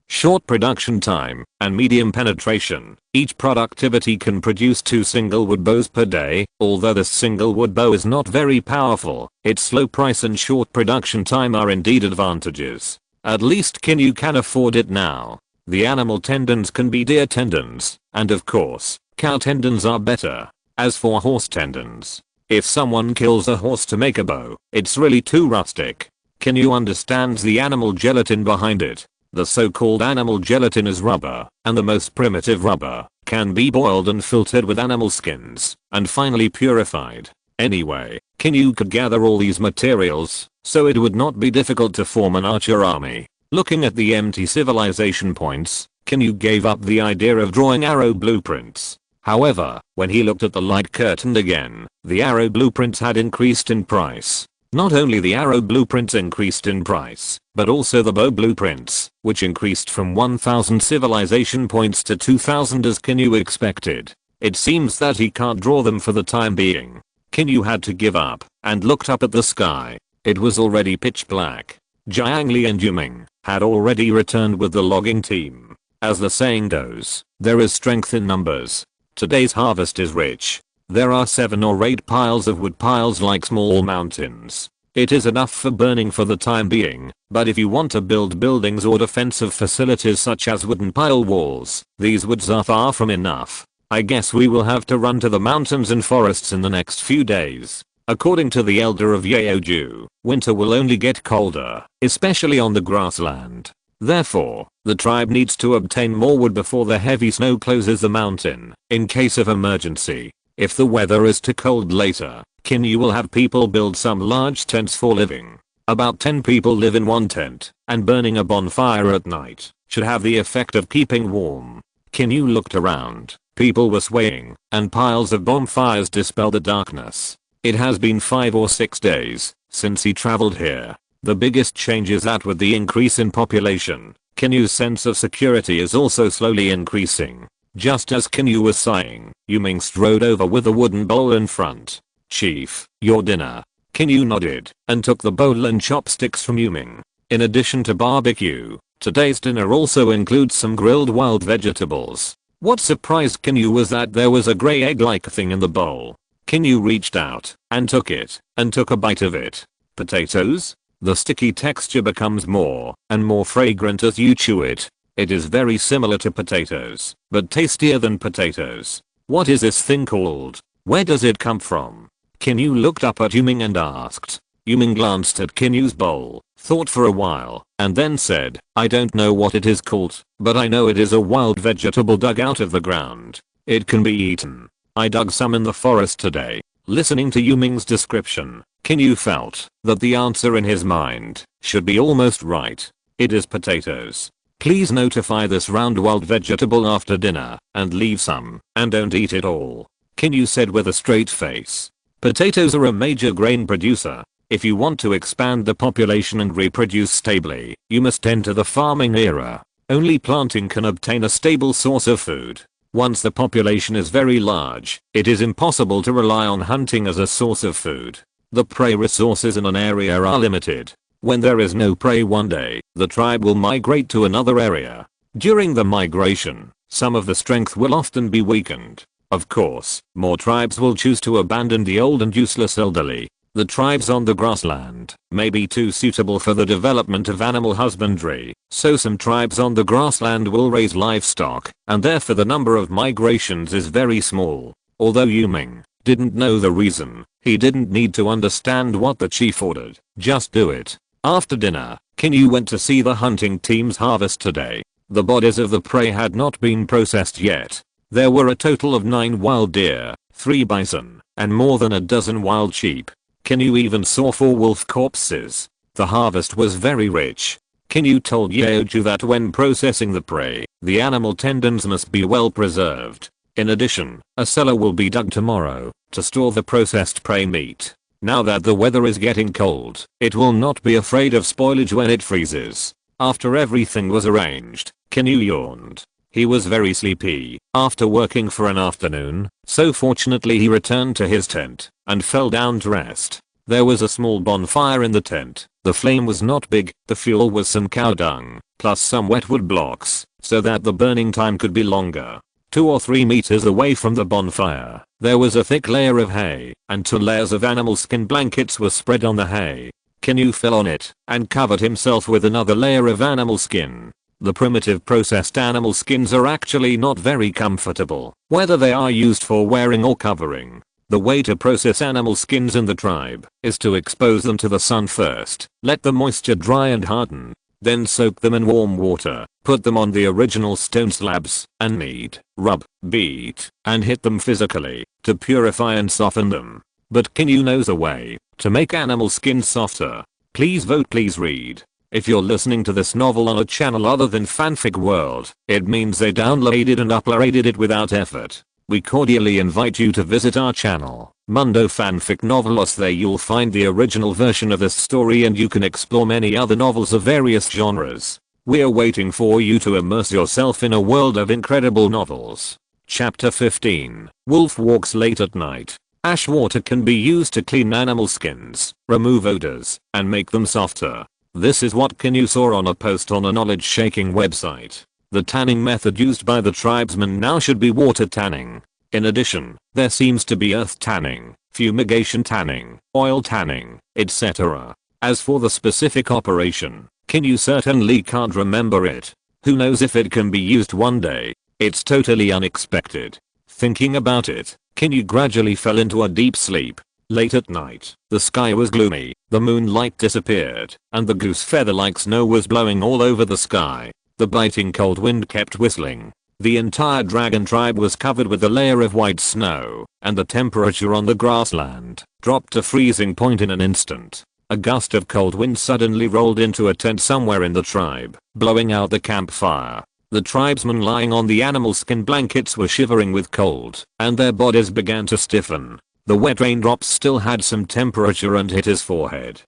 short production time, and medium penetration. Each productivity can produce 2 single wood bows per day. Although this single wood bow is not very powerful, its low price and short production time are indeed advantages. At least Qin Yu can afford it now. The animal tendons can be deer tendons, and of course, cow tendons are better. As for horse tendons, if someone kills a horse to make a bow, it's really too rustic. Qin Yu understands the animal gelatin behind it. The so-called animal gelatin is rubber, and the most primitive rubber can be boiled and filtered with animal skins, and finally purified. Anyway, Qin Yu could gather all these materials, so it would not be difficult to form an archer army. Looking at the empty civilization points, Qin Yu gave up the idea of drawing arrow blueprints. However, when he looked at the light curtain again, the arrow blueprints had increased in price. Not only the arrow blueprints increased in price, but also the bow blueprints, which increased from 1000 civilization points to 2000 as Qin Yu expected. It seems that he can't draw them for the time being. Qin Yu had to give up, and looked up at the sky. It was already pitch black. Jiang Li and Yuming had already returned with the logging team. As the saying goes, there is strength in numbers. Today's harvest is rich. There are 7 or 8 piles of wood, piles like small mountains. It is enough for burning for the time being, but if you want to build buildings or defensive facilities such as wooden pile walls, these woods are far from enough. I guess we will have to run to the mountains and forests in the next few days. According to the elder of Yeoju, winter will only get colder, especially on the grassland. Therefore, the tribe needs to obtain more wood before the heavy snow closes the mountain, in case of emergency. If the weather is too cold later, Qin Yu will have people build some large tents for living. About 10 people live in one tent, and burning a bonfire at night should have the effect of keeping warm. Qin Yu looked around. People were swaying, and piles of bonfires dispelled the darkness. It has been 5 or 6 days since he traveled here. The biggest change is that with the increase in population, Qin Yu's sense of security is also slowly increasing. Just as Qin Yu was sighing, Yuming strode over with a wooden bowl in front. "Chief, your dinner." Qin Yu nodded and took the bowl and chopsticks from Yuming. In addition to barbecue, today's dinner also includes some grilled wild vegetables. What surprised Qin Yu was that there was a grey egg-like thing in the bowl. Qin Yu reached out and took a bite of it. Potatoes? The sticky texture becomes more and more fragrant as you chew it. It is very similar to potatoes, but tastier than potatoes. What is this thing called? Where does it come from? Qin Yu looked up at Yuming and asked. Yuming glanced at Qin Yu's bowl, thought for a while, and then said, "I don't know what it is called, but I know it is a wild vegetable dug out of the ground. It can be eaten. I dug some in the forest today." Listening to Yuming's description, Qin Yu felt that the answer in his mind should be almost right. It is potatoes. Please notify this round wild vegetable after dinner, and leave some, and don't eat it all, Qin Yu said with a straight face. Potatoes are a major grain producer. If you want to expand the population and reproduce stably, you must enter the farming era. Only planting can obtain a stable source of food. Once the population is very large, it is impossible to rely on hunting as a source of food. The prey resources in an area are limited. When there is no prey one day, the tribe will migrate to another area. During the migration, some of the strength will often be weakened. Of course, more tribes will choose to abandon the old and useless elderly. The tribes on the grassland may be too suitable for the development of animal husbandry, so some tribes on the grassland will raise livestock, and therefore the number of migrations is very small. Although Yuming didn't know the reason, he didn't need to understand what the chief ordered, just do it. After dinner, Qin Yu went to see the hunting team's harvest today. The bodies of the prey had not been processed yet. There were a total of 9 wild deer, 3 bison, and more than a dozen wild sheep. Qin Yu even saw 4 wolf corpses. The harvest was very rich. Qin Yu told Yeoju that when processing the prey, the animal tendons must be well preserved. In addition, a cellar will be dug tomorrow to store the processed prey meat. Now that the weather is getting cold, it will not be afraid of spoilage when it freezes. After everything was arranged, Qin Yu yawned. He was very sleepy after working for an afternoon, so fortunately he returned to his tent and fell down to rest. There was a small bonfire in the tent. The flame was not big, the fuel was some cow dung, plus some wet wood blocks, so that the burning time could be longer. 2 or 3 meters away from the bonfire, there was a thick layer of hay, and 2 layers of animal skin blankets were spread on the hay. Qin Yu fell on it, and covered himself with another layer of animal skin. The primitive processed animal skins are actually not very comfortable, whether they are used for wearing or covering. The way to process animal skins in the tribe is to expose them to the sun first, let the moisture dry and harden, then soak them in warm water, put them on the original stone slabs, and knead, rub, beat, and hit them physically, to purify and soften them. But Qin Yu knows a way to make animal skins softer. Please vote, please read. If you're listening to this novel on a channel other than Fanfic World, it means they downloaded and uploaded it without effort. We cordially invite you to visit our channel, Mundo Fanfic Novelos. There you'll find the original version of this story and you can explore many other novels of various genres. We're waiting for you to immerse yourself in a world of incredible novels. Chapter 15. Wolf walks late at night. Ash water can be used to clean animal skins, remove odors, and make them softer. This is what Qin Yu saw on a post on a knowledge-shaking website. The tanning method used by the tribesmen now should be water tanning. In addition, there seems to be earth tanning, fumigation tanning, oil tanning, etc. As for the specific operation, Qin Yu certainly can't remember it. Who knows if it can be used one day? It's totally unexpected. Thinking about it, Qin Yu gradually fell into a deep sleep. Late at night, the sky was gloomy, the moonlight disappeared, and the goose feather-like snow was blowing all over the sky. The biting cold wind kept whistling. The entire dragon tribe was covered with a layer of white snow, and the temperature on the grassland dropped to freezing point in an instant. A gust of cold wind suddenly rolled into a tent somewhere in the tribe, blowing out the campfire. The tribesmen lying on the animal skin blankets were shivering with cold, and their bodies began to stiffen. The wet raindrops still had some temperature and hit his forehead.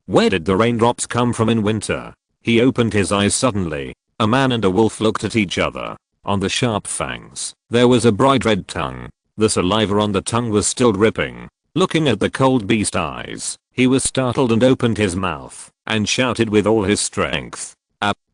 Where did the raindrops come from in winter? He opened his eyes suddenly. A man and a wolf looked at each other. On the sharp fangs, there was a bright red tongue. The saliva on the tongue was still dripping. Looking at the cold beast eyes, he was startled and opened his mouth, and shouted with all his strength.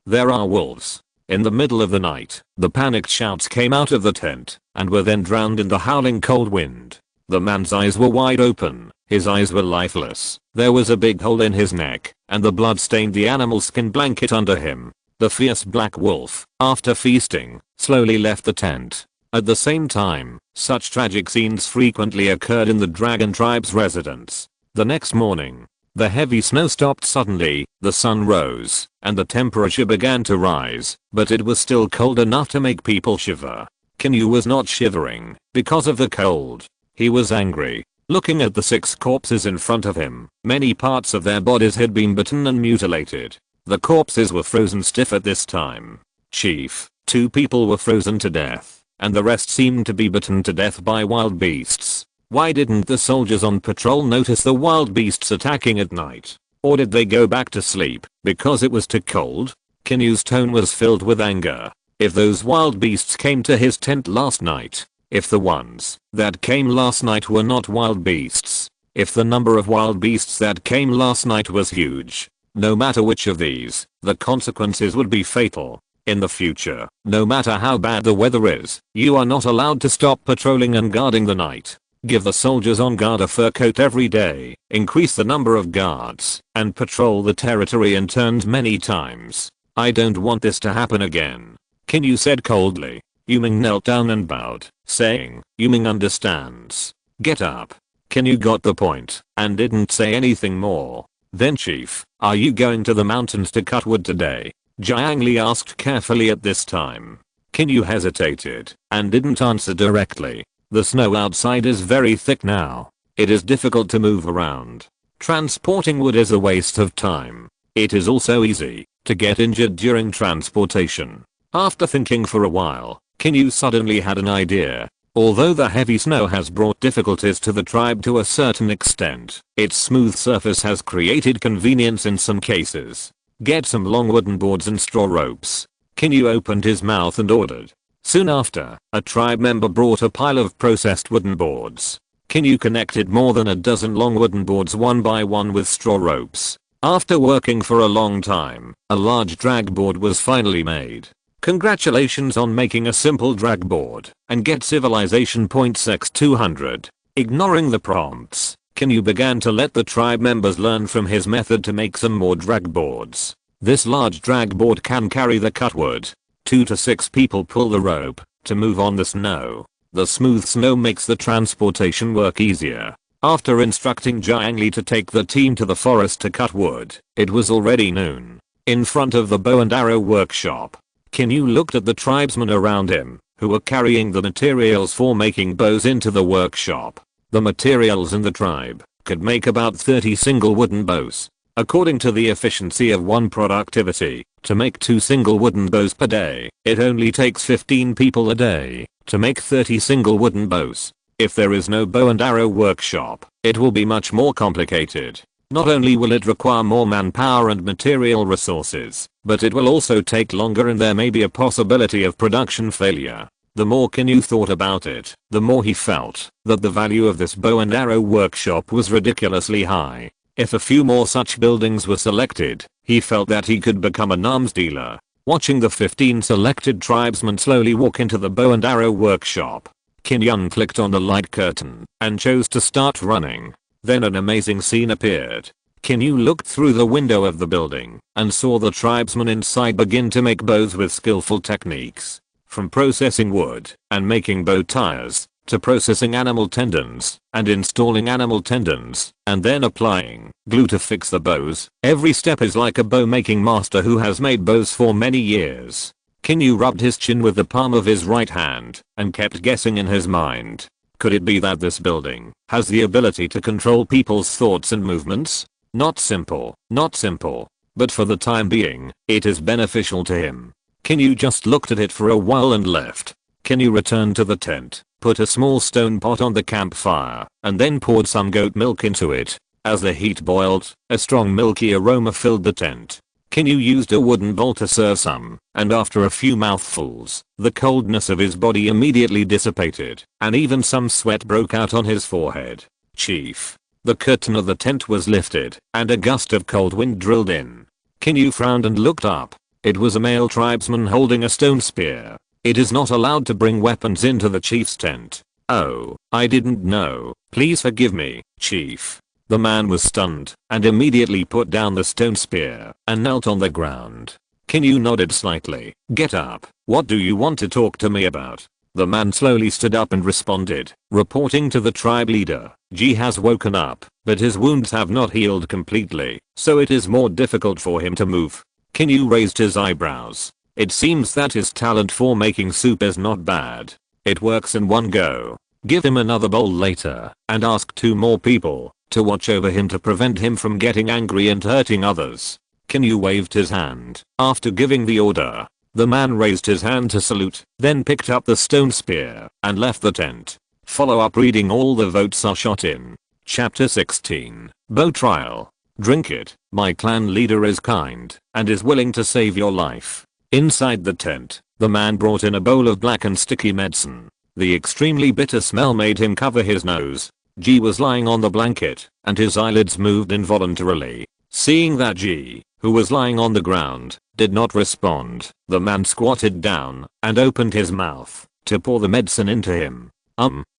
There are wolves. In the middle of the night, the panicked shouts came out of the tent, and were then drowned in the howling cold wind. The man's eyes were wide open, his eyes were lifeless. There was a big hole in his neck, and the blood stained the animal skin blanket under him. The fierce black wolf, after feasting, slowly left the tent. At the same time, such tragic scenes frequently occurred in the dragon tribe's residence. The next morning, the heavy snow stopped suddenly, the sun rose, and the temperature began to rise, but it was still cold enough to make people shiver. Qin Yu was not shivering because of the cold. He was angry. Looking at the 6 corpses in front of him, many parts of their bodies had been bitten and mutilated. The corpses were frozen stiff at this time. Chief, 2 people were frozen to death, and the rest seemed to be bitten to death by wild beasts. Why didn't the soldiers on patrol notice the wild beasts attacking at night? Or did they go back to sleep because it was too cold? Qin Yu's tone was filled with anger. If those wild beasts came to his tent last night, if the ones that came last night were not wild beasts, if the number of wild beasts that came last night was huge, no matter which of these, the consequences would be fatal. In the future, no matter how bad the weather is, you are not allowed to stop patrolling and guarding the night. Give the soldiers on guard a fur coat every day, increase the number of guards, and patrol the territory in turns many times. I don't want this to happen again. Qin Yu said coldly. Yuming knelt down and bowed, saying, Yuming understands. Get up. Qin Yu got the point, and didn't say anything more. Then chief, are you going to the mountains to cut wood today? Jiang Li asked carefully at this time. Qin Yu hesitated, and didn't answer directly. The snow outside is very thick now. It is difficult to move around. Transporting wood is a waste of time. It is also easy to get injured during transportation. After thinking for a while, Qin Yu suddenly had an idea. Although the heavy snow has brought difficulties to the tribe to a certain extent, its smooth surface has created convenience in some cases. Get some long wooden boards and straw ropes. Qin Yu opened his mouth and ordered. Soon after, a tribe member brought a pile of processed wooden boards. Qin Yu connected more than a dozen long wooden boards one by one with straw ropes. After working for a long time, a large drag board was finally made. Congratulations on making a simple drag board, and get civilization points x200. Ignoring the prompts, Qin Yu began to let the tribe members learn from his method to make some more drag boards. This large drag board can carry the cut wood. 2 to 6 people pull the rope to move on the snow. The smooth snow makes the transportation work easier. After instructing Jiang Li to take the team to the forest to cut wood, it was already noon. In front of the bow and arrow workshop, Qin Yu looked at the tribesmen around him, who were carrying the materials for making bows into the workshop. The materials in the tribe could make about 30 single wooden bows. According to the efficiency of one productivity, to make 2 single wooden bows per day, it only takes 15 people a day to make 30 single wooden bows. If there is no bow and arrow workshop, it will be much more complicated. Not only will it require more manpower and material resources, but it will also take longer and there may be a possibility of production failure. The more Qin Yu thought about it, the more he felt that the value of this bow and arrow workshop was ridiculously high. If a few more such buildings were selected, he felt that he could become an arms dealer. Watching the 15 selected tribesmen slowly walk into the bow and arrow workshop, Qin Yu clicked on the light curtain and chose to start running. Then an amazing scene appeared. Qin Yu looked through the window of the building and saw the tribesmen inside begin to make bows with skillful techniques. From processing wood and making bow tires, to processing animal tendons and installing animal tendons, and then applying glue to fix the bows. Every step is like a bow making master who has made bows for many years. Qin Yu rubbed his chin with the palm of his right hand and kept guessing in his mind. Could it be that this building has the ability to control people's thoughts and movements? Not simple, but for the time being, it is beneficial to him. Qin Yu just looked at it for a while and left. Qin Yu returned to the tent, put a small stone pot on the campfire, and then poured some goat milk into it. As the heat boiled, a strong milky aroma filled the tent. Qin Yu used a wooden bowl to serve some, and after a few mouthfuls, the coldness of his body immediately dissipated, and even some sweat broke out on his forehead. Chief. The curtain of the tent was lifted, and a gust of cold wind drilled in. Qin Yu frowned and looked up. It was a male tribesman holding a stone spear. It is not allowed to bring weapons into the chief's tent. Oh, I didn't know. Please forgive me, chief. The man was stunned and immediately put down the stone spear and knelt on the ground. Qin Yu nodded slightly. Get up. What do you want to talk to me about? The man slowly stood up and responded, reporting to the tribe leader. Ji has woken up, but his wounds have not healed completely, so it is more difficult for him to move. Qin Yu raised his eyebrows. It seems that his talent for making soup is not bad. It works in one go. Give him another bowl later, and ask 2 more people to watch over him to prevent him from getting angry and hurting others. Qin Yu waved his hand. After giving the order, the man raised his hand to salute, then picked up the stone spear and left the tent. Follow up reading. All the votes are shot in. Chapter 16. Bow Trial. Drink it. My clan leader is kind and is willing to save your life. Inside the tent, the man brought in a bowl of black and sticky medicine. The extremely bitter smell made him cover his nose. Ji was lying on the blanket, and his eyelids moved involuntarily. Seeing that Ji, who was lying on the ground, did not respond, the man squatted down and opened his mouth to pour the medicine into him.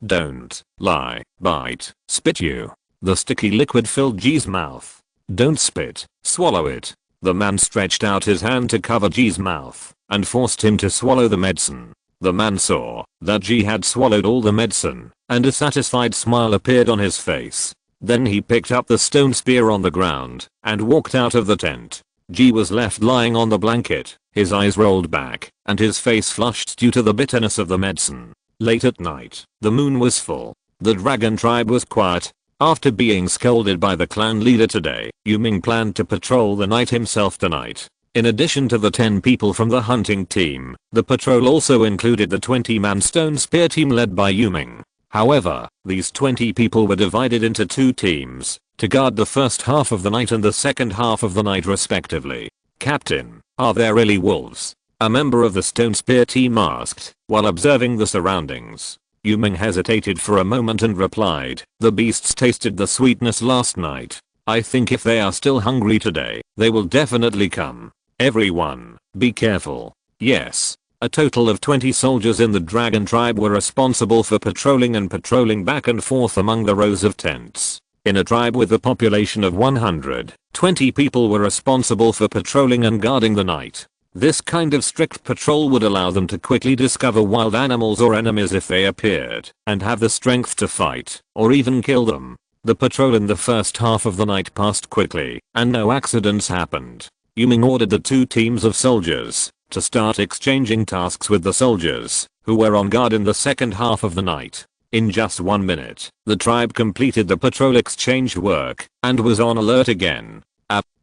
Don't lie, bite, spit you. The sticky liquid filled Ji's mouth. Don't spit, swallow it. The man stretched out his hand to cover Ji's mouth and forced him to swallow the medicine. The man saw that Ji had swallowed all the medicine, and a satisfied smile appeared on his face. Then he picked up the stone spear on the ground and walked out of the tent. Ji was left lying on the blanket, his eyes rolled back, and his face flushed due to the bitterness of the medicine. Late at night, the moon was full. The dragon tribe was quiet. After being scolded by the clan leader today, Yu Ming planned to patrol the night himself tonight. In addition to the 10 people from the hunting team, the patrol also included the 20-man stone spear team led by Yu Ming. However, these 20 people were divided into 2 teams to guard the first half of the night and the second half of the night respectively. Captain, are there really wolves? A member of the stone spear team asked while observing the surroundings. Yuming hesitated for a moment and replied, "The beasts tasted the sweetness last night. I think if they are still hungry today, they will definitely come. Everyone, be careful." Yes. A total of 20 soldiers in the dragon tribe were responsible for patrolling back and forth among the rows of tents. In a tribe with a population of 100, 20 people were responsible for patrolling and guarding the night. This kind of strict patrol would allow them to quickly discover wild animals or enemies if they appeared, and have the strength to fight, or even kill them. The patrol in the first half of the night passed quickly, and no accidents happened. Yuming ordered the 2 teams of soldiers to start exchanging tasks with the soldiers who were on guard in the second half of the night. In just 1 minute, the tribe completed the patrol exchange work and was on alert again.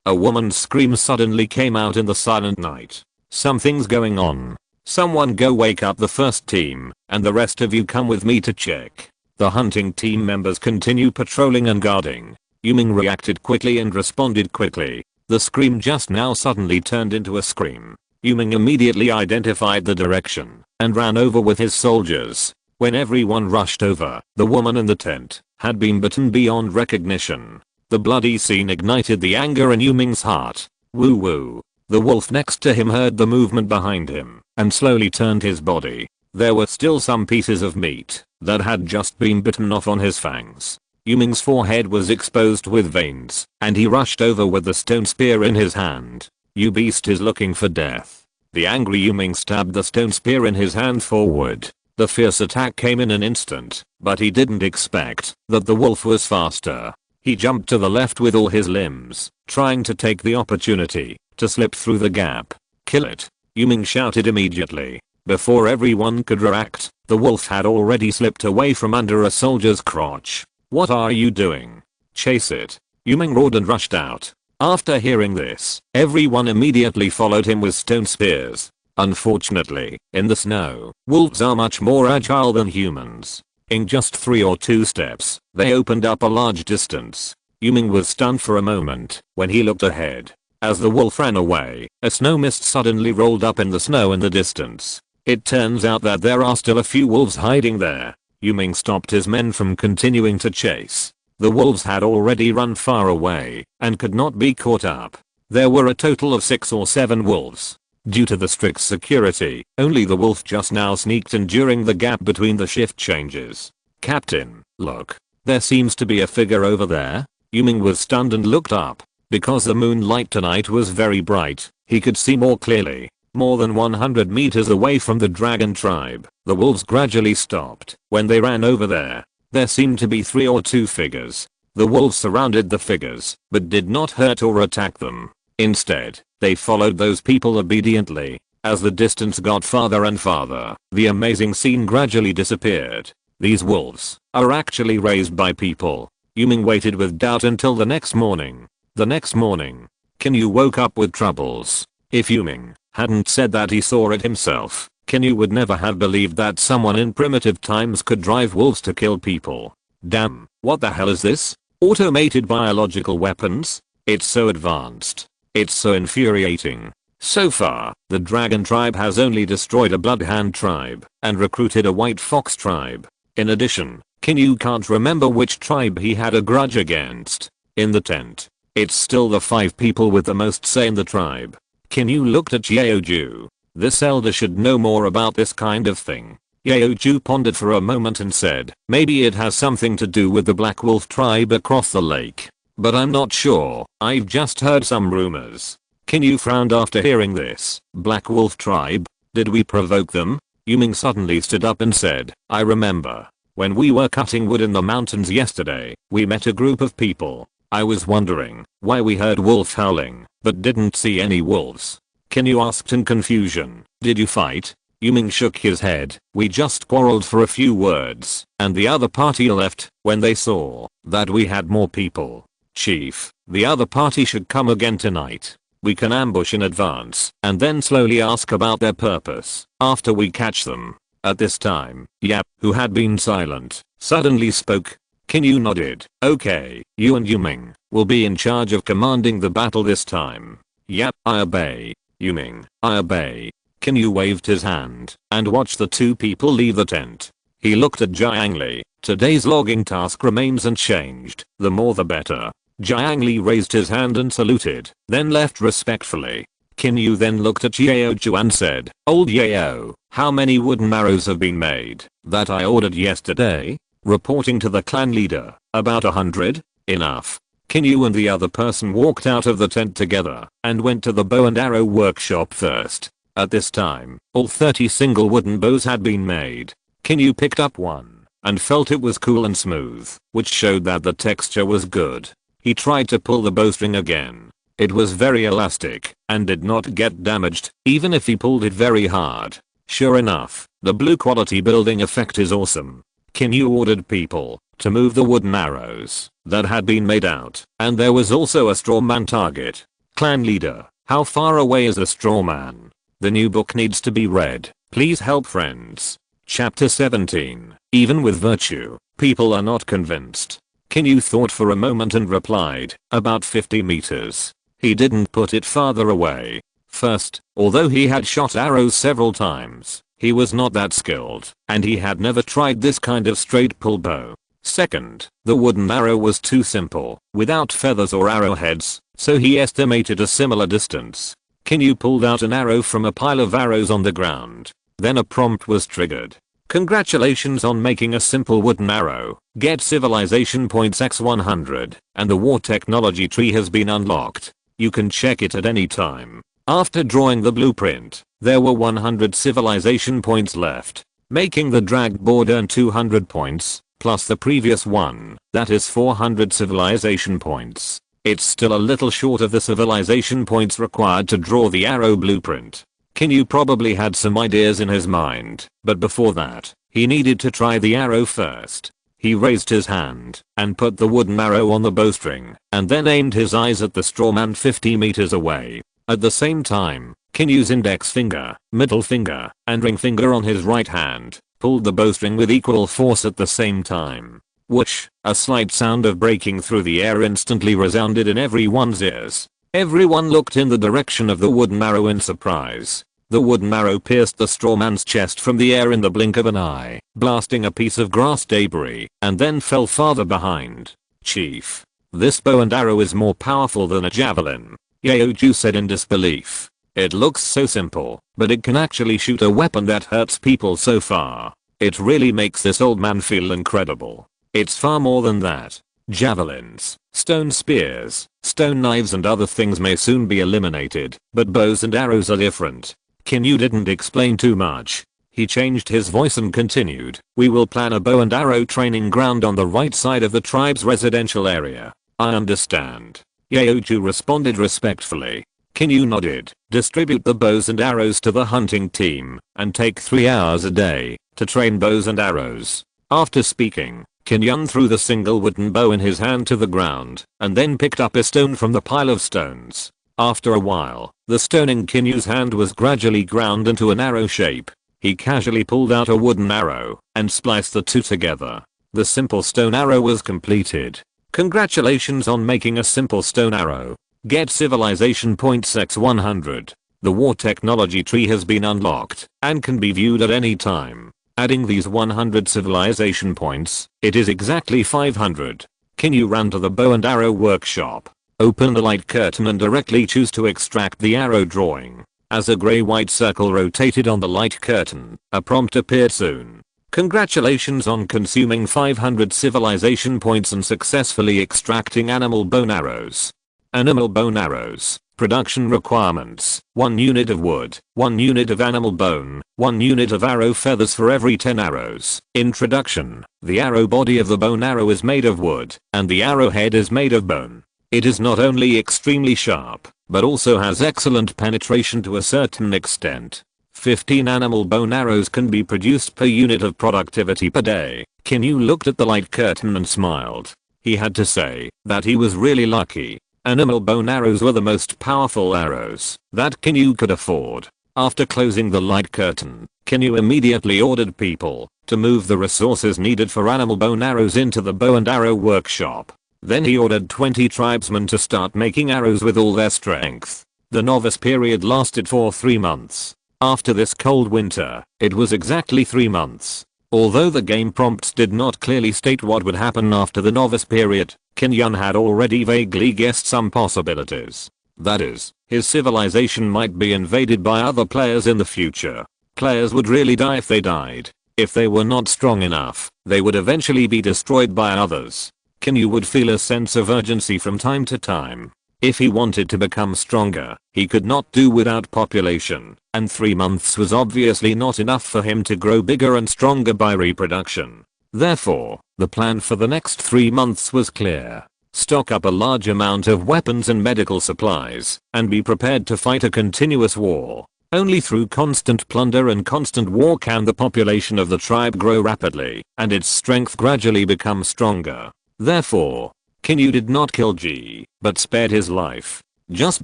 A woman's scream suddenly came out in the silent night. "Something's going on. Someone go wake up the first team, and the rest of you come with me to check." The hunting team members continue patrolling and guarding. Yuming reacted quickly and responded quickly. The scream just now suddenly turned into a scream. Yuming immediately identified the direction and ran over with his soldiers. When everyone rushed over, the woman in the tent had been bitten beyond recognition. The bloody scene ignited the anger in Yuming's heart. Woo woo. The wolf next to him heard the movement behind him and slowly turned his body. There were still some pieces of meat that had just been bitten off on his fangs. Yuming's forehead was exposed with veins, and he rushed over with the stone spear in his hand. "You beast is looking for death." The angry Yuming stabbed the stone spear in his hand forward. The fierce attack came in an instant, but he didn't expect that the wolf was faster. He jumped to the left with all his limbs, trying to take the opportunity to slip through the gap. "Kill it," Yuming shouted immediately. Before everyone could react, the wolf had already slipped away from under a soldier's crotch. "What are you doing? Chase it," Yuming roared and rushed out. After hearing this, everyone immediately followed him with stone spears. Unfortunately, in the snow, wolves are much more agile than humans. In just 3 or 2 steps, they opened up a large distance. Yuming was stunned for a moment when he looked ahead. As the wolf ran away, a snow mist suddenly rolled up in the snow in the distance. It turns out that there are still a few wolves hiding there. Yuming stopped his men from continuing to chase. The wolves had already run far away and could not be caught up. There were a total of 6 or 7 wolves. Due to the strict security, only the wolf just now sneaked in during the gap between the shift changes. "Captain, look. There seems to be a figure over there." Yuming was stunned and looked up. Because the moonlight tonight was very bright, he could see more clearly. More than 100 meters away from the dragon tribe, the wolves gradually stopped. When they ran over there, there seemed to be 3 or 2 figures. The wolves surrounded the figures, but did not hurt or attack them. Instead, they followed those people obediently. As the distance got farther and farther, the amazing scene gradually disappeared. These wolves are actually raised by people. Yuming waited with doubt until the next morning. The next morning, Qin Yu woke up with troubles. If Yuming hadn't said that he saw it himself, Qin Yu would never have believed that someone in primitive times could drive wolves to kill people. Damn, what the hell is this? Automated biological weapons? It's so advanced. It's so infuriating. So far, the dragon tribe has only destroyed a bloodhound tribe and recruited a white fox tribe. In addition, Qin Yu can't remember which tribe he had a grudge against. In the tent, it's still the 5 people with the most say in the tribe. Qin Yu looked at Yeoju. This elder should know more about this kind of thing. Yeoju pondered for a moment and said, "Maybe it has something to do with the Black Wolf tribe across the lake. But I'm not sure. I've just heard some rumors." Qin Yu frowned after hearing this. "Black Wolf tribe? Did we provoke them?" Yuming suddenly stood up and said, "I remember. When we were cutting wood in the mountains yesterday, we met a group of people. I was wondering why we heard wolf howling, but didn't see any wolves." Qin Yu asked in confusion, "Did you fight?" Yuming shook his head. "We just quarreled for a few words, and the other party left when they saw that we had more people. Chief, the other party should come again tonight. We can ambush in advance and then slowly ask about their purpose after we catch them." At this time, Yap, who had been silent, suddenly spoke. Qin Yu nodded. "Okay, you and Yuming will be in charge of commanding the battle this time." "Yap, I obey." "Yuming, I obey." Qin Yu waved his hand and watched the 2 people leave the tent. He looked at Jiang Li. Today's logging task remains unchanged. The more the better. Jiang Li raised his hand and saluted, then left respectfully. Qin Yu then looked at Yaoju and said, "Old Yao, how many wooden arrows have been made that I ordered yesterday?" Reporting to the clan leader, "About 100. Enough." Qin Yu and the other person walked out of the tent together and went to the bow and arrow workshop first. At this time, all 30 single wooden bows had been made. Qin Yu picked up one and felt it was cool and smooth, which showed that the texture was good. He tried to pull the bowstring again. It was very elastic and did not get damaged even if he pulled it very hard. Sure enough, the blue quality building effect is awesome. Qin Yu ordered people to move the wooden arrows that had been made out, and there was also a straw man target. Clan leader, how far away is a straw man? The new book needs to be read. Please help friends. Chapter 17. Even with virtue, people are not convinced. Qin Yu thought for a moment and replied, "About 50 meters. He didn't put it farther away. First, although he had shot arrows several times, he was not that skilled, and he had never tried this kind of straight pull bow. Second, the wooden arrow was too simple, without feathers or arrowheads, so he estimated a similar distance. Qin Yu pulled out an arrow from a pile of arrows on the ground. Then a prompt was triggered. Congratulations on making a simple wooden arrow. Get civilization points x100, and the war technology tree has been unlocked. You can check it at any time. After drawing the blueprint, there were 100 civilization points left, making the dragged board earn 200 points, plus the previous one, that is 400 civilization points. It's still a little short of the civilization points required to draw the arrow blueprint. Qin Yu probably had some ideas in his mind, but before that, he needed to try the arrow first. He raised his hand and put the wooden arrow on the bowstring and then aimed his eyes at the straw man 50 meters away. At the same time, Qin Yu's index finger, middle finger, and ring finger on his right hand pulled the bowstring with equal force at the same time. Whoosh! A slight sound of breaking through the air instantly resounded in everyone's ears. Everyone looked in the direction of the wooden arrow in surprise. The wooden arrow pierced the straw man's chest from the air in the blink of an eye, blasting a piece of grass debris, and then fell farther behind. "Chief, this bow and arrow is more powerful than a javelin," Yaoju said in disbelief. "It looks so simple, but it can actually shoot a weapon that hurts people so far. It really makes this old man feel incredible. It's far more than that. Javelins, stone spears, stone knives and other things may soon be eliminated, but bows and arrows are different." Qin Yu didn't explain too much. He changed his voice and continued, "We will plan a bow and arrow training ground on the right side of the tribe's residential area." "I understand." Yaoju responded respectfully. Qin Yu nodded. "Distribute the bows and arrows to the hunting team, and take 3 hours a day to train bows and arrows." After speaking, Qin Yu threw the single wooden bow in his hand to the ground, and then picked up a stone from the pile of stones. After a while, the stone in Qin Yu's hand was gradually ground into an arrow shape. He casually pulled out a wooden arrow and spliced the two together. The simple stone arrow was completed. Congratulations on making a simple stone arrow. Get civilization points x100. The war technology tree has been unlocked and can be viewed at any time. Adding these 100 civilization points, it is exactly 500. Qin Yu ran to the bow and arrow workshop. Open the light curtain and directly choose to extract the arrow drawing. As a gray-white circle rotated on the light curtain, a prompt appeared soon. Congratulations on consuming 500 civilization points and successfully extracting animal bone arrows. Animal bone arrows. Production requirements: 1 unit of wood, 1 unit of animal bone, 1 unit of arrow feathers for every 10 arrows. Introduction: the arrow body of the bone arrow is made of wood, and the arrowhead is made of bone. It is not only extremely sharp, but also has excellent penetration to a certain extent. 15 animal bone arrows can be produced per unit of productivity per day. Qin Yu looked at the light curtain and smiled. He had to say that he was really lucky. Animal bone arrows were the most powerful arrows that Qin Yu could afford. After closing the light curtain, Qin Yu immediately ordered people to move the resources needed for animal bone arrows into the bow and arrow workshop. Then he ordered 20 tribesmen to start making arrows with all their strength. The novice period lasted for 3 months. After this cold winter, it was exactly 3 months. Although the game prompts did not clearly state what would happen after the novice period, Qin Yu had already vaguely guessed some possibilities. That is, his civilization might be invaded by other players in the future. Players would really die if they died. If they were not strong enough, they would eventually be destroyed by others. Qin Yu would feel a sense of urgency from time to time. If he wanted to become stronger, he could not do without population, and 3 months was obviously not enough for him to grow bigger and stronger by reproduction. Therefore, the plan for the next 3 months was clear. Stock up a large amount of weapons and medical supplies, and be prepared to fight a continuous war. Only through constant plunder and constant war can the population of the tribe grow rapidly, and its strength gradually become stronger. Therefore, Qin Yu did not kill Ji, but spared his life. Just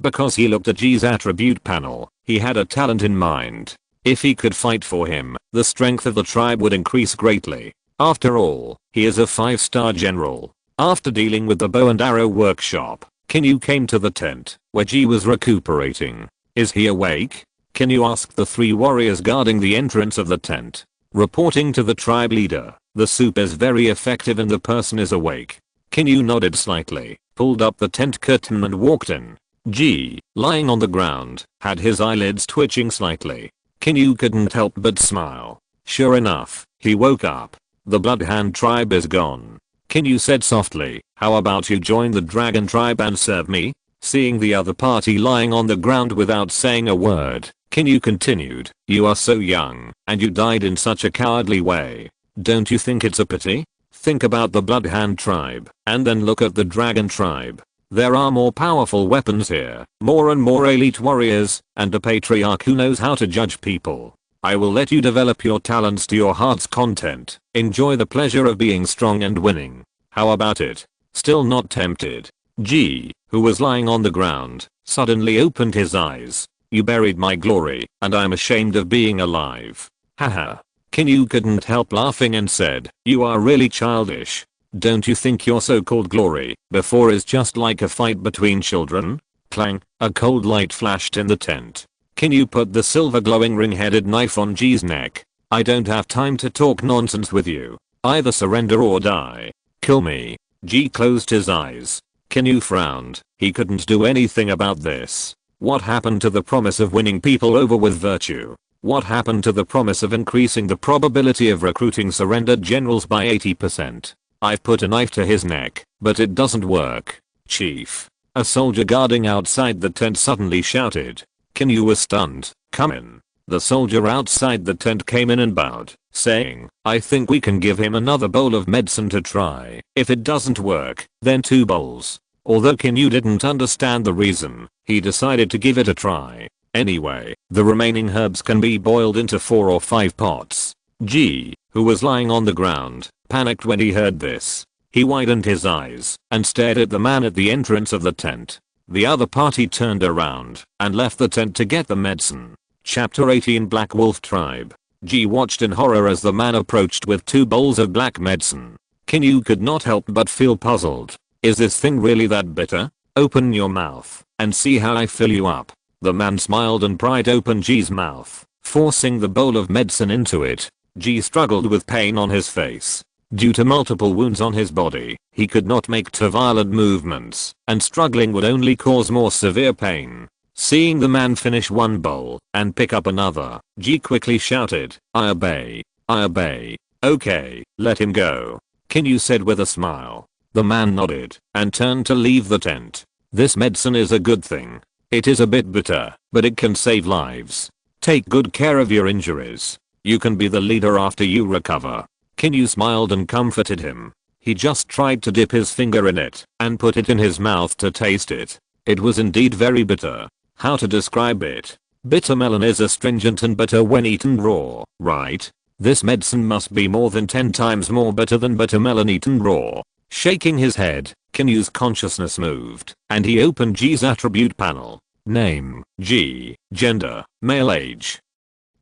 because he looked at Ji's attribute panel, he had a talent in mind. If he could fight for him, the strength of the tribe would increase greatly. After all, he is a 5-star general. After dealing with the bow and arrow workshop, Qin Yu came to the tent, where Ji was recuperating. Is he awake? Qin Yu asked the 3 warriors guarding the entrance of the tent. Reporting to the tribe leader, the soup is very effective and the person is awake. Qin Yu nodded slightly, pulled up the tent curtain and walked in. Ji, lying on the ground, had his eyelids twitching slightly. Qin Yu couldn't help but smile. Sure enough, he woke up. The Bloodhand tribe is gone. Qin Yu said softly, how about you join the dragon tribe and serve me? Seeing the other party lying on the ground without saying a word, Qin Yu continued, you are so young, and you died in such a cowardly way. Don't you think it's a pity? Think about the Bloodhand tribe, and then look at the Dragon tribe. There are more powerful weapons here, more and more elite warriors, and a patriarch who knows how to judge people. I will let you develop your talents to your heart's content. Enjoy the pleasure of being strong and winning. How about it? Still not tempted? Ji, who was lying on the ground, suddenly opened his eyes. You buried my glory, and I'm ashamed of being alive. Haha. Qin Yu couldn't help laughing and said, you are really childish. Don't you think your so-called glory before is just like a fight between children? Clang, a cold light flashed in the tent. Qin Yu put the silver glowing ring-headed knife on Ji's neck. I don't have time to talk nonsense with you. Either surrender or die. Kill me. Ji closed his eyes. Qin Yu frowned. He couldn't do anything about this. What happened to the promise of winning people over with virtue? What happened to the promise of increasing the probability of recruiting surrendered generals by 80%? I've put a knife to his neck, but it doesn't work. Chief. A soldier guarding outside the tent suddenly shouted. Qin Yu was stunned. Come in. The soldier outside the tent came in and bowed, saying, I think we can give him another bowl of medicine to try. If it doesn't work, then 2 bowls. Although Qin Yu didn't understand the reason, he decided to give it a try. Anyway, the remaining herbs can be boiled into 4 or 5 pots. Ji, who was lying on the ground, panicked when he heard this. He widened his eyes and stared at the man at the entrance of the tent. The other party turned around and left the tent to get the medicine. Chapter 18 Black Wolf Tribe. Ji watched in horror as the man approached with 2 bowls of black medicine. Qin Yu could not help but feel puzzled. Is this thing really that bitter? Open your mouth and see how I fill you up. The man smiled and pried open Ji's mouth, forcing the bowl of medicine into it. Ji struggled with pain on his face. Due to multiple wounds on his body, he could not make too violent movements, and struggling would only cause more severe pain. Seeing the man finish 1 bowl and pick up another, Ji quickly shouted, I obey. I obey. Okay, let him go. Qin Yu said with a smile. The man nodded and turned to leave the tent. This medicine is a good thing. It is a bit bitter, but it can save lives. Take good care of your injuries. You can be the leader after you recover. Qin Yu smiled and comforted him. He just tried to dip his finger in it and put it in his mouth to taste it. It was indeed very bitter. How to describe it? Bitter melon is astringent and bitter when eaten raw, right? This medicine must be more than 10 times more bitter than bitter melon eaten raw. Shaking his head, Qin Yu's consciousness moved, and he opened Ji's attribute panel. Name, Ji. Gender, male. Age,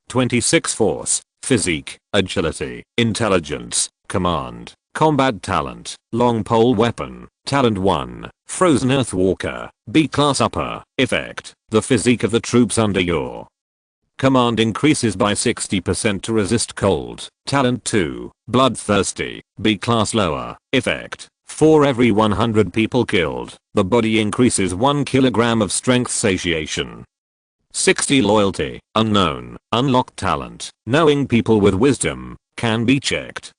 26. Force, physique, agility, intelligence, command, combat talent, long pole weapon, talent 1, frozen earth walker, B class upper, effect, the physique of the troops under your Command increases by 60% to resist cold. Talent 2. Bloodthirsty. B class lower. Effect. For every 100 people killed, the body increases 1 kilogram of strength satiation. 60 Loyalty. Unknown. Unlocked talent. Knowing people with wisdom. Can be checked.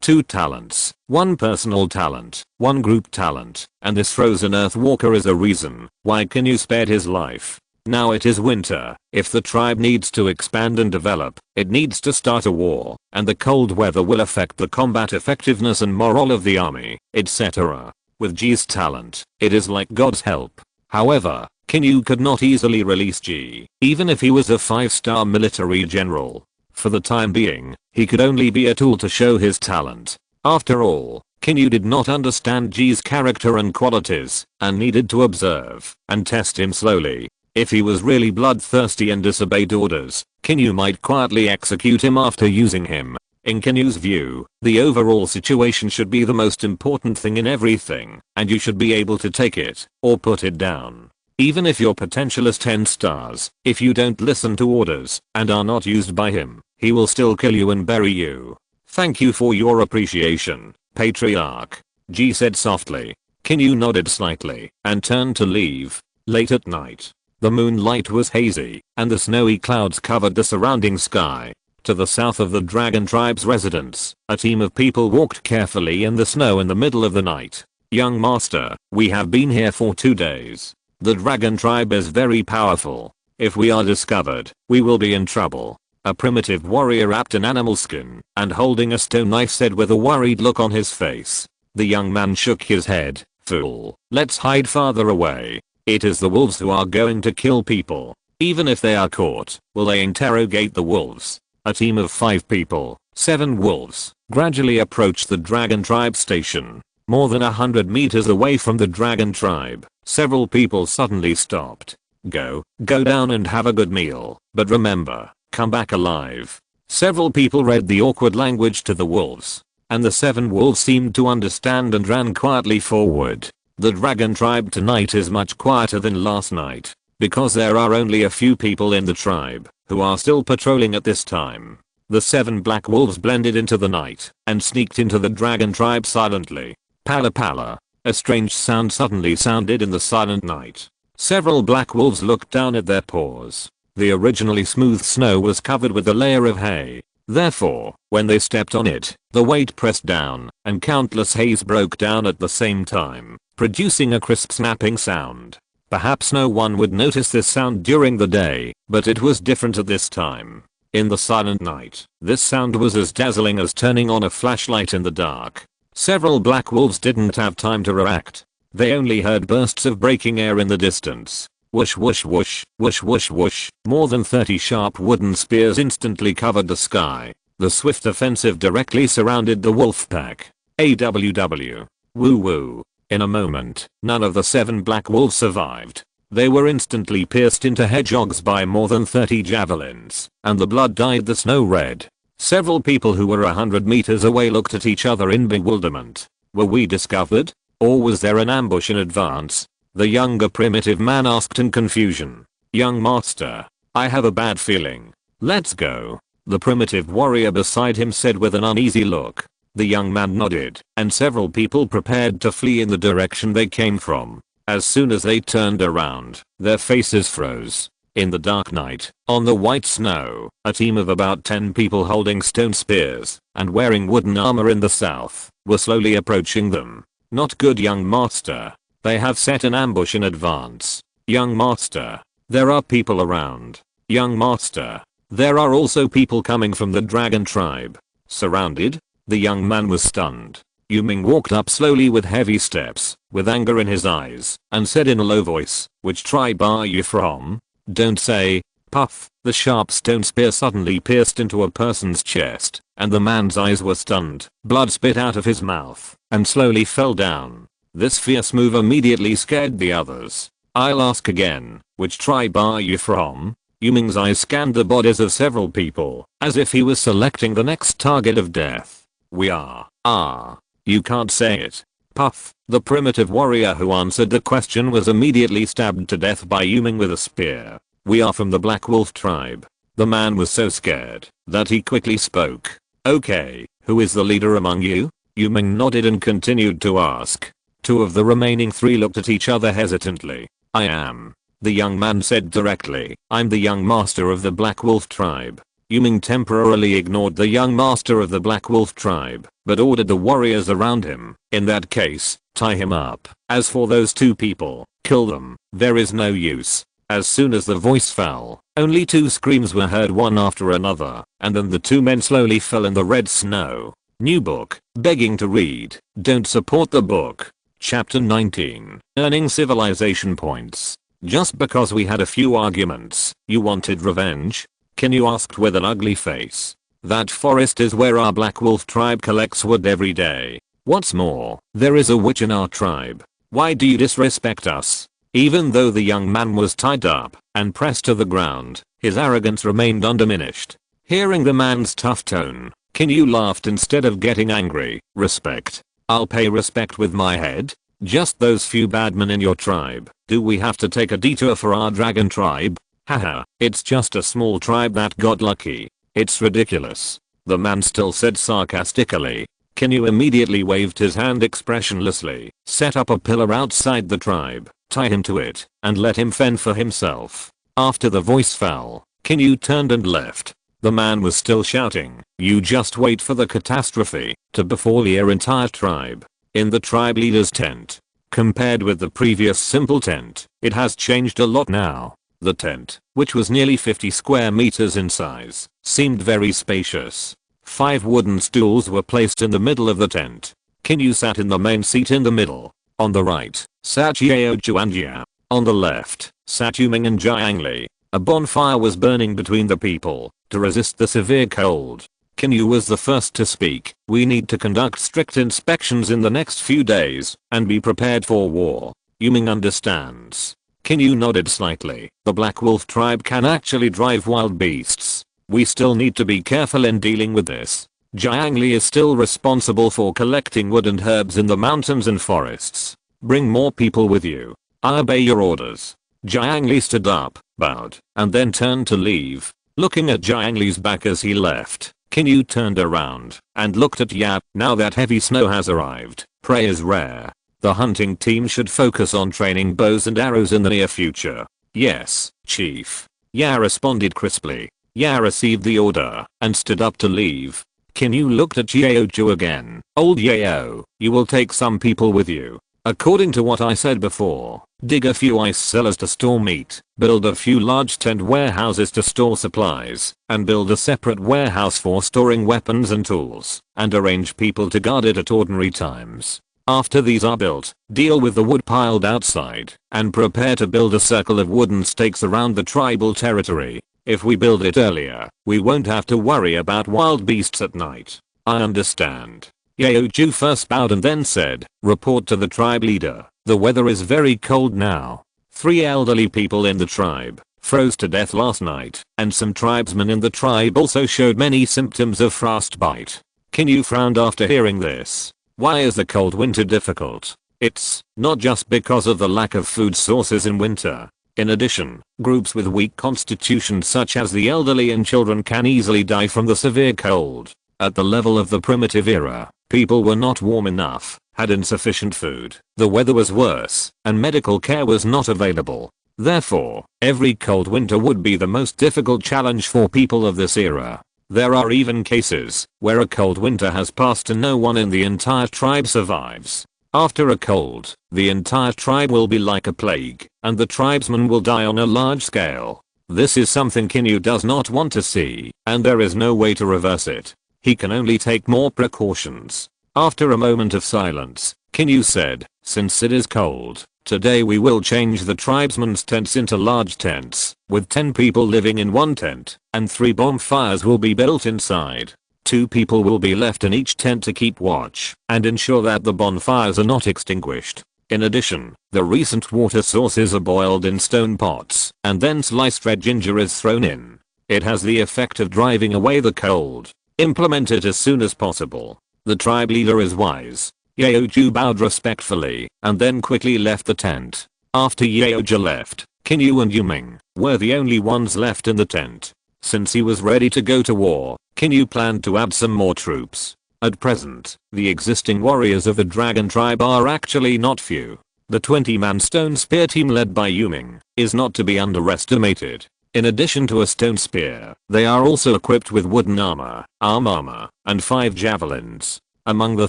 2 talents. 1 personal talent, 1 group talent, and this frozen earth walker is a reason why Qin Yu spared his life. Now it is winter. If the tribe needs to expand and develop, it needs to start a war, and the cold weather will affect the combat effectiveness and morale of the army, etc. With Ji's talent, it is like God's help. However, Qin Yu could not easily release Ji, even if he was a 5-star military general. For the time being, he could only be a tool to show his talent. After all, Qin Yu did not understand Ji's character and qualities, and needed to observe and test him slowly. If he was really bloodthirsty and disobeyed orders, Qin Yu might quietly execute him after using him. In Qin Yu's view, the overall situation should be the most important thing in everything, and you should be able to take it, or put it down. Even if your potential is 10 stars, if you don't listen to orders, and are not used by him, he will still kill you and bury you. Thank you for your appreciation, Patriarch. Ji said softly. Qin Yu nodded slightly, and turned to leave. Late at night. The moonlight was hazy, and the snowy clouds covered the surrounding sky. To the south of the dragon tribe's residence, a team of people walked carefully in the snow in the middle of the night. Young master, we have been here for 2 days. The dragon tribe is very powerful. If we are discovered, we will be in trouble. A primitive warrior wrapped in animal skin and holding a stone knife said with a worried look on his face. The young man shook his head. Fool, let's hide farther away. It is the wolves who are going to kill people. Even if they are caught, will they interrogate the wolves? A team of 5 people, 7 wolves, gradually approached the dragon tribe station. More than 100 meters away from the dragon tribe, several people suddenly stopped. Go down and have a good meal, but remember, come back alive. Several people read the awkward language to the wolves, and the 7 wolves seemed to understand and ran quietly forward. The dragon tribe tonight is much quieter than last night, because there are only a few people in the tribe who are still patrolling at this time. The 7 black wolves blended into the night and sneaked into the dragon tribe silently. Pala pala. A strange sound suddenly sounded in the silent night. Several black wolves looked down at their paws. The originally smooth snow was covered with a layer of hay. Therefore, when they stepped on it, the weight pressed down, and countless haze broke down at the same time, producing a crisp snapping sound. Perhaps no one would notice this sound during the day, but it was different at this time. In the silent night, this sound was as dazzling as turning on a flashlight in the dark. Several black wolves didn't have time to react. They only heard bursts of breaking air in the distance. Whoosh whoosh whoosh, whoosh whoosh whoosh. More than 30 sharp wooden spears instantly covered the sky. The swift offensive directly surrounded the wolf pack. AWW. Woo woo. In a moment, none of the 7 black wolves survived. They were instantly pierced into hedgehogs by more than 30 javelins, and the blood dyed the snow red. Several people who were 100 meters away looked at each other in bewilderment. Were we discovered? Or was there an ambush in advance? The younger primitive man asked in confusion. Young master, I have a bad feeling. Let's go. The primitive warrior beside him said with an uneasy look. The young man nodded, and several people prepared to flee in the direction they came from. As soon as they turned around, their faces froze. In the dark night, on the white snow, a team of about 10 people holding stone spears and wearing wooden armor in the south were slowly approaching them. Not good, young master. They have set an ambush in advance. Young master, there are people around. Young master, there are also people coming from the dragon tribe. Surrounded? The young man was stunned. Yuming walked up slowly with heavy steps, with anger in his eyes, and said in a low voice, "Which tribe are you from?" "Don't say." Puff. The sharp stone spear suddenly pierced into a person's chest, and the man's eyes were stunned. Blood spit out of his mouth, and slowly fell down. This fierce move immediately scared the others. "I'll ask again, which tribe are you from?" Yuming's eyes scanned the bodies of several people, as if he was selecting the next target of death. "We are." "Ah. You can't say it." Puff. The primitive warrior who answered the question was immediately stabbed to death by Yuming with a spear. "We are from the Black Wolf tribe." The man was so scared that he quickly spoke. Okay, who is the leader among you? Yu Ming nodded and continued to ask. Two of the remaining three looked at each other hesitantly. I am. The young man said directly. I'm the young master of the Black Wolf tribe. Yu Ming temporarily ignored the young master of the Black Wolf tribe, but ordered the warriors around him. In that case, tie him up. As for those two people, kill them. There is no use. As soon as the voice fell, only two screams were heard one after another, and then the two men slowly fell in the red snow. New book, begging to read, don't support the book. Chapter 19, earning civilization points. Just because we had a few arguments, you wanted revenge? Qin Yu asked with an ugly face. That forest is where our Black Wolf tribe collects wood every day. What's more, there is a witch in our tribe. Why do you disrespect us? Even though the young man was tied up and pressed to the ground, his arrogance remained undiminished. Hearing the man's tough tone, Qin Yu laughed instead of getting angry. Respect? I'll pay respect with my head? Just those few bad men in your tribe. Do we have to take a detour for our dragon tribe? Haha, it's just a small tribe that got lucky. It's ridiculous. The man still said sarcastically. Qin Yu immediately waved his hand expressionlessly, set up a pillar outside the tribe, tie him to it, and let him fend for himself. After the voice fell, Qin Yu turned and left. The man was still shouting, you just wait for the catastrophe to befall your entire tribe. In the tribe leader's tent. Compared with the previous simple tent, it has changed a lot now. The tent, which was nearly 50 square meters in size, seemed very spacious. 5 wooden stools were placed in the middle of the tent. Qin Yu sat in the main seat in the middle. On the right, sat Yaoju and Jia. On the left, sat Yu Ming and Jiang Li. A bonfire was burning between the people to resist the severe cold. Qin Yu was the first to speak. We need to conduct strict inspections in the next few days and be prepared for war. Yu Ming understands. Qin Yu nodded slightly. The Black Wolf tribe can actually drive wild beasts. We still need to be careful in dealing with this. Jiang Li is still responsible for collecting wood and herbs in the mountains and forests. Bring more people with you. I obey your orders. Jiang Li stood up, bowed, and then turned to leave. Looking at Jiang Li's back as he left, Qin Yu turned around and looked at Yap. Now that heavy snow has arrived, prey is rare. The hunting team should focus on training bows and arrows in the near future. Yes, Chief. Ya responded crisply. Ya received the order and stood up to leave. Qin Yu looked at Yaoju again. Old Yao, you will take some people with you. According to what I said before, dig a few ice cellars to store meat, build a few large tent warehouses to store supplies, and build a separate warehouse for storing weapons and tools, and arrange people to guard it at ordinary times. After these are built, deal with the wood piled outside, and prepare to build a circle of wooden stakes around the tribal territory. If we build it earlier, we won't have to worry about wild beasts at night. I understand. Yaoju first bowed and then said, report to the tribe leader. The weather is very cold now. 3 elderly people in the tribe froze to death last night, and some tribesmen in the tribe also showed many symptoms of frostbite. Qin Yu frowned after hearing this. Why is the cold winter difficult? It's not just because of the lack of food sources in winter. In addition, groups with weak constitutions such as the elderly and children can easily die from the severe cold. At the level of the primitive era, people were not warm enough, had insufficient food, the weather was worse, and medical care was not available. Therefore, every cold winter would be the most difficult challenge for people of this era. There are even cases where a cold winter has passed and no one in the entire tribe survives. After a cold, the entire tribe will be like a plague, and the tribesmen will die on a large scale. This is something Qin Yu does not want to see, and there is no way to reverse it. He can only take more precautions. After a moment of silence, Qin Yu said, since it is cold, today we will change the tribesmen's tents into large tents, with 10 people living in one tent, and 3 bonfires will be built inside. 2 people will be left in each tent to keep watch and ensure that the bonfires are not extinguished. In addition, the recent water sources are boiled in stone pots, and then sliced red ginger is thrown in. It has the effect of driving away the cold. Implement it as soon as possible. The tribe leader is wise. Yaoju bowed respectfully and then quickly left the tent. After Yaoju left, Qin Yu and Yu Ming were the only ones left in the tent. Since he was ready to go to war, Qin Yu planned to add some more troops. At present, the existing warriors of the dragon tribe are actually not few. The 20-man stone spear team led by Yuming is not to be underestimated. In addition to a stone spear, they are also equipped with wooden armor, arm armor, and 5 javelins. Among the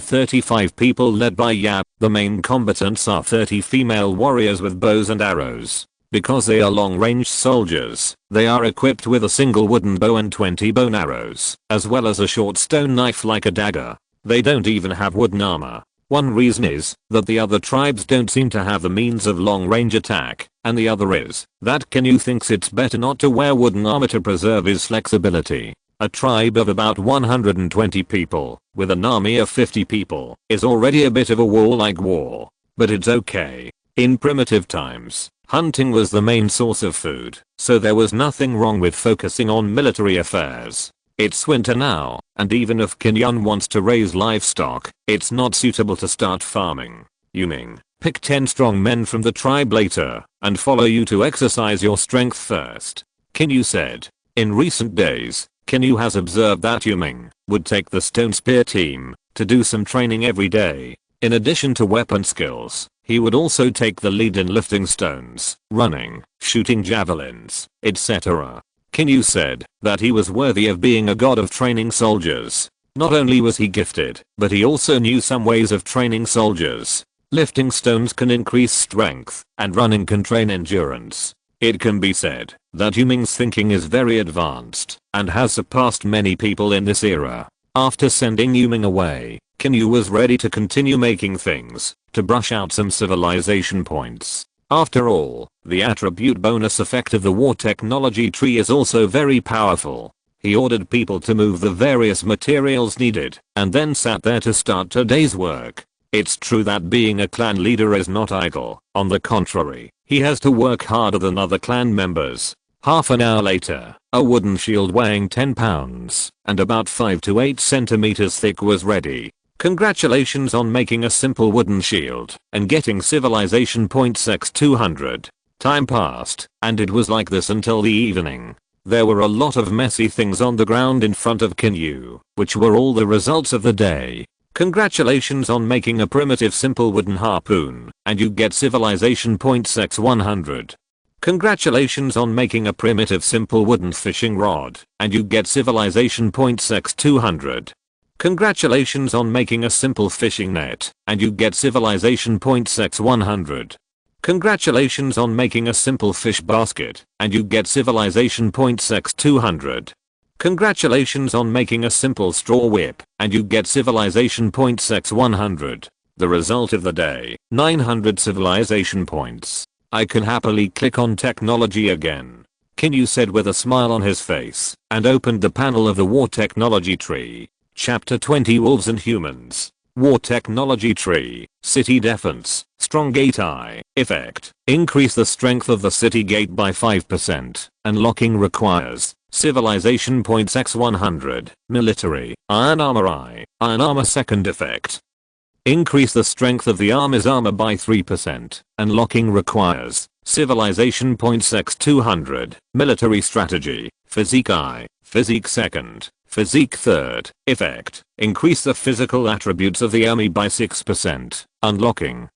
35 people led by Yap, the main combatants are 30 female warriors with bows and arrows. Because they are long-range soldiers, they are equipped with a single wooden bow and 20 bone arrows, as well as a short stone knife like a dagger. They don't even have wooden armor. One reason is that the other tribes don't seem to have the means of long-range attack, and the other is that Qin Yu thinks it's better not to wear wooden armor to preserve his flexibility. A tribe of about 120 people, with an army of 50 people, is already a bit of a warlike war. But it's okay. In primitive times, hunting was the main source of food, so there was nothing wrong with focusing on military affairs. It's winter now, and even if Qin Yu wants to raise livestock, it's not suitable to start farming. Yuming, pick 10 strong men from the tribe later, and follow you to exercise your strength first. Qin Yu said. In recent days, Qin Yu has observed that Yuming would take the stone spear team to do some training every day. In addition to weapon skills, he would also take the lead in lifting stones, running, shooting javelins, etc. Qin Yu said that he was worthy of being a god of training soldiers. Not only was he gifted, but he also knew some ways of training soldiers. Lifting stones can increase strength, and running can train endurance. It can be said that Yuming's thinking is very advanced, and has surpassed many people in this era. After sending Yuming away, Qin Yu was ready to continue making things, to brush out some civilization points. After all, the attribute bonus effect of the war technology tree is also very powerful. He ordered people to move the various materials needed, and then sat there to start today's work. It's true that being a clan leader is not idle. On the contrary, he has to work harder than other clan members. Half an hour later, a wooden shield weighing 10 pounds and about 5 to 8 centimeters thick was ready. Congratulations on making a simple wooden shield and getting civilization points x200. Time passed, and it was like this until the evening. There were a lot of messy things on the ground in front of Qin Yu, which were all the results of the day. Congratulations on making a primitive simple wooden harpoon, and you get civilization points x100. Congratulations on making a primitive simple wooden fishing rod, and you get civilization points x200. Congratulations on making a simple fishing net, and you get civilization points x100. Congratulations on making a simple fish basket, and you get civilization points x200. Congratulations on making a simple straw whip, and you get civilization points x100. The result of the day, 900 civilization points. I can happily click on technology again. Qin Yu said with a smile on his face, and opened the panel of the war technology tree. Chapter 20 Wolves and Humans. War Technology Tree. City Defense. Strong Gate Eye. Effect. Increase the strength of the city gate by 5%. Unlocking requires civilization points x100. Military. Iron Armor Eye. Iron Armor Second Effect. Increase the strength of the army's armor by 3%. Unlocking requires civilization points x200. Military Strategy. Physique Eye. Physique Second. Physique Third. Effect. Increase the physical attributes of the army by 6%. Unlocking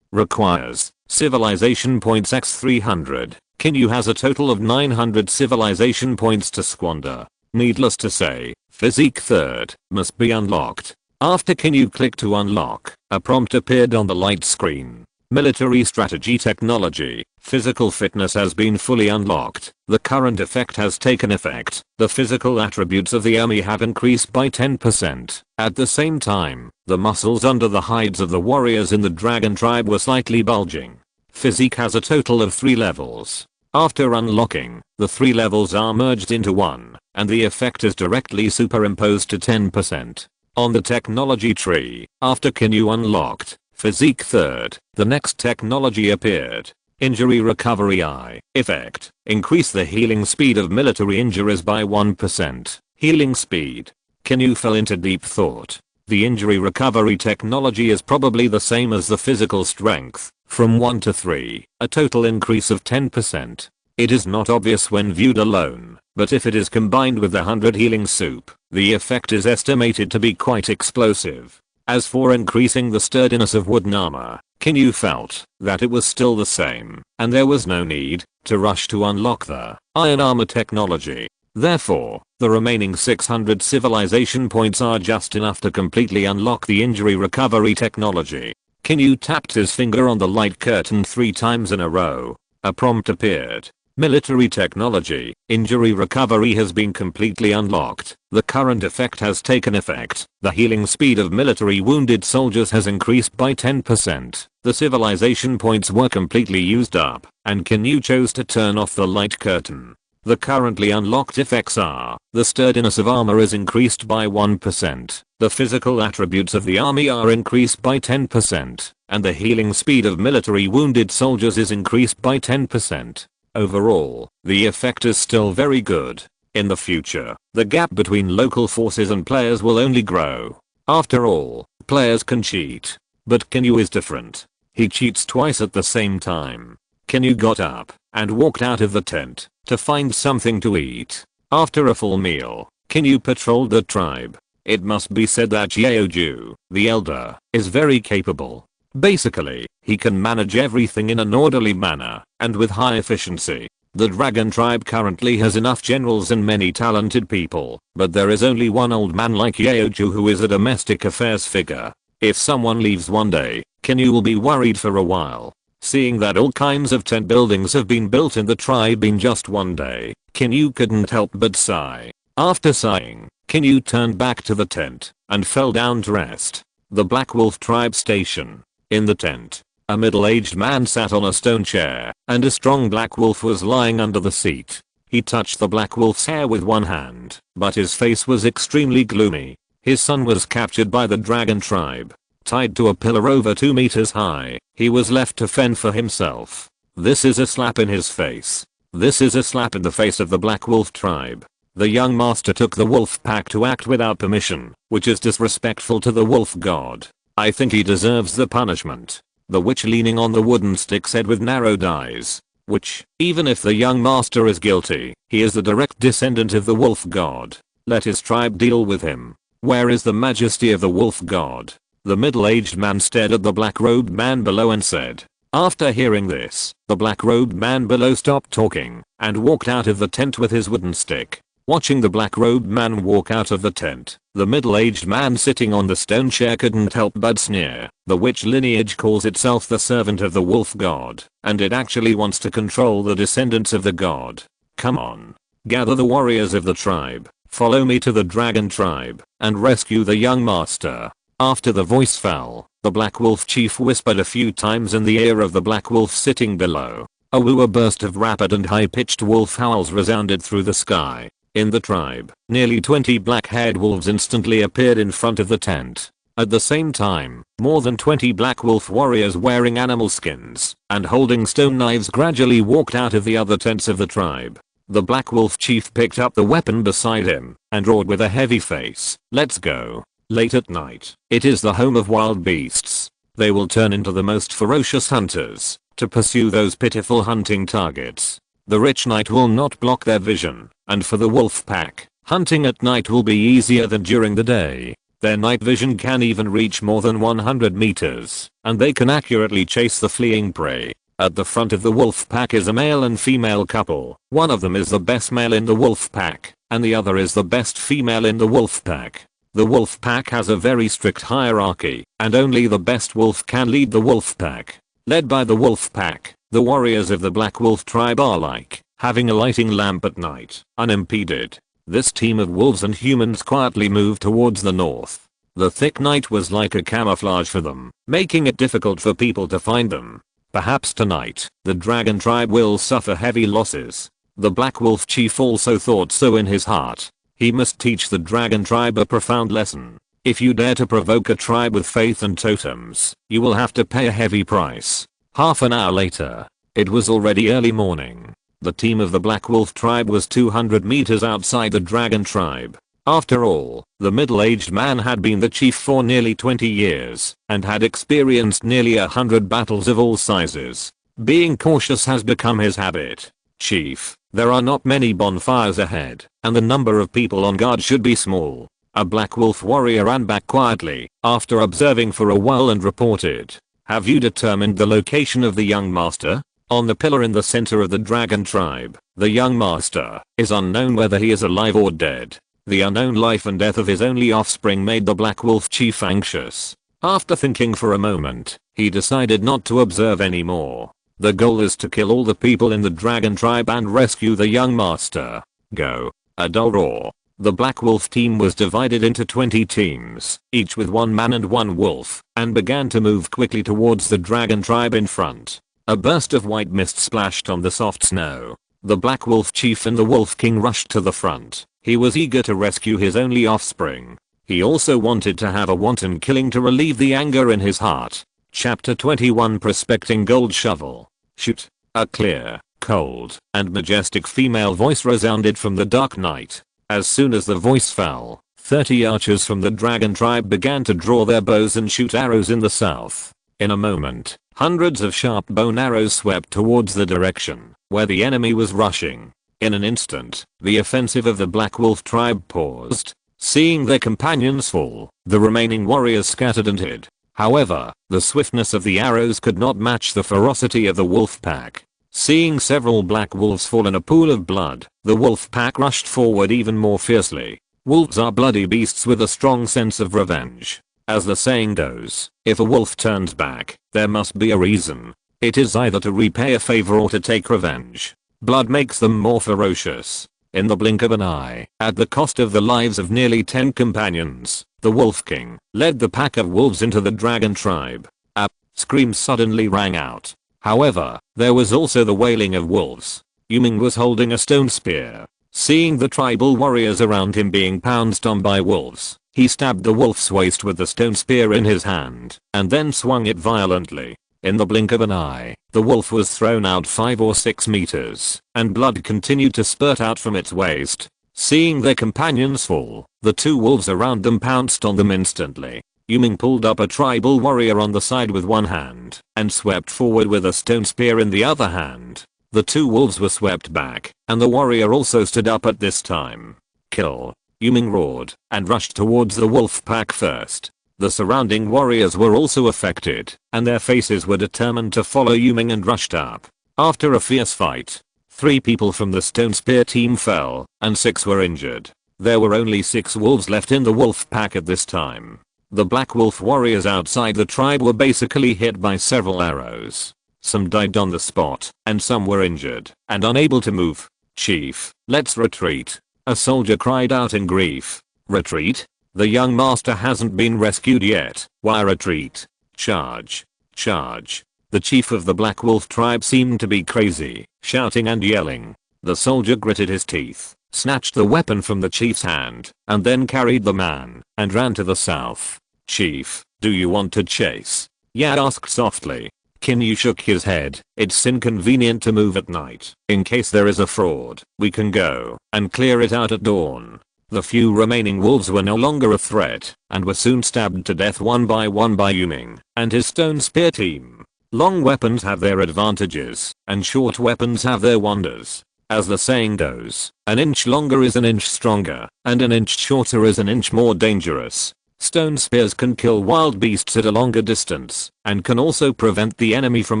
requires civilization points x300. Qin Yu has a total of 900 civilization points to squander. Needless to say, Physique Third must be unlocked. After Qin Yu clicked to unlock, a prompt appeared on the light screen. Military Strategy Technology. Physical fitness has been fully unlocked. The current effect has taken effect. The physical attributes of the army have increased by 10%. At the same time, the muscles under the hides of the warriors in the dragon tribe were slightly bulging. Physique has a total of 3 levels. After unlocking, the 3 levels are merged into one, and the effect is directly superimposed to 10%. On the technology tree, after Qin Yu unlocked Physique Third, the next technology appeared. Injury Recovery Eye. Effect. Increase the healing speed of military injuries by 1%. Healing speed. Qin Yu fell into deep thought. The injury recovery technology is probably the same as the physical strength, from 1 to 3, a total increase of 10%. It is not obvious when viewed alone, but if it is combined with the 100 healing soup, the effect is estimated to be quite explosive. As for increasing the sturdiness of wooden armor, Qin Yu felt that it was still the same, and there was no need to rush to unlock the iron armor technology. Therefore, the remaining 600 civilization points are just enough to completely unlock the injury recovery technology. Qin Yu tapped his finger on the light curtain 3 times in a row. A prompt appeared. Military technology, injury recovery has been completely unlocked. The current effect has taken effect. The healing speed of military wounded soldiers has increased by 10%. The civilization points were completely used up, and Qin Yu chose to turn off the light curtain. The currently unlocked effects are: the sturdiness of armor is increased by 1%, the physical attributes of the army are increased by 10%, and the healing speed of military wounded soldiers is increased by 10%. Overall, the effect is still very good. In the future, the gap between local forces and players will only grow. After all, players can cheat. But Qin Yu is different. He cheats twice at the same time. Qin Yu got up and walked out of the tent to find something to eat. After a full meal, Qin Yu patrolled the tribe. It must be said that Yeoju, the elder, is very capable. Basically, he can manage everything in an orderly manner and with high efficiency. The dragon tribe currently has enough generals and many talented people, but there is only one old man like Yeoju who is a domestic affairs figure. If someone leaves one day, Qin Yu will be worried for a while. Seeing that all kinds of tent buildings have been built in the tribe in just one day, Qin Yu couldn't help but sigh. After sighing, Qin Yu turned back to the tent and fell down to rest. The Black Wolf tribe station. In the tent, a middle-aged man sat on a stone chair, and a strong black wolf was lying under the seat. He touched the black wolf's hair with one hand, but his face was extremely gloomy. His son was captured by the dragon tribe. Tied to a pillar over 2 meters high, he was left to fend for himself. This is a slap in his face. This is a slap in the face of the Black Wolf tribe. The young master took the wolf pack to act without permission, which is disrespectful to the wolf god. I think he deserves the punishment. The witch leaning on the wooden stick said with narrowed eyes. Which, even if the young master is guilty, he is the direct descendant of the wolf god. Let his tribe deal with him. Where is the majesty of the wolf god? The middle-aged man stared at the black-robed man below and said. After hearing this, the black-robed man below stopped talking and walked out of the tent with his wooden stick. Watching the black-robed man walk out of the tent, the middle-aged man sitting on the stone chair couldn't help but sneer. The witch lineage calls itself the servant of the wolf god, and it actually wants to control the descendants of the god. Come on. Gather the warriors of the tribe, follow me to the dragon tribe, and rescue the young master. After the voice fell, the Black Wolf chief whispered a few times in the ear of the Black Wolf sitting below. A burst of rapid and high-pitched wolf howls resounded through the sky. In the tribe, nearly 20 black-haired wolves instantly appeared in front of the tent. At the same time, more than 20 Black Wolf warriors wearing animal skins and holding stone knives gradually walked out of the other tents of the tribe. The Black Wolf chief picked up the weapon beside him and roared with a heavy face, "Let's go." Late at night, it is the home of wild beasts. They will turn into the most ferocious hunters to pursue those pitiful hunting targets. The rich night will not block their vision, and for the wolf pack, hunting at night will be easier than during the day. Their night vision can even reach more than 100 meters, and they can accurately chase the fleeing prey. At the front of the wolf pack is a male and female couple. One of them is the best male in the wolf pack, and the other is the best female in the wolf pack. The wolf pack has a very strict hierarchy, and only the best wolf can lead the wolf pack. Led by the wolf pack, the warriors of the Black Wolf tribe are like having a lighting lamp at night, unimpeded. This team of wolves and humans quietly moved towards the north. The thick night was like a camouflage for them, making it difficult for people to find them. Perhaps tonight, the dragon tribe will suffer heavy losses. The Black Wolf chief also thought so in his heart. He must teach the dragon tribe a profound lesson. If you dare to provoke a tribe with faith and totems, you will have to pay a heavy price. Half an hour later, it was already early morning. The team of the Black Wolf tribe was 200 meters outside the dragon tribe. After all, the middle-aged man had been the chief for nearly 20 years and had experienced nearly 100 battles of all sizes. Being cautious has become his habit. "Chief, There are not many bonfires ahead, and the number of people on guard should be small. A black wolf warrior ran back quietly after observing for a while and reported, "Have you determined the location of the young master?" On the pillar in the center of the dragon tribe, the young master is unknown whether he is alive or dead. The unknown life and death of his only offspring made the black wolf chief anxious. After thinking for a moment, he decided not to observe anymore. The goal is to kill all the people in the dragon tribe and rescue the young master. Go. A dull roar. The black wolf team was divided into 20 teams, each with one man and one wolf, and began to move quickly towards the dragon tribe in front. A burst of white mist splashed on the soft snow. The black wolf chief and the wolf king rushed to the front. He was eager to rescue his only offspring. He also wanted to have a wanton killing to relieve the anger in his heart. Chapter 21 Prospecting Gold Shovel. Shoot. A clear, cold, and majestic female voice resounded from the dark night. As soon as the voice fell, 30 archers from the dragon tribe began to draw their bows and shoot arrows in the south. In a moment, hundreds of sharp bow and arrows swept towards the direction where the enemy was rushing. In an instant, the offensive of the Black Wolf tribe paused. Seeing their companions fall, the remaining warriors scattered and hid. However, the swiftness of the arrows could not match the ferocity of the wolf pack. Seeing several black wolves fall in a pool of blood, the wolf pack rushed forward even more fiercely. Wolves are bloody beasts with a strong sense of revenge. As the saying goes, if a wolf turns back, there must be a reason. It is either to repay a favor or to take revenge. Blood makes them more ferocious. In the blink of an eye, at the cost of the lives of nearly 10 companions, the Wolf King led the pack of wolves into the dragon tribe. A scream suddenly rang out. However, there was also the wailing of wolves. Yuming was holding a stone spear. Seeing the tribal warriors around him being pounced on by wolves, he stabbed the wolf's waist with the stone spear in his hand, and then swung it violently. In the blink of an eye, the wolf was thrown out 5 or 6 meters, and blood continued to spurt out from its waist. Seeing their companions fall, the 2 wolves around them pounced on them instantly. Yuming pulled up a tribal warrior on the side with one hand, and swept forward with a stone spear in the other hand. The 2 wolves were swept back, and the warrior also stood up at this time. Kill! Yuming roared, and rushed towards the wolf pack first. The surrounding warriors were also affected, and their faces were determined to follow Yuming and rushed up. After a fierce fight, 3 people from the stone spear team fell, and 6 were injured. There were only 6 wolves left in the wolf pack at this time. The black wolf warriors outside the tribe were basically hit by several arrows. Some died on the spot, and some were injured, and unable to move. "Chief, let's retreat," a soldier cried out in grief. "Retreat? The young master hasn't been rescued yet. Why retreat? Charge! Charge!" The chief of the Black Wolf tribe seemed to be crazy, shouting and yelling. The soldier gritted his teeth, snatched the weapon from the chief's hand, and then carried the man, and ran to the south. "Chief, do you want to chase?" Yad asked softly. Qin Yu shook his head. "It's inconvenient to move at night. In case there is a fraud, we can go and clear it out at dawn." The few remaining wolves were no longer a threat, and were soon stabbed to death one by Yuming and his stone spear team. Long weapons have their advantages, and short weapons have their wonders. As the saying goes, an inch longer is an inch stronger, and an inch shorter is an inch more dangerous. Stone spears can kill wild beasts at a longer distance, and can also prevent the enemy from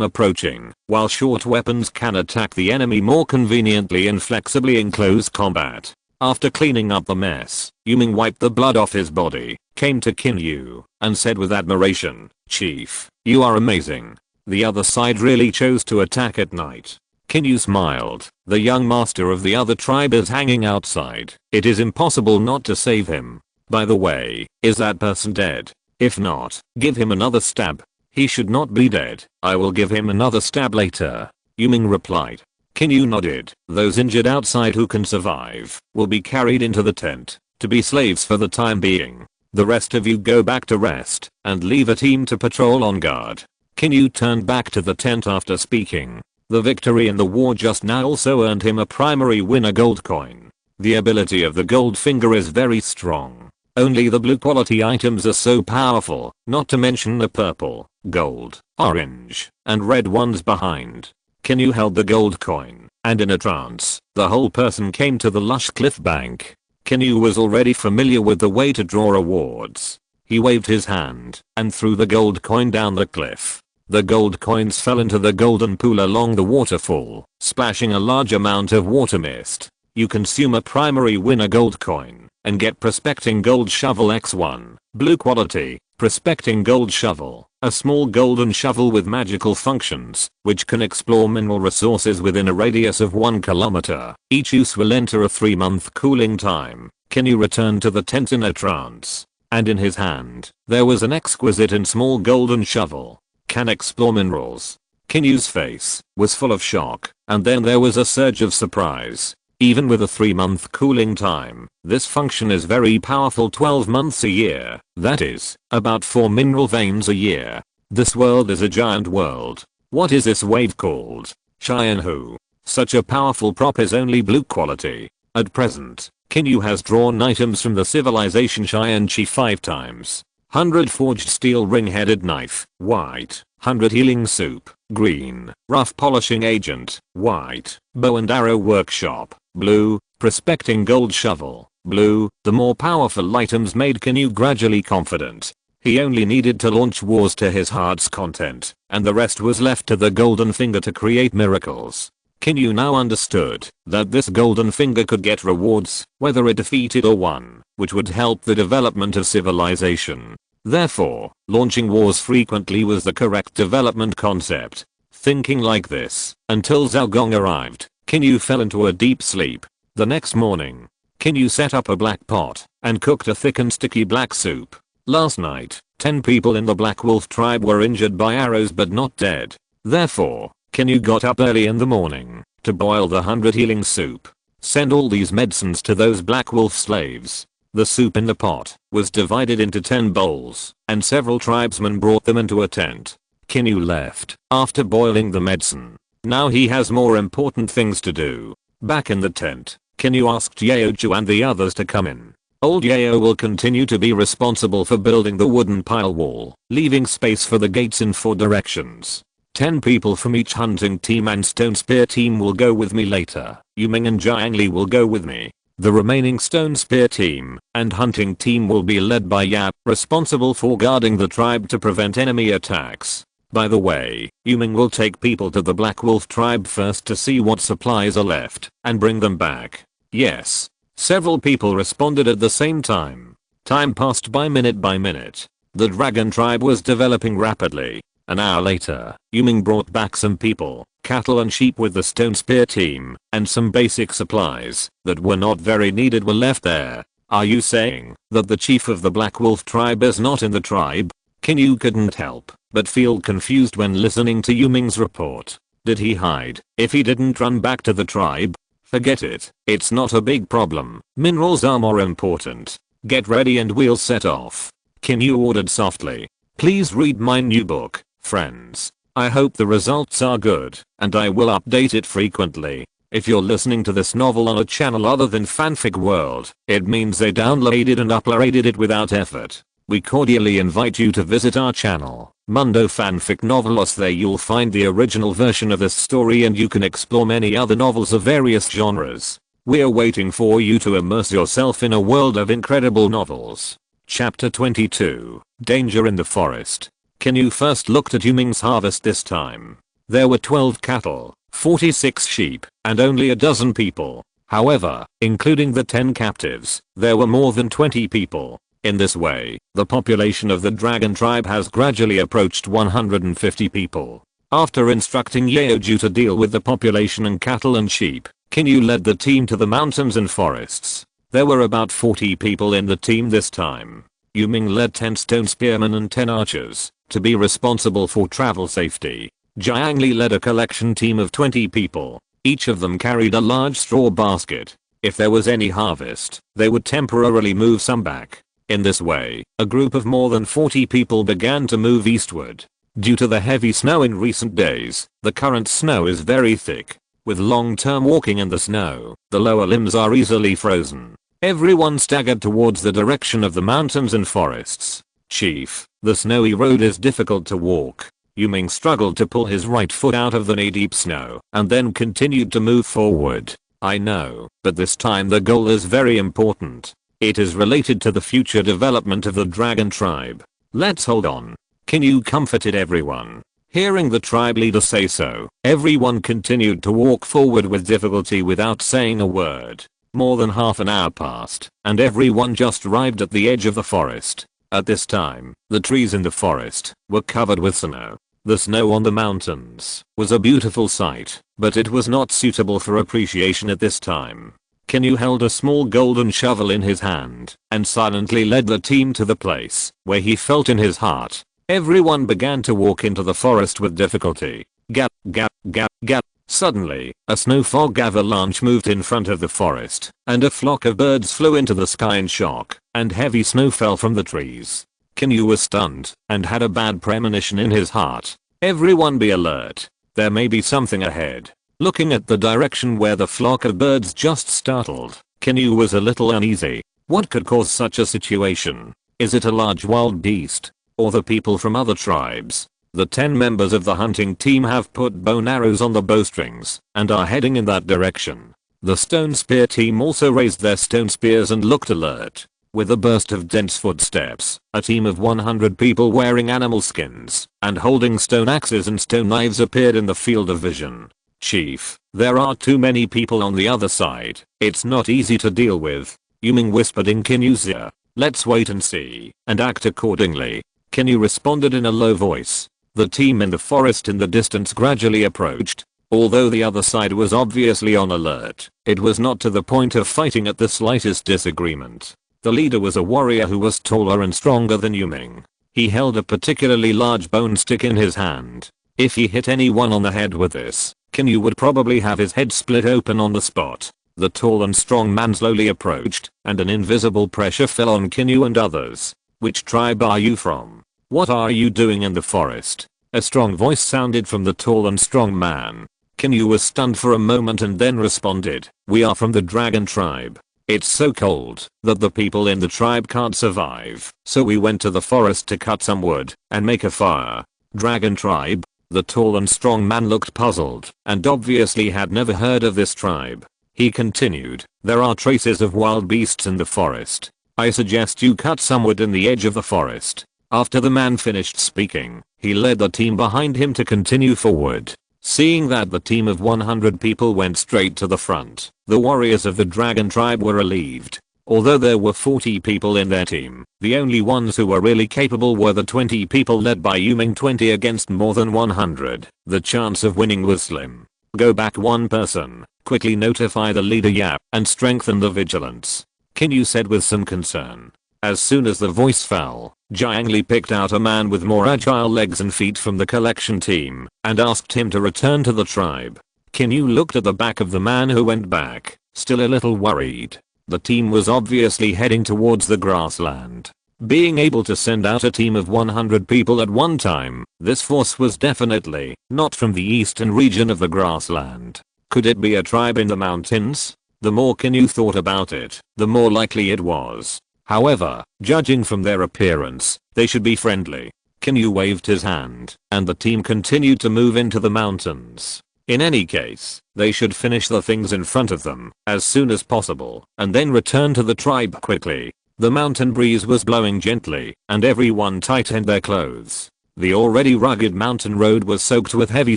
approaching, while short weapons can attack the enemy more conveniently and flexibly in close combat. After cleaning up the mess, Yuming wiped the blood off his body, came to Qin Yu, and said with admiration, "Chief, you are amazing. The other side really chose to attack at night." Qin Yu smiled. "The young master of the other tribe is hanging outside. It is impossible not to save him. By the way, is that person dead? If not, give him another stab." "He should not be dead. I will give him another stab later," Yuming replied. Qin Yu nodded. "Those injured outside who can survive will be carried into the tent to be slaves for the time being. The rest of you go back to rest and leave a team to patrol on guard." Qin Yu turned back to the tent after speaking. The victory in the war just now also earned him a primary winner gold coin. The ability of the gold finger is very strong. Only the blue quality items are so powerful, not to mention the purple, gold, orange, and red ones behind. Qin Yu held the gold coin, and in a trance, the whole person came to the lush cliff bank. Qin Yu was already familiar with the way to draw rewards. He waved his hand and threw the gold coin down the cliff. The gold coins fell into the golden pool along the waterfall, splashing a large amount of water mist. You consume a primary winner gold coin and get prospecting gold shovel x1, blue quality, prospecting gold shovel, a small golden shovel with magical functions, which can explore mineral resources within a radius of 1 kilometer. Each use will enter a 3-month cooling time. Qin Yu returned to the tent in a trance, and in his hand, there was an exquisite and small golden shovel. Can explore minerals. Qin Yu's face was full of shock, and then there was a surge of surprise. Even with a 3-month cooling time, this function is very powerful. 12 months a year, that is, about 4 mineral veins a year. This world is a giant world. What is this wave called? Qian. Such a powerful prop is only blue quality. At present, Qin Yu has drawn items from the civilization Qian 5 times. 100 forged steel ring-headed knife, white. 100 healing soup, green. Rough polishing agent, white. Bow and arrow workshop, blue. Prospecting gold shovel, blue. The more powerful items made Qin Yu gradually confident. He only needed to launch wars to his heart's content, and the rest was left to the golden finger to create miracles. Qin Yu now understood that this golden finger could get rewards, whether it defeated or won, which would help the development of civilization. Therefore, launching wars frequently was the correct development concept. Thinking like this, until Zhao Gong arrived, Qin Yu fell into a deep sleep. The next morning, Qin Yu set up a black pot and cooked a thick and sticky black soup. Last night, 10 people in the Black Wolf tribe were injured by arrows but not dead. Therefore, Qin Yu got up early in the morning to boil the 100 healing soup. Send all these medicines to those Black Wolf slaves. The soup in the pot was divided into 10 bowls, and several tribesmen brought them into a tent. Qin Yu left after boiling the medicine. Now he has more important things to do. Back in the tent, Qin Yu asked Yaoju and the others to come in. Old Yao will continue to be responsible for building the wooden pile wall, leaving space for the gates in 4 directions. 10 people from each hunting team and stone spear team will go with me later. Yuming and Jiangli will go with me. The remaining stone spear team and hunting team will be led by Yap, responsible for guarding the tribe to prevent enemy attacks. By the way, Yuming will take people to the Black Wolf tribe first to see what supplies are left and bring them back. Yes. Several people responded at the same time. Time passed by minute. The dragon tribe was developing rapidly. An hour later, Yuming brought back some people, cattle and sheep with the stone spear team, and some basic supplies that were not very needed were left there. Are you saying that the chief of the Black Wolf tribe is not in the tribe? Qin Yu couldn't help but feel confused when listening to Yuming's report. Did he hide if he didn't run back to the tribe? Forget it, it's not a big problem. Minerals are more important. Get ready and we'll set off. Qin Yu ordered softly. Please read my new book, friends. I hope the results are good, and I will update it frequently. If you're listening to this novel on a channel other than Fanfic World, it means they downloaded and uploaded it without effort. We cordially invite you to visit our channel, Mundo Fanfic Novelos. There you'll find the original version of this story and you can explore many other novels of various genres. We're waiting for you to immerse yourself in a world of incredible novels. Chapter 22, Danger in the Forest. Qin Yu first looked at Yuming's harvest this time. There were 12 cattle, 46 sheep, and only a dozen people. However, including the 10 captives, there were more than 20 people. In this way, the population of the dragon tribe has gradually approached 150 people. After instructing Yaoju to deal with the population and cattle and sheep, Qin Yu led the team to the mountains and forests. There were about 40 people in the team this time. Yuming led 10 stone spearmen and 10 archers to be responsible for travel safety. Jiangli led a collection team of 20 people. Each of them carried a large straw basket. If there was any harvest, they would temporarily move some back. In this way, a group of more than 40 people began to move eastward. Due to the heavy snow in recent days, the current snow is very thick. With long-term walking in the snow, the lower limbs are easily frozen. Everyone staggered towards the direction of the mountains and forests. Chief, the snowy road is difficult to walk. Yuming struggled to pull his right foot out of the knee-deep snow and then continued to move forward. I know, but this time the goal is very important. It is related to the future development of the dragon tribe. Let's hold on. Qin Yu comforted everyone. Hearing the tribe leader say so, everyone continued to walk forward with difficulty without saying a word. More than half an hour passed, and everyone just arrived at the edge of the forest. At this time, the trees in the forest were covered with snow. The snow on the mountains was a beautiful sight, but it was not suitable for appreciation at this time. Qin Yu held a small golden shovel in his hand and silently led the team to the place where he felt in his heart. Everyone began to walk into the forest with difficulty. Gap, gap, gap, gap. Suddenly, a snow fog avalanche moved in front of the forest, and a flock of birds flew into the sky in shock, and heavy snow fell from the trees. Qin Yu was stunned and had a bad premonition in his heart. Everyone be alert. There may be something ahead. Looking at the direction where the flock of birds just startled, Qin Yu was a little uneasy. What could cause such a situation? Is it a large wild beast? Or the people from other tribes? The 10 members of the hunting team have put bow and arrows on the bowstrings and are heading in that direction. The stone spear team also raised their stone spears and looked alert. With a burst of dense footsteps, a team of 100 people wearing animal skins and holding stone axes and stone knives appeared in the field of vision. Chief, there are too many people on the other side. It's not easy to deal with. Yuming whispered in Qin Yu's ear. Let's wait and see and act accordingly. Qin Yu responded in a low voice. The team in the forest in the distance gradually approached. Although the other side was obviously on alert, it was not to the point of fighting at the slightest disagreement. The leader was a warrior who was taller and stronger than Yuming. He held a particularly large bone stick in his hand. If he hit anyone on the head with this, Qin Yu would probably have his head split open on the spot. The tall and strong man slowly approached, and an invisible pressure fell on Qin Yu and others. Which tribe are you from? What are you doing in the forest? A strong voice sounded from the tall and strong man. Qin Yu was stunned for a moment and then responded, we are from the dragon tribe. It's so cold that the people in the tribe can't survive, so we went to the forest to cut some wood and make a fire. Dragon tribe? The tall and strong man looked puzzled and obviously had never heard of this tribe. He continued, there are traces of wild beasts in the forest. I suggest you cut some wood in the edge of the forest. After the man finished speaking, he led the team behind him to continue forward. Seeing that the team of 100 people went straight to the front, the warriors of the dragon tribe were relieved. Although there were 40 people in their team, the only ones who were really capable were the 20 people led by Yuming. 20 against more than 100. The chance of winning was slim. Go back one person, quickly notify the leader Yap, and strengthen the vigilance. Qin Yu said with some concern. As soon as the voice fell, Jiang Li picked out a man with more agile legs and feet from the collection team and asked him to return to the tribe. Qin Yu looked at the back of the man who went back, still a little worried. The team was obviously heading towards the grassland. Being able to send out a team of 100 people at one time, this force was definitely not from the eastern region of the grassland. Could it be a tribe in the mountains? The more Qin Yu thought about it, the more likely it was. However, judging from their appearance, they should be friendly. Qin Yu waved his hand, and the team continued to move into the mountains. In any case, they should finish the things in front of them as soon as possible, and then return to the tribe quickly. The mountain breeze was blowing gently, and everyone tightened their clothes. The already rugged mountain road was soaked with heavy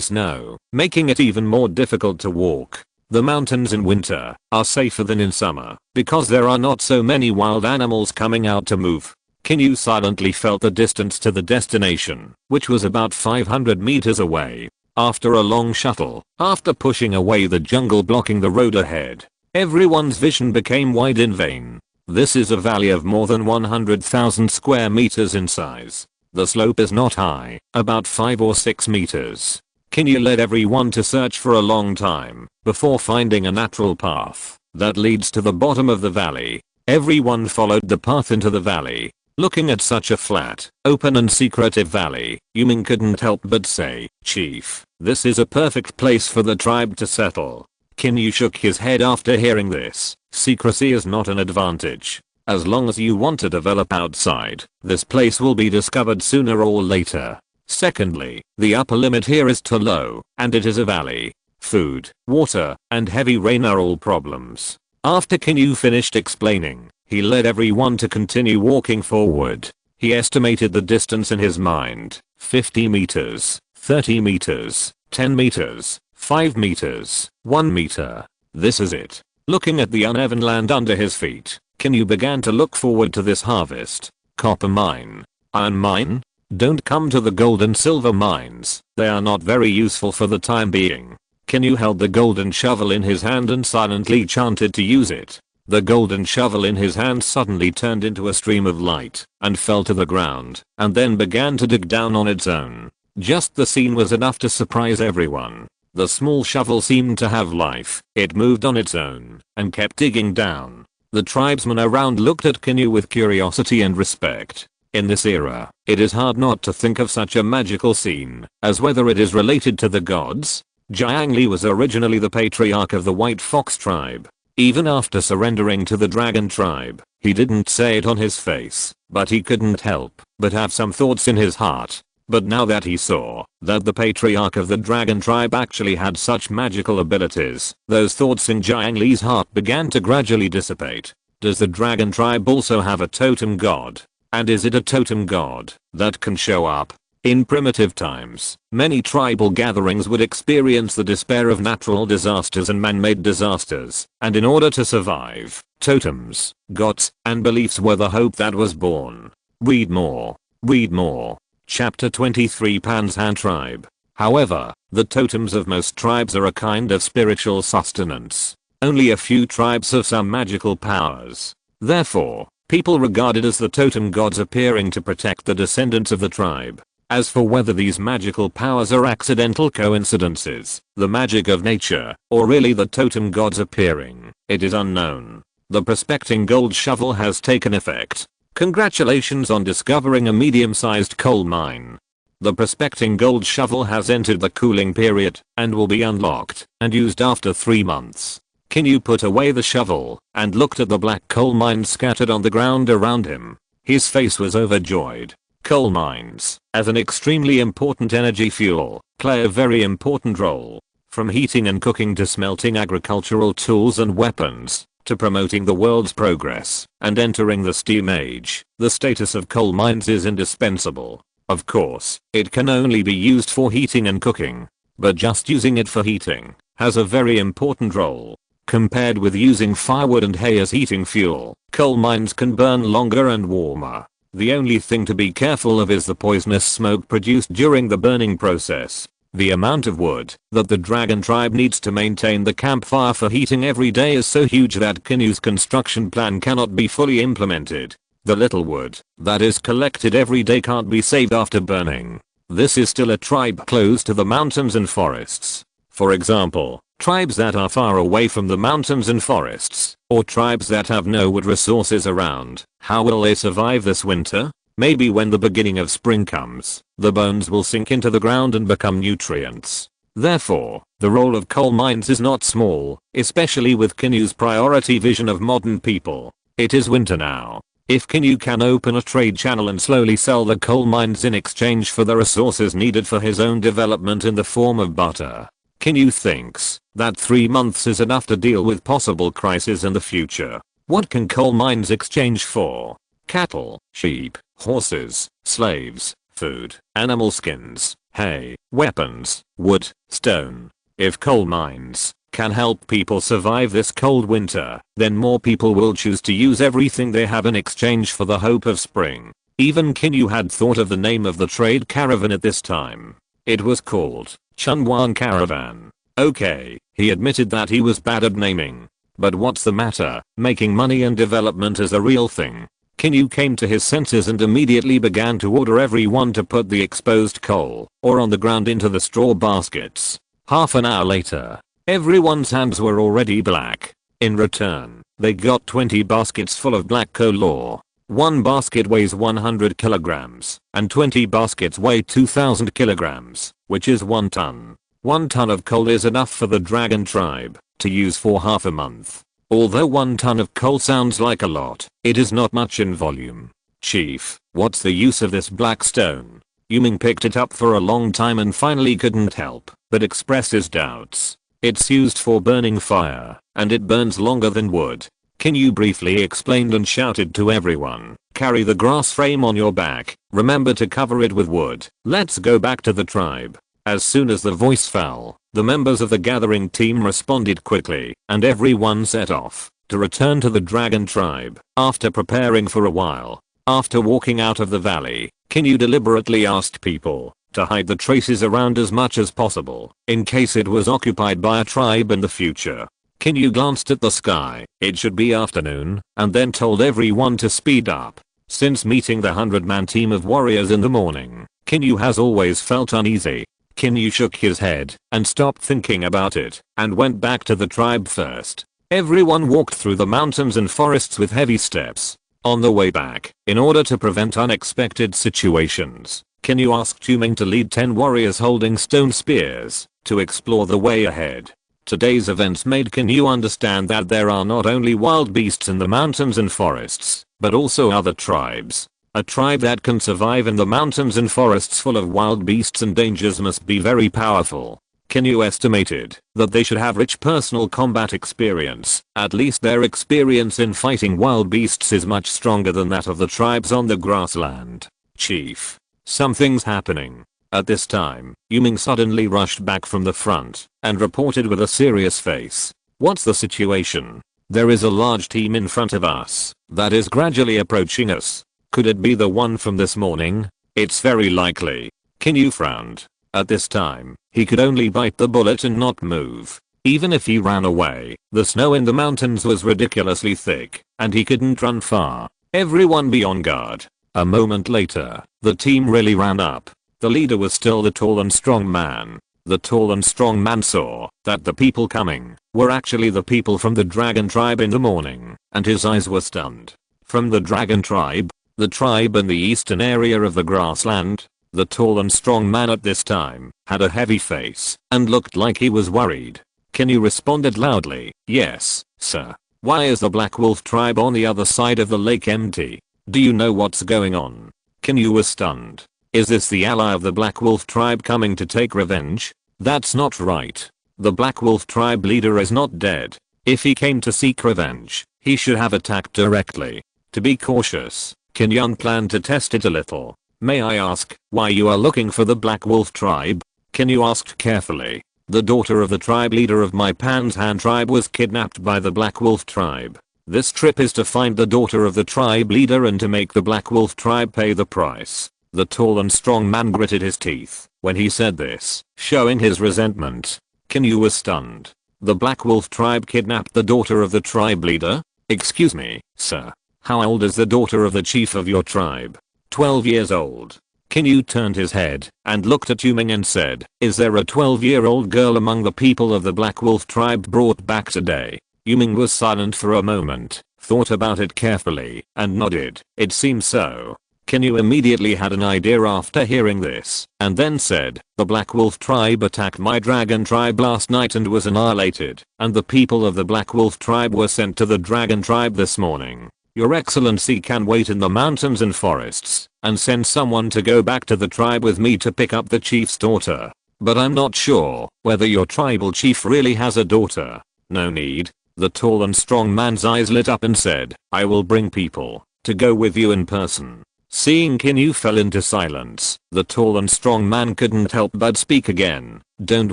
snow, making it even more difficult to walk. The mountains in winter are safer than in summer because there are not so many wild animals coming out to move. Qin Yu silently felt the distance to the destination, which was about 500 meters away. After a long shuttle, after pushing away the jungle blocking the road ahead, everyone's vision became wide in vain. This is a valley of more than 100,000 square meters in size. The slope is not high, about 5 or 6 meters. Qin Yu led everyone to search for a long time before finding a natural path that leads to the bottom of the valley. Everyone followed the path into the valley. Looking at such a flat, open and secretive valley, Yuming couldn't help but say, Chief, this is a perfect place for the tribe to settle. Qin Yu shook his head after hearing this. Secrecy is not an advantage. As long as you want to develop outside, this place will be discovered sooner or later. Secondly, the upper limit here is too low, and it is a valley. Food, water, and heavy rain are all problems. After Qin Yu finished explaining, he led everyone to continue walking forward. He estimated the distance in his mind: 50 meters, 30 meters, 10 meters, 5 meters, 1 meter. This is it. Looking at the uneven land under his feet, Qin Yu began to look forward to this harvest. Copper mine. Iron mine? Don't come to the gold and silver mines. They are not very useful for the time being. Qin Yu held the golden shovel in his hand and silently chanted to use it. The golden shovel in his hand suddenly turned into a stream of light and fell to the ground and then began to dig down on its own. Just the scene was enough to surprise everyone. The small shovel seemed to have life. It moved on its own and kept digging down. The tribesmen around looked at Qin Yu with curiosity and respect. In this era, it is hard not to think of such a magical scene as whether it is related to the gods. Jiang Li was originally the patriarch of the White Fox tribe. Even after surrendering to the Dragon tribe, he didn't say it on his face, but he couldn't help but have some thoughts in his heart. But now that he saw that the patriarch of the Dragon tribe actually had such magical abilities, those thoughts in Jiang Li's heart began to gradually dissipate. Does the Dragon tribe also have a totem god? And is it a totem god that can show up? In primitive times, many tribal gatherings would experience the despair of natural disasters and man-made disasters, and in order to survive, totems, gods, and beliefs were the hope that was born. Read more. Read more. Chapter 23 Panshan Tribe. However, the totems of most tribes are a kind of spiritual sustenance. Only a few tribes have some magical powers. Therefore, people regarded as the totem gods appearing to protect the descendants of the tribe. As for whether these magical powers are accidental coincidences, the magic of nature, or really the totem gods appearing, it is unknown. The prospecting gold shovel has taken effect. Congratulations on discovering a medium-sized coal mine. The prospecting gold shovel has entered the cooling period and will be unlocked and used after 3 months. Qin Yu put away the shovel and looked at the black coal mines scattered on the ground around him. His face was overjoyed. Coal mines, as an extremely important energy fuel, play a very important role. From heating and cooking to smelting agricultural tools and weapons, to promoting the world's progress and entering the steam age, the status of coal mines is indispensable. Of course, it can only be used for heating and cooking, but just using it for heating has a very important role. Compared with using firewood and hay as heating fuel, coal mines can burn longer and warmer. The only thing to be careful of is the poisonous smoke produced during the burning process. The amount of wood that the Dragon tribe needs to maintain the campfire for heating every day is so huge that Qin Yu's construction plan cannot be fully implemented. The little wood that is collected every day can't be saved after burning. This is still a tribe close to the mountains and forests. For example, tribes that are far away from the mountains and forests, or tribes that have no wood resources around, how will they survive this winter? Maybe when the beginning of spring comes, the bones will sink into the ground and become nutrients. Therefore, the role of coal mines is not small, especially with Qin Yu's priority vision of modern people. It is winter now. If Qin Yu can open a trade channel and slowly sell the coal mines in exchange for the resources needed for his own development in the form of butter, Qin Yu thinks that 3 months is enough to deal with possible crises in the future. What can coal mines exchange for? Cattle, sheep, horses, slaves, food, animal skins, hay, weapons, wood, stone. If coal mines can help people survive this cold winter, then more people will choose to use everything they have in exchange for the hope of spring. Even Qin Yu had thought of the name of the trade caravan at this time. It was called Chunwan Caravan. Okay, he admitted that he was bad at naming. But what's the matter? Making money and development is a real thing. Qin Yu came to his senses and immediately began to order everyone to put the exposed coal or on the ground into the straw baskets. Half an hour later, everyone's hands were already black. In return, they got 20 baskets full of black coal ore. One basket weighs 100 kilograms, and 20 baskets weigh 2000 kilograms, which is 1 ton. 1 ton of coal is enough for the Dragon tribe to use for half a month. Although 1 ton of coal sounds like a lot, it is not much in volume. Chief, what's the use of this black stone? Yuming picked it up for a long time and finally couldn't help but express his doubts. It's used for burning fire, and it burns longer than wood. Qin Yu briefly explained and shouted to everyone, carry the grass frame on your back, remember to cover it with wood, let's go back to the tribe. As soon as the voice fell, the members of the gathering team responded quickly, and everyone set off to return to the dragon tribe. After preparing for a while, after walking out of the valley, Qin Yu deliberately asked people to hide the traces around as much as possible, in case it was occupied by a tribe in the future. Qin Yu glanced at the sky, it should be afternoon, and then told everyone to speed up. Since meeting the 100-man team of warriors in the morning, Qin Yu has always felt uneasy. Qin Yu shook his head and stopped thinking about it and went back to the tribe first. Everyone walked through the mountains and forests with heavy steps. On the way back, in order to prevent unexpected situations, Qin Yu asked Yuming to lead 10 warriors holding stone spears to explore the way ahead. Today's events made Qin Yu understand that there are not only wild beasts in the mountains and forests, but also other tribes. A tribe that can survive in the mountains and forests full of wild beasts and dangers must be very powerful. Qin Yu estimated that they should have rich personal combat experience. At least their experience in fighting wild beasts is much stronger than that of the tribes on the grassland. Chief, something's happening. At this time, Yuming suddenly rushed back from the front and reported with a serious face. What's the situation? There is a large team in front of us that is gradually approaching us. Could it be the one from this morning? It's very likely. Qin Yu frowned. At this time, he could only bite the bullet and not move. Even if he ran away, the snow in the mountains was ridiculously thick, and he couldn't run far. Everyone be on guard. A moment later, the team really ran up. The leader was still the tall and strong man. The tall and strong man saw that the people coming were actually the people from the dragon tribe in the morning, and his eyes were stunned. From the dragon tribe? The tribe in the eastern area of the grassland? The tall and strong man at this time had a heavy face and looked like he was worried. Qin Yu responded loudly, yes, sir. Why is the Black Wolf tribe on the other side of the lake empty? Do you know what's going on? Qin Yu was stunned. Is this the ally of the Black Wolf tribe coming to take revenge? That's not right. The Black Wolf tribe leader is not dead. If he came to seek revenge, he should have attacked directly. To be cautious, Qin Yu planned to test it a little. May I ask why you are looking for the Black Wolf tribe? Qin Yu asked carefully. The daughter of the tribe leader of my Panshan tribe was kidnapped by the Black Wolf tribe. This trip is to find the daughter of the tribe leader and to make the Black Wolf tribe pay the price. The tall and strong man gritted his teeth when he said this, showing his resentment. Qin Yu was stunned. The Black Wolf tribe kidnapped the daughter of the tribe leader? Excuse me, sir. How old is the daughter of the chief of your tribe? 12 years old. Qin Yu turned his head and looked at Yuming and said, is there a 12-year-old girl among the people of the Black Wolf tribe brought back today? Yuming was silent for a moment, thought about it carefully, and nodded. It seems so. Qin Yu immediately had an idea after hearing this, and then said, the Black Wolf tribe attacked my dragon tribe last night and was annihilated, and the people of the Black Wolf tribe were sent to the dragon tribe this morning. Your Excellency can wait in the mountains and forests and send someone to go back to the tribe with me to pick up the chief's daughter. But I'm not sure whether your tribal chief really has a daughter. No need. The tall and strong man's eyes lit up and said, I will bring people to go with you in person. Seeing Qin Yu fell into silence, the tall and strong man couldn't help but speak again. Don't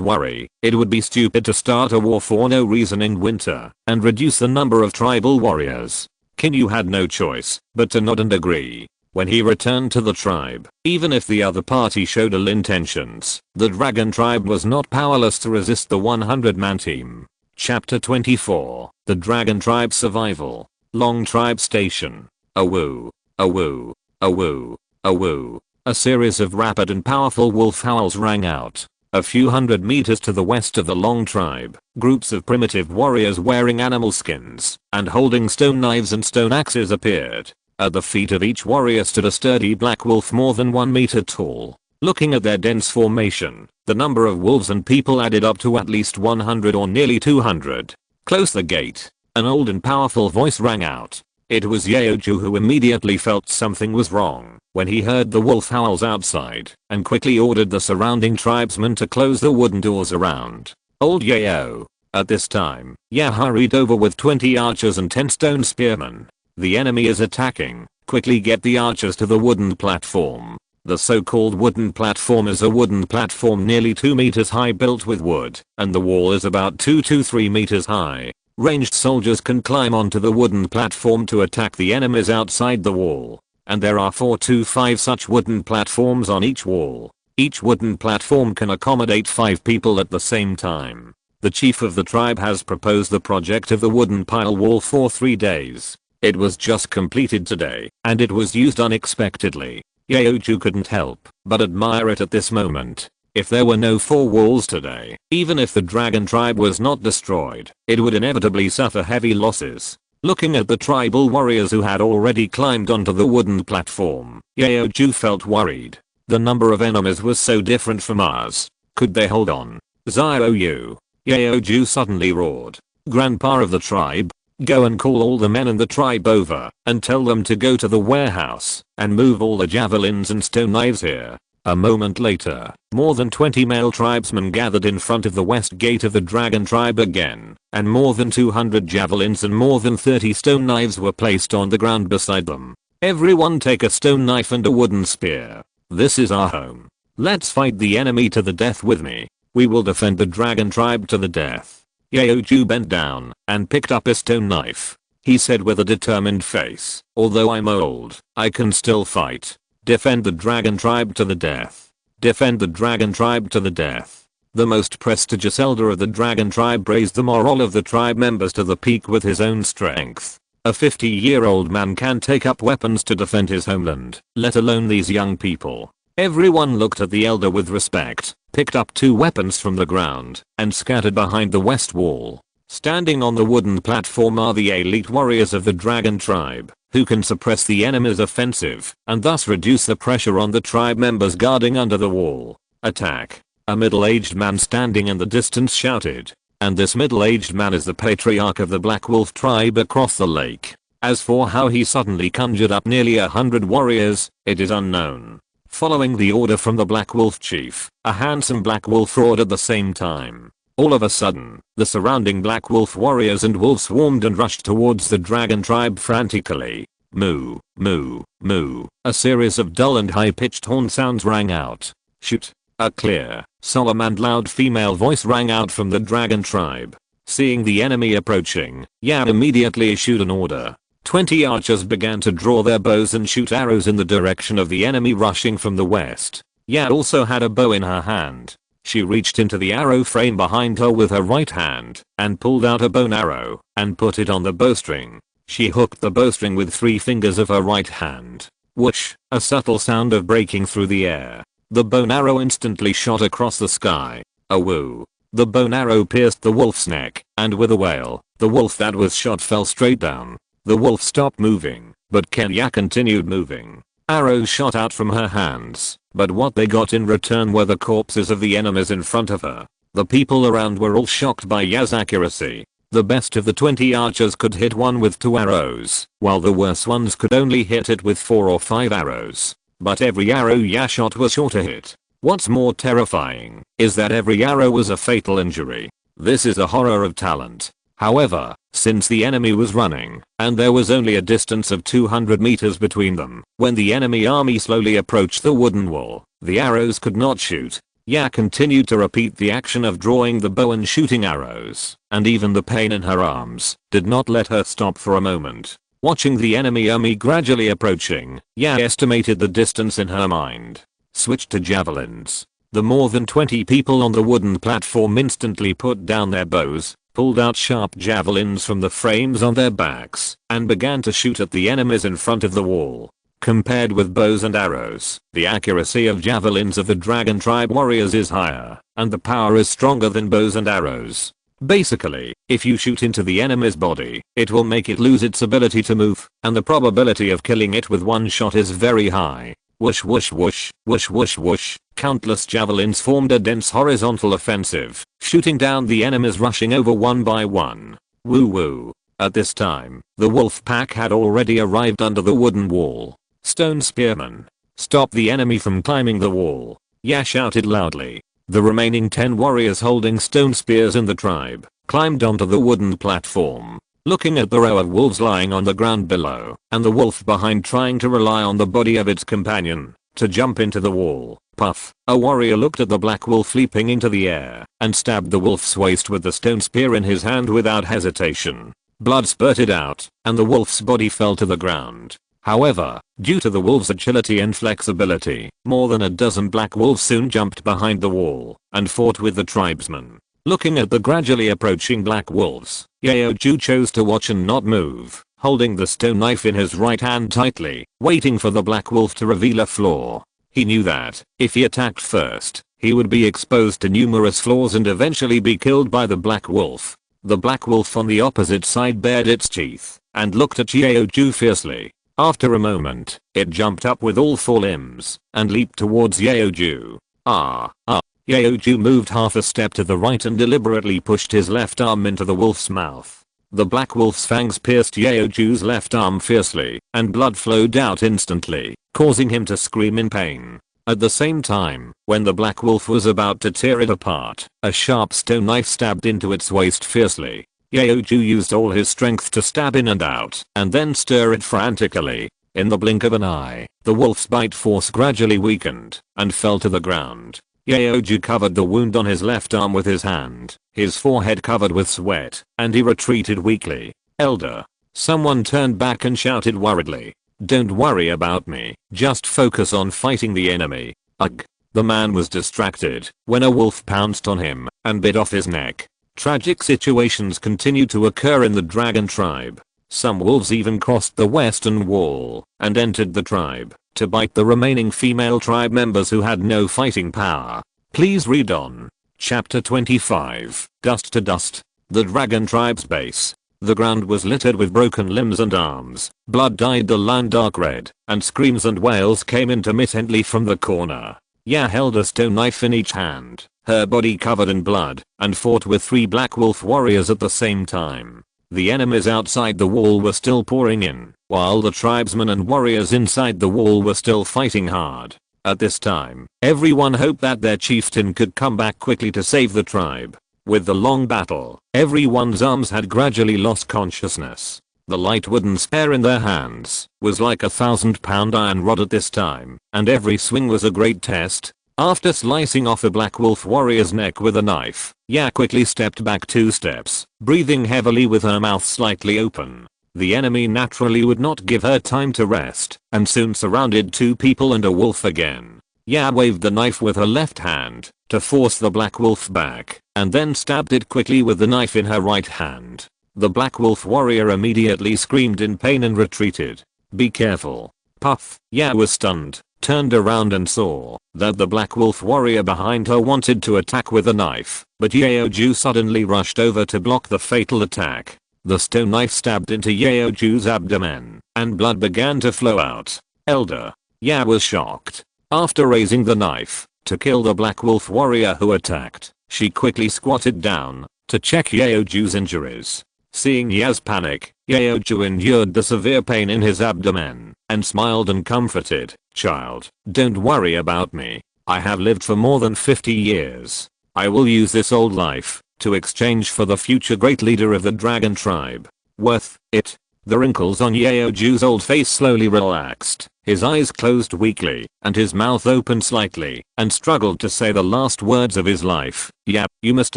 worry, it would be stupid to start a war for no reason in winter and reduce the number of tribal warriors. Qin Yu had no choice but to nod and agree. When he returned to the tribe, even if the other party showed ill intentions, the dragon tribe was not powerless to resist the 100-man team. Chapter 24, The Dragon Tribe Survival. Long Tribe Station. Awoo. Awoo. Awoo. Awoo. A series of rapid and powerful wolf howls rang out. A few hundred meters to the west of the Long Tribe, groups of primitive warriors wearing animal skins and holding stone knives and stone axes appeared. At the feet of each warrior stood a sturdy black wolf more than 1 meter tall. Looking at their dense formation, the number of wolves and people added up to at least 100 or nearly 200. Close the gate. An old and powerful voice rang out. It was Yaoju who immediately felt something was wrong when he heard the wolf howls outside and quickly ordered the surrounding tribesmen to close the wooden doors around old Yao. At this time, Ya hurried over with 20 archers and 10 stone spearmen. The enemy is attacking. Quickly get the archers to the wooden platform. The so-called wooden platform is a wooden platform nearly 2 meters high built with wood, and the wall is about 2 to 3 meters high. Ranged soldiers can climb onto the wooden platform to attack the enemies outside the wall, and there are 4 to 5 such wooden platforms on each wall. Each wooden platform can accommodate 5 people at the same time. The chief of the tribe has proposed the project of the wooden pile wall for 3 days. It was just completed today, and it was used unexpectedly. Yaoju couldn't help but admire it at this moment. If there were no 4 walls today, even if the dragon tribe was not destroyed, it would inevitably suffer heavy losses. Looking at the tribal warriors who had already climbed onto the wooden platform, Yaoju felt worried. The number of enemies was so different from ours. Could they hold on? Zio. Yaoju suddenly roared. Grandpa of the tribe, go and call all the men in the tribe over and tell them to go to the warehouse and move all the javelins and stone knives here. A moment later, more than 20 male tribesmen gathered in front of the west gate of the dragon tribe again, and more than 200 javelins and more than 30 stone knives were placed on the ground beside them. Everyone take a stone knife and a wooden spear. This is our home. Let's fight the enemy to the death with me. We will defend the dragon tribe to the death. Yaoju bent down and picked up a stone knife. He said with a determined face, although I'm old, I can still fight. Defend the dragon tribe to the death. Defend the dragon tribe to the death. The most prestigious elder of the dragon tribe raised the morale of the tribe members to the peak with his own strength. A 50-year-old man can take up weapons to defend his homeland, let alone these young people. Everyone looked at the elder with respect, picked up 2 weapons from the ground, and scattered behind the west wall. Standing on the wooden platform are the elite warriors of the dragon tribe, who can suppress the enemy's offensive, and thus reduce the pressure on the tribe members guarding under the wall. Attack! A middle-aged man standing in the distance shouted. And this middle-aged man is the patriarch of the Black Wolf tribe across the lake. As for how he suddenly conjured up nearly 100 warriors, it is unknown. Following the order from the Black Wolf chief, a handsome Black Wolf roared at the same time. All of a sudden, the surrounding Black Wolf warriors and wolves swarmed and rushed towards the dragon tribe frantically. Moo, moo, moo. A series of dull and high-pitched horn sounds rang out. Shoot. A clear, solemn and loud female voice rang out from the dragon tribe. Seeing the enemy approaching, Ya immediately issued an order. 20 archers began to draw their bows and shoot arrows in the direction of the enemy rushing from the west. Ya also had a bow in her hand. She reached into the arrow frame behind her with her right hand and pulled out a bone arrow and put it on the bowstring. She hooked the bowstring with 3 fingers of her right hand. Whoosh! A subtle sound of breaking through the air. The bone arrow instantly shot across the sky. A woo! The bone arrow pierced the wolf's neck, and with a wail, the wolf that was shot fell straight down. The wolf stopped moving, but Kenya continued moving. Arrows shot out from her hands, but what they got in return were the corpses of the enemies in front of her. The people around were all shocked by Ya's accuracy. The best of the 20 archers could hit one with 2 arrows, while the worst ones could only hit it with 4 or 5 arrows. But every arrow Ya shot was sure to hit. What's more terrifying is that every arrow was a fatal injury. This is a horror of talent. However, since the enemy was running, and there was only a distance of 200 meters between them, when the enemy army slowly approached the wooden wall, the arrows could not shoot. Ya continued to repeat the action of drawing the bow and shooting arrows, and even the pain in her arms did not let her stop for a moment. Watching the enemy army gradually approaching, Ya estimated the distance in her mind. Switched to javelins. The more than 20 people on the wooden platform instantly put down their bows, pulled out sharp javelins from the frames on their backs, and began to shoot at the enemies in front of the wall. Compared with bows and arrows, the accuracy of javelins of the dragon tribe warriors is higher, and the power is stronger than bows and arrows. Basically, if you shoot into the enemy's body, it will make it lose its ability to move, and the probability of killing it with one shot is very high. Whoosh whoosh whoosh, whoosh whoosh whoosh. Countless javelins formed a dense horizontal offensive, shooting down the enemies rushing over one by one. Woo woo. At this time, the wolf pack had already arrived under the wooden wall. Stone spearmen, stop the enemy from climbing the wall, Ya shouted loudly. The remaining 10 warriors holding stone spears in the tribe climbed onto the wooden platform, looking at the row of wolves lying on the ground below, and the wolf behind trying to rely on the body of its companion to jump into the wall. Puff, a warrior looked at the black wolf leaping into the air and stabbed the wolf's waist with the stone spear in his hand without hesitation. Blood spurted out, and the wolf's body fell to the ground. However, due to the wolf's agility and flexibility, more than a dozen black wolves soon jumped behind the wall and fought with the tribesmen. Looking at the gradually approaching black wolves, Yeoju chose to watch and not move, holding the stone knife in his right hand tightly, waiting for the black wolf to reveal a flaw. He knew that, if he attacked first, he would be exposed to numerous flaws and eventually be killed by the black wolf. The black wolf on the opposite side bared its teeth and looked at Yeoju fiercely. After a moment, it jumped up with all 4 limbs and leaped towards Yeoju. Yeoju moved half a step to the right and deliberately pushed his left arm into the wolf's mouth. The black wolf's fangs pierced Yeoju's left arm fiercely, and blood flowed out instantly, causing him to scream in pain. At the same time, when the black wolf was about to tear it apart, a sharp stone knife stabbed into its waist fiercely. Yeoju used all his strength to stab in and out, and then stir it frantically. In the blink of an eye, the wolf's bite force gradually weakened and fell to the ground. Yeoju covered the wound on his left arm with his hand, his forehead covered with sweat, and he retreated weakly. Elder. Someone turned back and shouted worriedly. Don't worry about me, just focus on fighting the enemy. Ugh. The man was distracted when a wolf pounced on him and bit off his neck. Tragic situations continued to occur in the dragon tribe. Some wolves even crossed the western wall and entered the tribe to bite the remaining female tribe members who had no fighting power. Please read on. Chapter 25, Dust to Dust. The dragon tribe's base. The ground was littered with broken limbs and arms. Blood dyed the land dark red, and screams and wails came intermittently from the corner. Ya held a stone knife in each hand, her body covered in blood, and fought with 3 black wolf warriors at the same time. The enemies outside the wall were still pouring in, while the tribesmen and warriors inside the wall were still fighting hard. At this time, everyone hoped that their chieftain could come back quickly to save the tribe. With the long battle, everyone's arms had gradually lost consciousness. The light wooden spear in their hands was like a 1,000-pound iron rod at this time, and every swing was a great test. After slicing off a black wolf warrior's neck with a knife, Ya quickly stepped back 2 steps, breathing heavily with her mouth slightly open. The enemy naturally would not give her time to rest, and soon surrounded 2 people and a wolf again. Ya waved the knife with her left hand to force the black wolf back, and then stabbed it quickly with the knife in her right hand. The black wolf warrior immediately screamed in pain and retreated. Be careful. Puff. Ya was stunned, turned around and saw that the black wolf warrior behind her wanted to attack with a knife, but Yeoju suddenly rushed over to block the fatal attack. The stone knife stabbed into Yeoju's abdomen, and blood began to flow out. Elder. Ya was shocked. After raising the knife to kill the black wolf warrior who attacked, she quickly squatted down to check Yeoju's injuries. Seeing Ya's panic, Yeoju endured the severe pain in his abdomen and smiled and comforted. Child, don't worry about me. I have lived for more than 50 years. I will use this old life to exchange for the future great leader of the dragon tribe. Worth it. The wrinkles on Yeoju's old face slowly relaxed. His eyes closed weakly, and his mouth opened slightly, and struggled to say the last words of his life. Yep, you must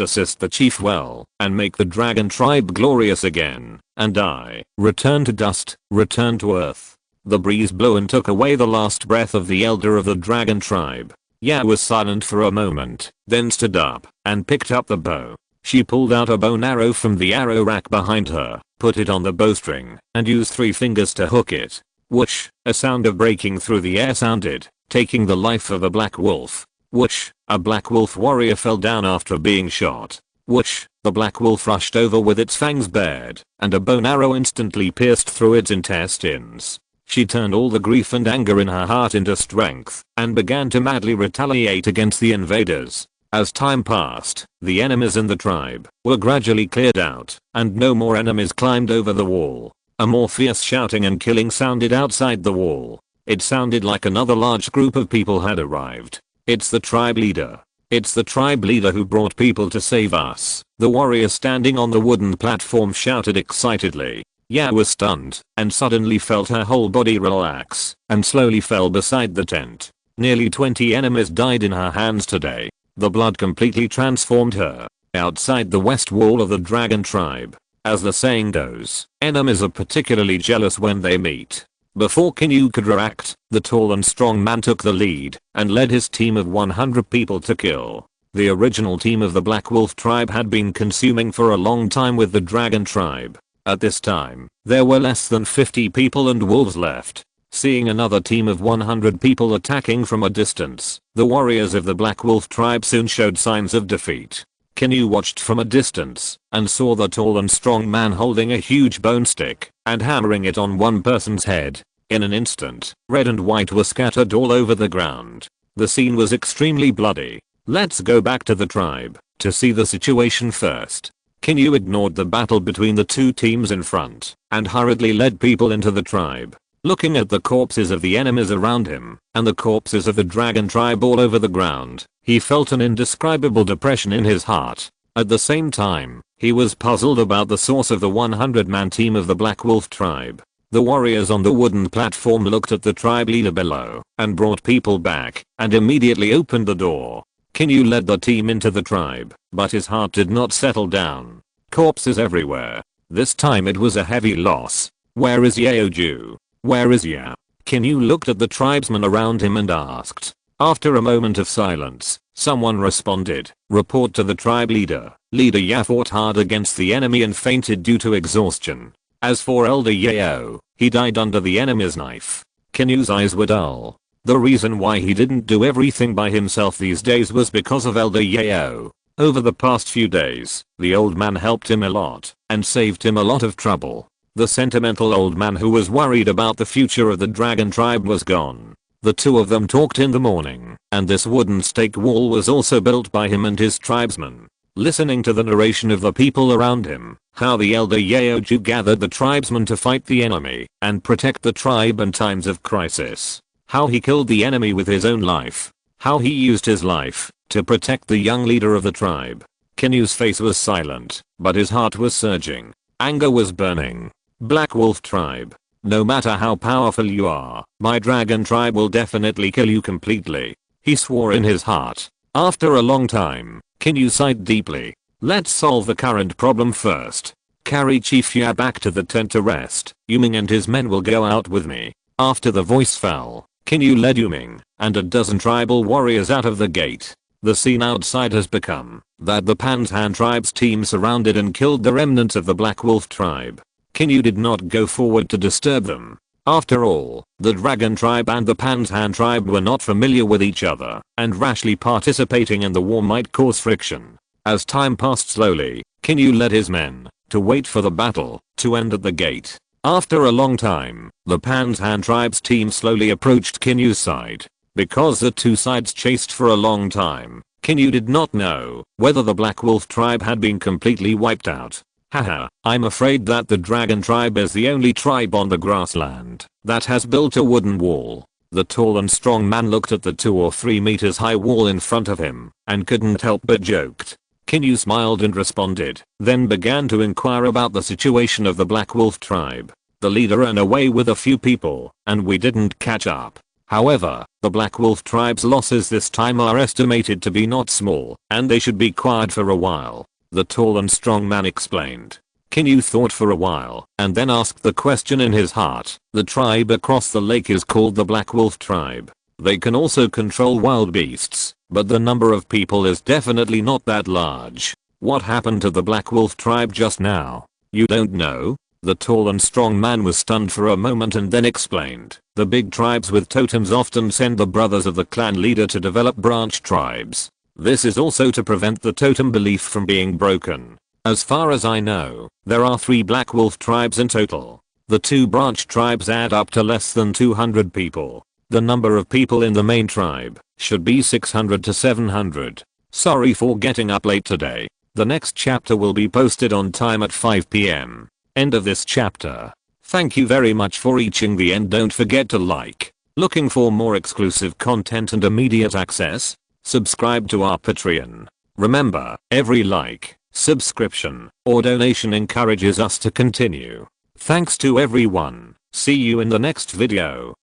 assist the chief well, and make the dragon tribe glorious again, and I, return to dust, return to earth. The breeze blew and took away the last breath of the elder of the dragon tribe. Ya was silent for a moment, then stood up, and picked up the bow. She pulled out a bow and arrow from the arrow rack behind her, put it on the bowstring, and used 3 fingers to hook it. Whoosh, a sound of breaking through the air sounded, taking the life of a black wolf. Whoosh, a black wolf warrior fell down after being shot. Whoosh, the black wolf rushed over with its fangs bared, and a bone arrow instantly pierced through its intestines. She turned all the grief and anger in her heart into strength, and began to madly retaliate against the invaders. As time passed, the enemies in the tribe were gradually cleared out, and no more enemies climbed over the wall. A more fierce shouting and killing sounded outside the wall. It sounded like another large group of people had arrived. It's the tribe leader. It's the tribe leader who brought people to save us. The warrior standing on the wooden platform shouted excitedly. Ya was stunned and suddenly felt her whole body relax and slowly fell beside the tent. Nearly 20 enemies died in her hands today. The blood completely transformed her. Outside the west wall of the dragon tribe. As the saying goes, enemies are particularly jealous when they meet. Before Qin Yu could react, the tall and strong man took the lead and led his team of 100 people to kill. The original team of the Black Wolf tribe had been consuming for a long time with the dragon tribe. At this time, there were less than 50 people and wolves left. Seeing another team of 100 people attacking from a distance, the warriors of the Black Wolf tribe soon showed signs of defeat. Qin Yu watched from a distance and saw the tall and strong man holding a huge bone stick and hammering it on one person's head. In an instant, red and white were scattered all over the ground. The scene was extremely bloody. Let's go back to the tribe to see the situation first. Qin Yu ignored the battle between the two teams in front and hurriedly led people into the tribe. Looking at the corpses of the enemies around him and the corpses of the dragon tribe all over the ground, he felt an indescribable depression in his heart. At the same time, he was puzzled about the source of the 100-man team of the Black Wolf tribe. The warriors on the wooden platform looked at the tribe leader below and brought people back and immediately opened the door. Qin Yu led the team into the tribe, but his heart did not settle down. Corpses everywhere. This time it was a heavy loss. Where is Yaoju? Where is Ya? Qin Yu looked at the tribesmen around him and asked. After a moment of silence, someone responded. Report to the tribe leader. Leader Ya fought hard against the enemy and fainted due to exhaustion. As for Elder Yao, he died under the enemy's knife. Qin Yu's eyes were dull. The reason why he didn't do everything by himself these days was because of Elder Yao. Over the past few days, the old man helped him a lot and saved him a lot of trouble. The sentimental old man who was worried about the future of the dragon tribe was gone. The two of them talked in the morning, and this wooden stake wall was also built by him and his tribesmen. Listening to the narration of the people around him, how the elder Yaoju gathered the tribesmen to fight the enemy and protect the tribe in times of crisis. How he killed the enemy with his own life. How he used his life to protect the young leader of the tribe. Qin Yu's face was silent, but his heart was surging. Anger was burning. Black Wolf tribe. No matter how powerful you are, my dragon tribe will definitely kill you completely. He swore in his heart. After a long time, Qin Yu sighed deeply. Let's solve the current problem first. Carry Chief Ya back to the tent to rest. Yuming and his men will go out with me. After the voice fell, Qin Yu led Yuming and a dozen tribal warriors out of the gate. The scene outside has become that the Panshan tribe's team surrounded and killed the remnants of the Black Wolf tribe. Qin Yu did not go forward to disturb them. After all, the Dragon tribe and the Panshan tribe were not familiar with each other, and rashly participating in the war might cause friction. As time passed slowly, Qin Yu led his men to wait for the battle to end at the gate. After a long time, the Panshan tribe's team slowly approached Qin Yu's side. Because the two sides chased for a long time, Qin Yu did not know whether the Black Wolf tribe had been completely wiped out. Haha, I'm afraid that the Dragon tribe is the only tribe on the grassland that has built a wooden wall. The tall and strong man looked at the 2 or 3 meters high wall in front of him and couldn't help but joked. Qin Yu smiled and responded, then began to inquire about the situation of the Black Wolf tribe. The leader ran away with a few people, and we didn't catch up. However, the Black Wolf tribe's losses this time are estimated to be not small, and they should be quiet for a while. The tall and strong man explained. Qin Yu thought for a while and then asked the question in his heart. The tribe across the lake is called the Black Wolf tribe. They can also control wild beasts, but the number of people is definitely not that large. What happened to the Black Wolf tribe just now? You don't know? The tall and strong man was stunned for a moment and then explained. The big tribes with totems often send the brothers of the clan leader to develop branch tribes. This is also to prevent the totem belief from being broken. As far as I know, there are 3 Black Wolf tribes in total. The 2 branch tribes add up to less than 200 people. The number of people in the main tribe should be 600 to 700. Sorry for getting up late today. The next chapter will be posted on time at 5 PM. End of this chapter. Thank you very much for reaching the end. Don't forget to like. Looking for more exclusive content and immediate access? Subscribe to our Patreon. Remember, every like, subscription, or donation encourages us to continue. Thanks to everyone. See you in the next video.